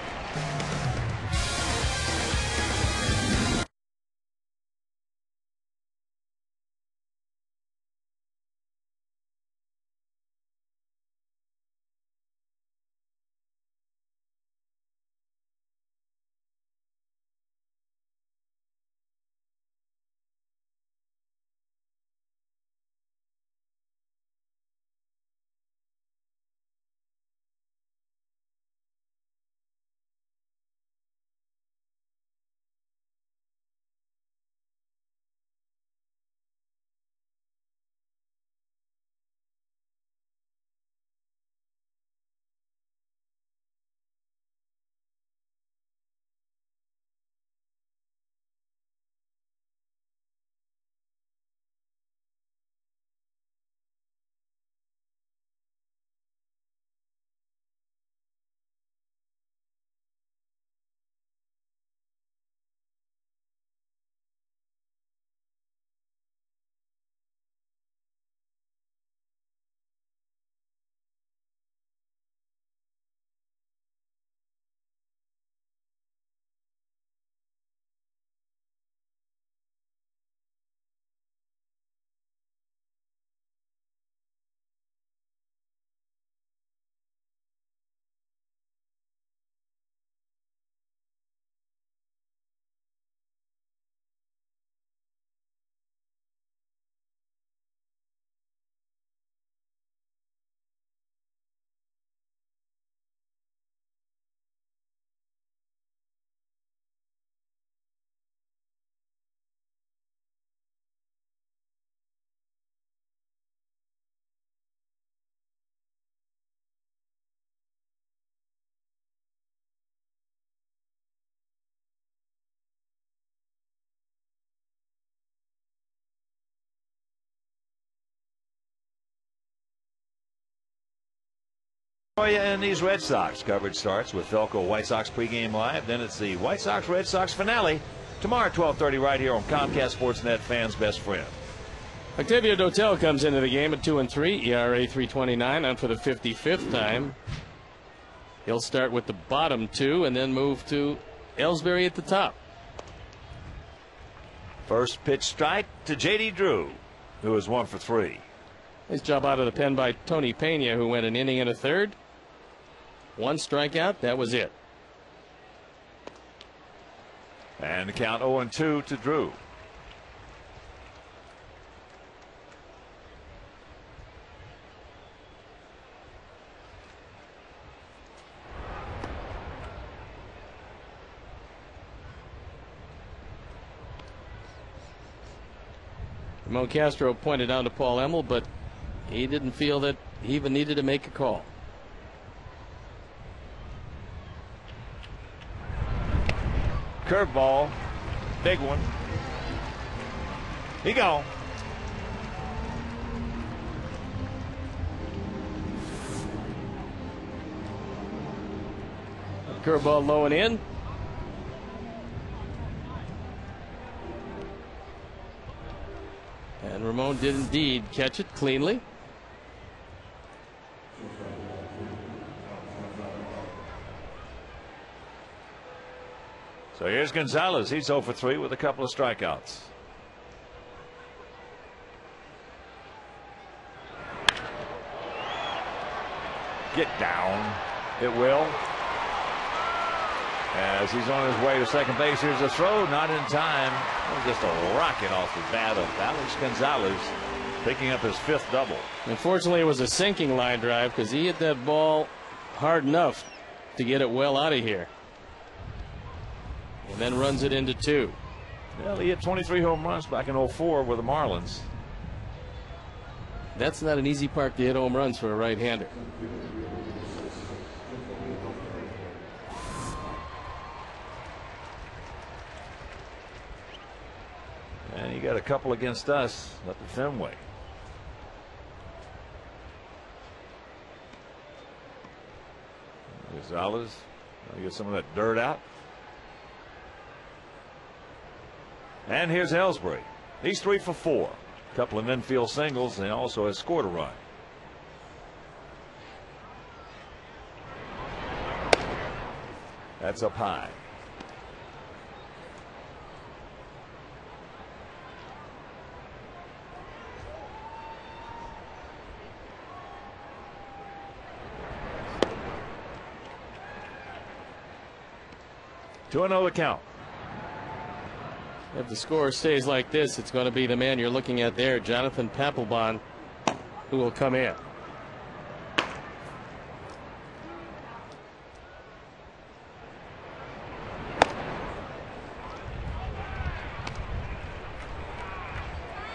And these Red Sox coverage starts with Philco White Sox pregame live. Then it's the White Sox Red Sox finale tomorrow at 12:30 right here on Comcast Sportsnet, fans' best friend. Octavio Dotel comes into the game at 2-3, ERA 3.29, on for the 55th time. He'll start with the bottom two and then move to Ellsbury at the top. First pitch strike to J.D. Drew, who is 1 for 3. Nice job out of the pen by Tony Pena, who went an inning and a third. 1 strikeout, that was it. And the count 0-2 to Drew. Ramon Castro pointed out to Paul Emmel, but he didn't feel that he even needed to make a call. Curveball, big one. He gone. Curveball low and in. And Ramon did indeed catch it cleanly. So here's Gonzalez. He's 0 for 3 with a couple of strikeouts. Get down. It will. As he's on his way to second base, here's a throw, not in time. Just a rocket off the bat of Alex Gonzalez, picking up his 5th double. Unfortunately, it was a sinking line drive because he hit that ball hard enough to get it well out of here. And then runs it into 2. Well, he hit 23 home runs back in 04 with the Marlins. That's not an easy park to hit home runs for a right-hander. And you got a couple against us up at Fenway. Gonzalez, get some of that dirt out. And here's Ellsbury. He's 3 for 4. A couple of infield singles, and also has scored a run. That's up high. To 2-0 the count. If the score stays like this, it's going to be the man you're looking at there, Jonathan Papelbon, who will come in.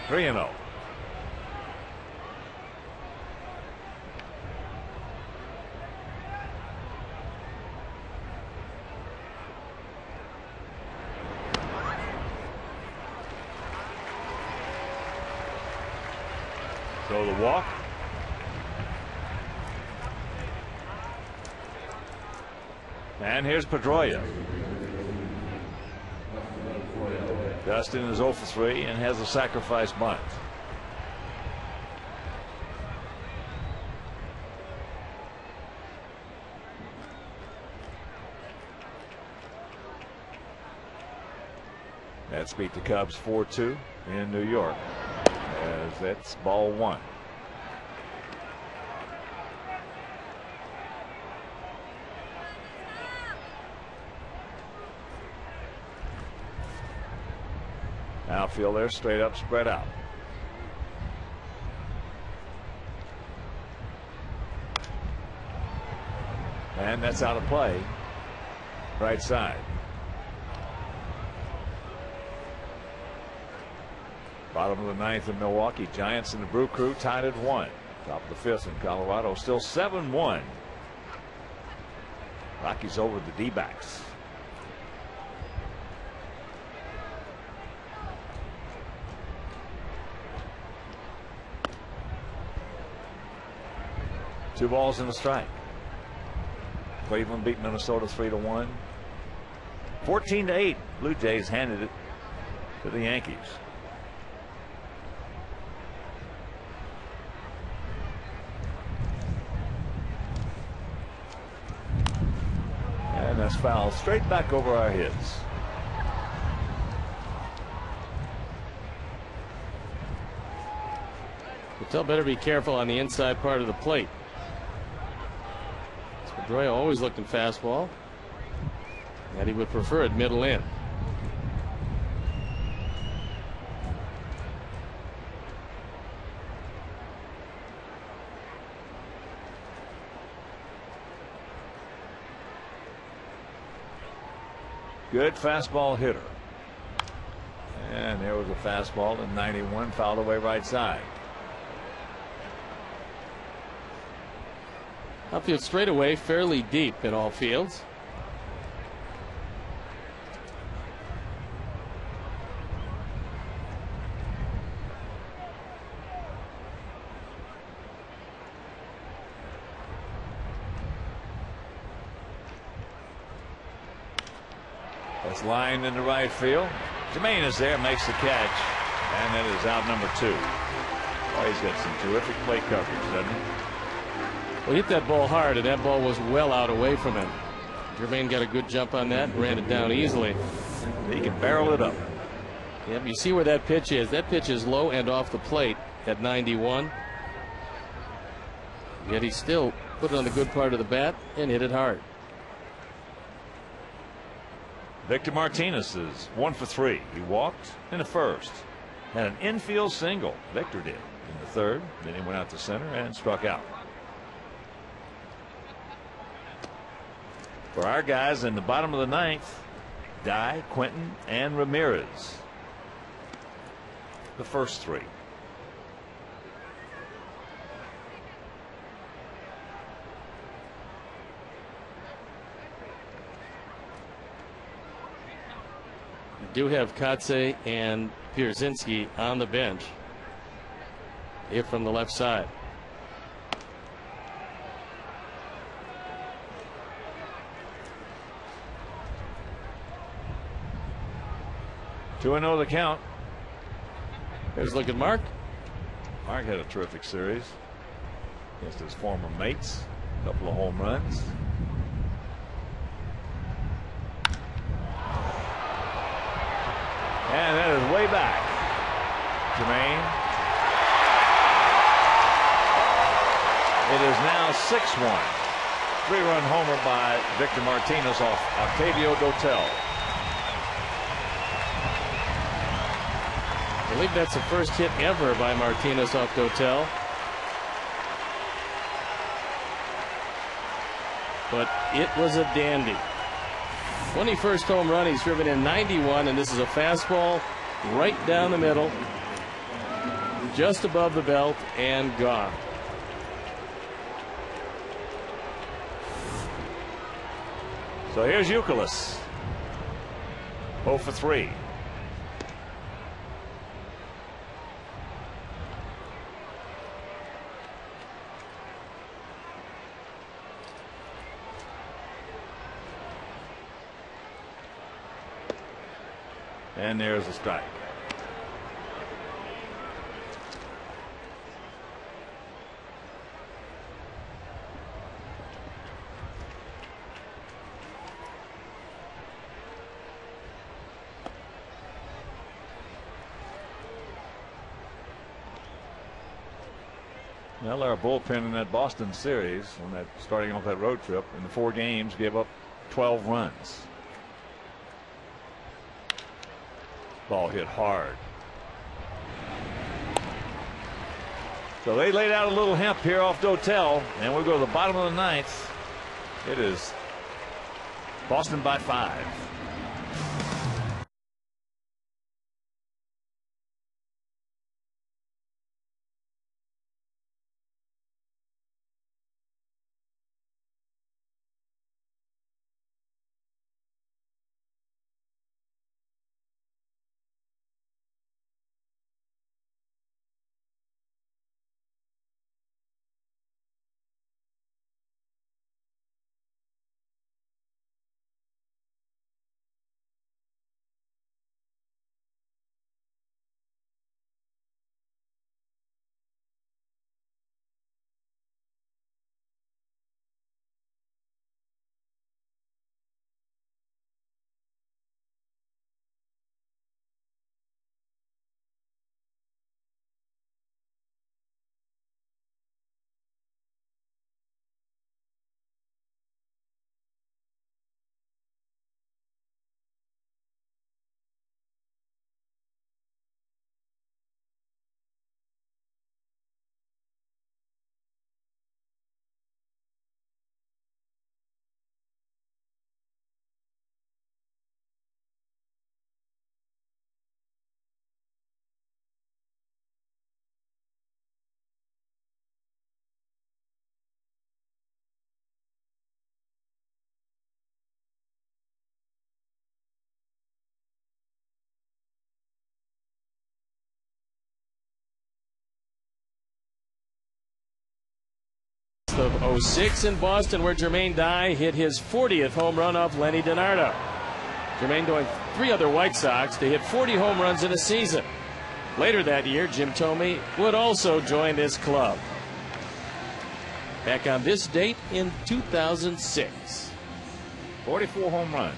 Three 3-0. So the walk. And here's Pedroia. Dustin is 0 for 3 and has a sacrifice bunt. That's beat the Cubs 4-2 in New York. As that's ball 1. Outfield there, straight up, spread out. And that's out of play. Right side. Bottom of the 9th in Milwaukee. Giants and the Brew Crew tied at 1. Top of the 5th in Colorado. Still 7-1. Rockies over the D-backs. Two balls and a strike. Cleveland beat Minnesota 3-1. 14-8. Blue Jays handed it to the Yankees. And that's foul straight back over our heads. Patel better be careful on the inside part of the plate. Pedroia always looking fastball, and he would prefer it middle in. Good fastball hitter. And there was a fastball in 91, fouled away right side. Outfield straightaway fairly deep in all fields. That's lined into right field. Jermaine is there, makes the catch, and that is out number 2. Oh, he's got some terrific plate coverage, doesn't he? Well, he hit that ball hard, and that ball was well out away from him. Jermaine got a good jump on that and ran it down easily. He can barrel it up. Yep, you see where that pitch is. That pitch is low and off the plate at 91. Yet he still put it on the good part of the bat and hit it hard. Victor Martinez is 1 for 3. He walked in the first. Had an infield single. Victor did in the third. Then he went out to center and struck out. For our guys in the bottom of the ninth, Dye, Quinton, and Ramirez. The first 3. You do have Kotze and Pierzynski on the bench. Here from the left side. Two and 0 the count. Here's a look at Mark. Mark had a terrific series against his former mates. A couple of home runs. And that is way back. Jermaine. It is now 6-1. 3-run homer by Victor Martinez off Octavio Dotel. I believe that's the first hit ever by Martinez off Dotel. But it was a dandy. 21st home run. He's driven in 91, and this is a fastball right down the middle, just above the belt, and gone. So here's Youkilis. 0 for 3. And there's a strike. Well, our bullpen in that Boston series, when that starting off that road trip, in the 4 games, gave up 12 runs. Ball hit hard. So they laid out a little hemp here off Dotel, and we go to the bottom of the ninth. It is Boston by 5. August of '06 in Boston, where Jermaine Dye hit his 40th home run off Lenny DiNardo. Jermaine joined 3 other White Sox to hit 40 home runs in a season. Later that year, Jim Thome would also join this club. Back on this date in 2006. 44 home runs.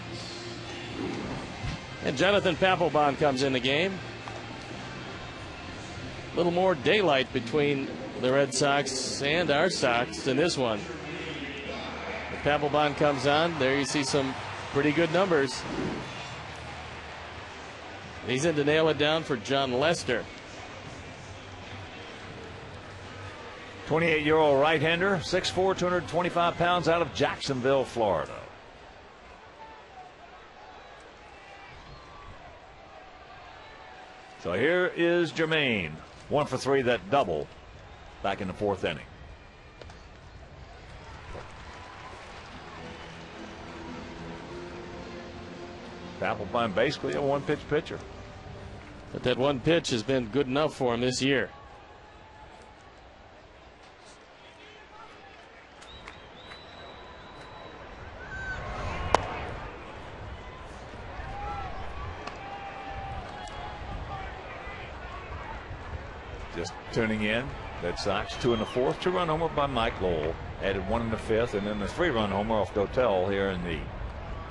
And Jonathan Papelbon comes in the game. A little more daylight between the Red Sox and our Sox in this one. If Papelbon comes on, there you see some pretty good numbers. He's in to nail it down for John Lester. 28-year-old right-hander, 6'4", 225 pounds, out of Jacksonville, Florida. So here is Jermaine, 1 for 3, that double back in the 4th inning. Papelbon basically a one-pitch pitcher. But that one pitch has been good enough for him this year. Just tuning in, Red Sox 2 in the 4th, 2-run homer by Mike Lowell, added 1 in the 5th, and then the 3-run homer off Dotel here in the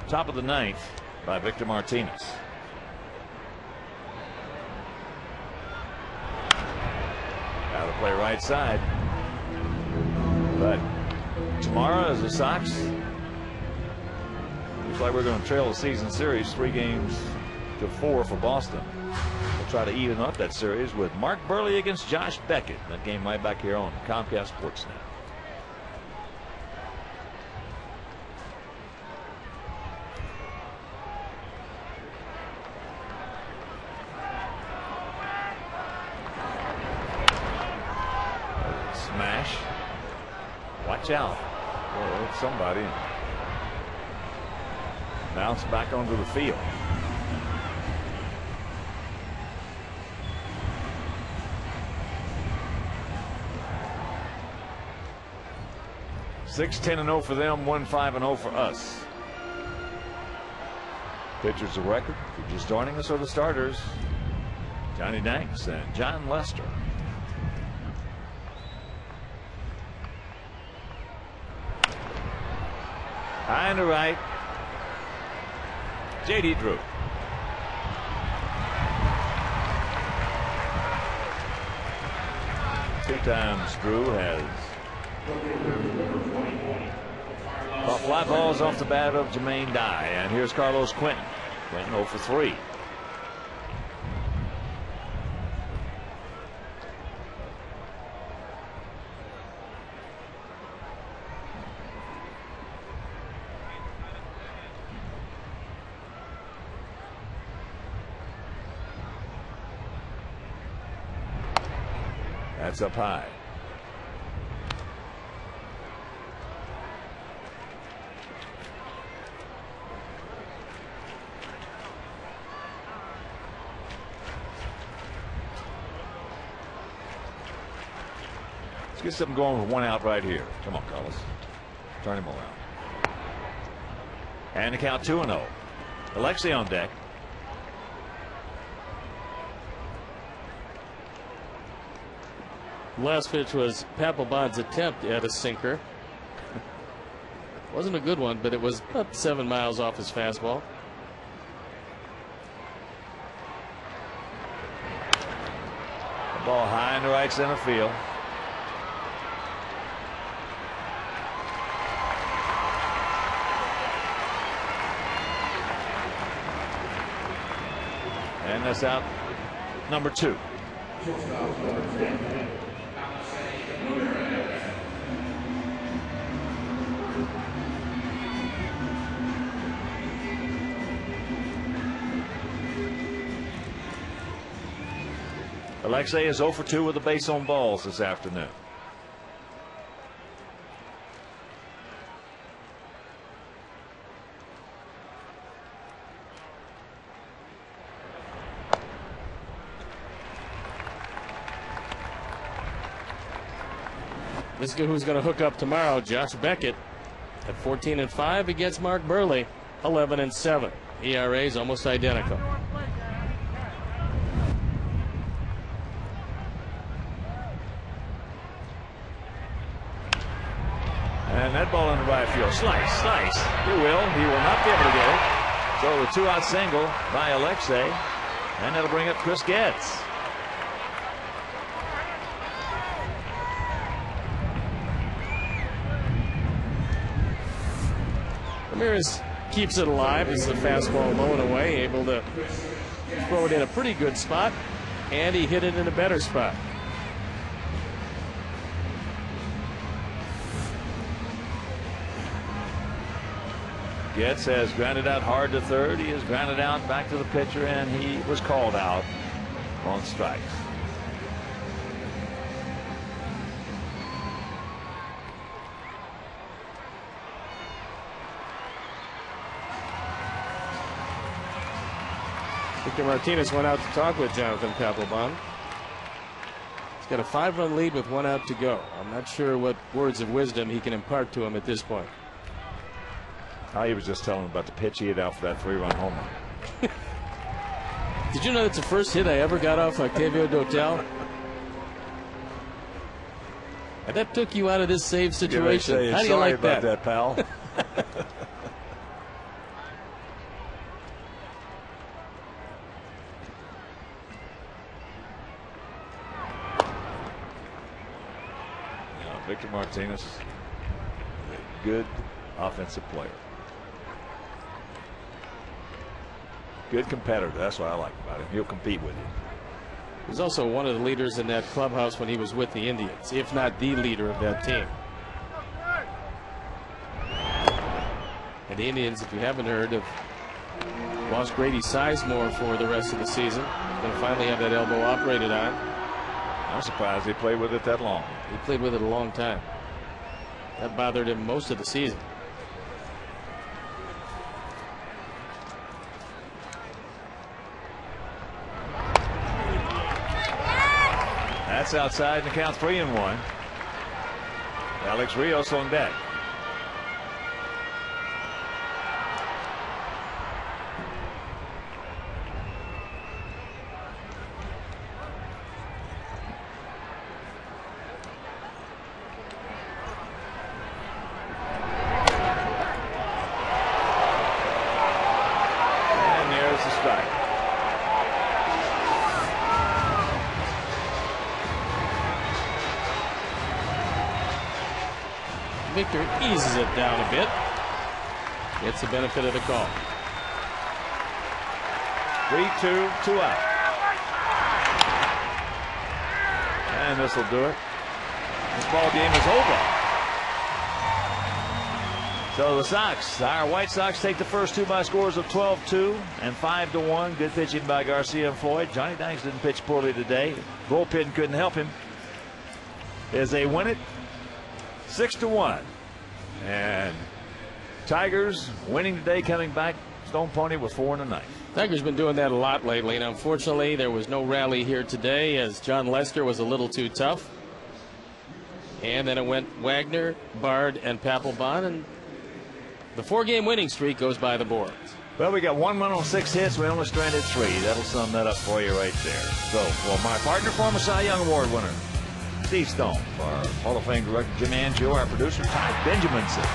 top of the 9th by Victor Martinez. Out of play right side. But tomorrow, as the Sox, looks like we're going to trail the season series 3-4 for Boston. We'll try to even up that series with Mark Burley against Josh Beckett. That game right back here on Comcast Sportsnet. Smash. Watch out. Well, it's somebody. Bounce back onto the field. Six 10-0 for them, 1-5-0 for us. Pitchers of record, if you're just joining us, are the starters, Johnny Danks and John Lester. High and to right, J.D. Drew. Two times Drew has caught fly balls off the bat of Jermaine Dye. And here's Carlos Quentin. Quentin 0 for 3. That's up high. Let's get something going with 1 out right here. Come on, Carlos. Turn him around. And the count 2-0. Alexei on deck. Last pitch was Papelbon's attempt at a sinker. Wasn't a good one, but it was about 7 miles off his fastball. The ball high in the right center field. And that's out number 2. Alexei is 0 for 2 with a base on balls this afternoon. This is who's going to hook up tomorrow. Josh Beckett at 14-5 against Mark Burley, 11-7. ERAs almost identical. And that ball in the right field. Slice. He will not be able to get it. So the 2-out single by Alexei. And that'll bring up Chris Getz. Ramirez keeps it alive. It's the fastball low and away, able to throw it in a pretty good spot, and he hit it in a better spot. Getz has grounded out hard to third. He has grounded out back to the pitcher, and he was called out on strikes. Victor Martinez went out to talk with Jonathan Papelbon. He's got a 5-run lead with 1 out to go. I'm not sure what words of wisdom he can impart to him at this point. He was just telling him about the pitch he hit out for that 3-run homer. Did you know that's the first hit I ever got off Octavio Dotel? And that took you out of this save situation. How do you like that? Sorry about that, pal. Victor Martinez is a good offensive player. Good competitor. That's what I like about him. He'll compete with you. He was also one of the leaders in that clubhouse when he was with the Indians, if not the leader of that team. And the Indians, if you haven't heard, have lost Grady Sizemore for the rest of the season. Going to finally have that elbow operated on. I'm surprised he played with it that long. He played with it a long time. That bothered him most of the season. That's outside, and the count 3-1. Alex Rios on deck. Victor eases it down a bit. Gets the benefit of the call. 3-2, 2 out. And this will do it. This ball game is over. So the Sox, our White Sox, take the first two by scores of 12-2 and 5-1. Good pitching by Garcia and Floyd. Johnny Danks didn't pitch poorly today. Bullpen couldn't help him. As they win it 6-1. And Tigers winning today, coming back Stone Pony with 4 in the ninth. Tigers been doing that a lot lately, and unfortunately there was no rally here today as John Lester was a little too tough. And then it went Wagner, Bard, and Papelbon, and the 4-game winning streak goes by the boards. Well, we got 1 run on 6 hits. We only stranded 3. That'll sum that up for you right there. So, for my partner, former Cy Young Award winner Steve Stone, for our Hall of Fame director Jim Angio, our producer Todd Benjaminson.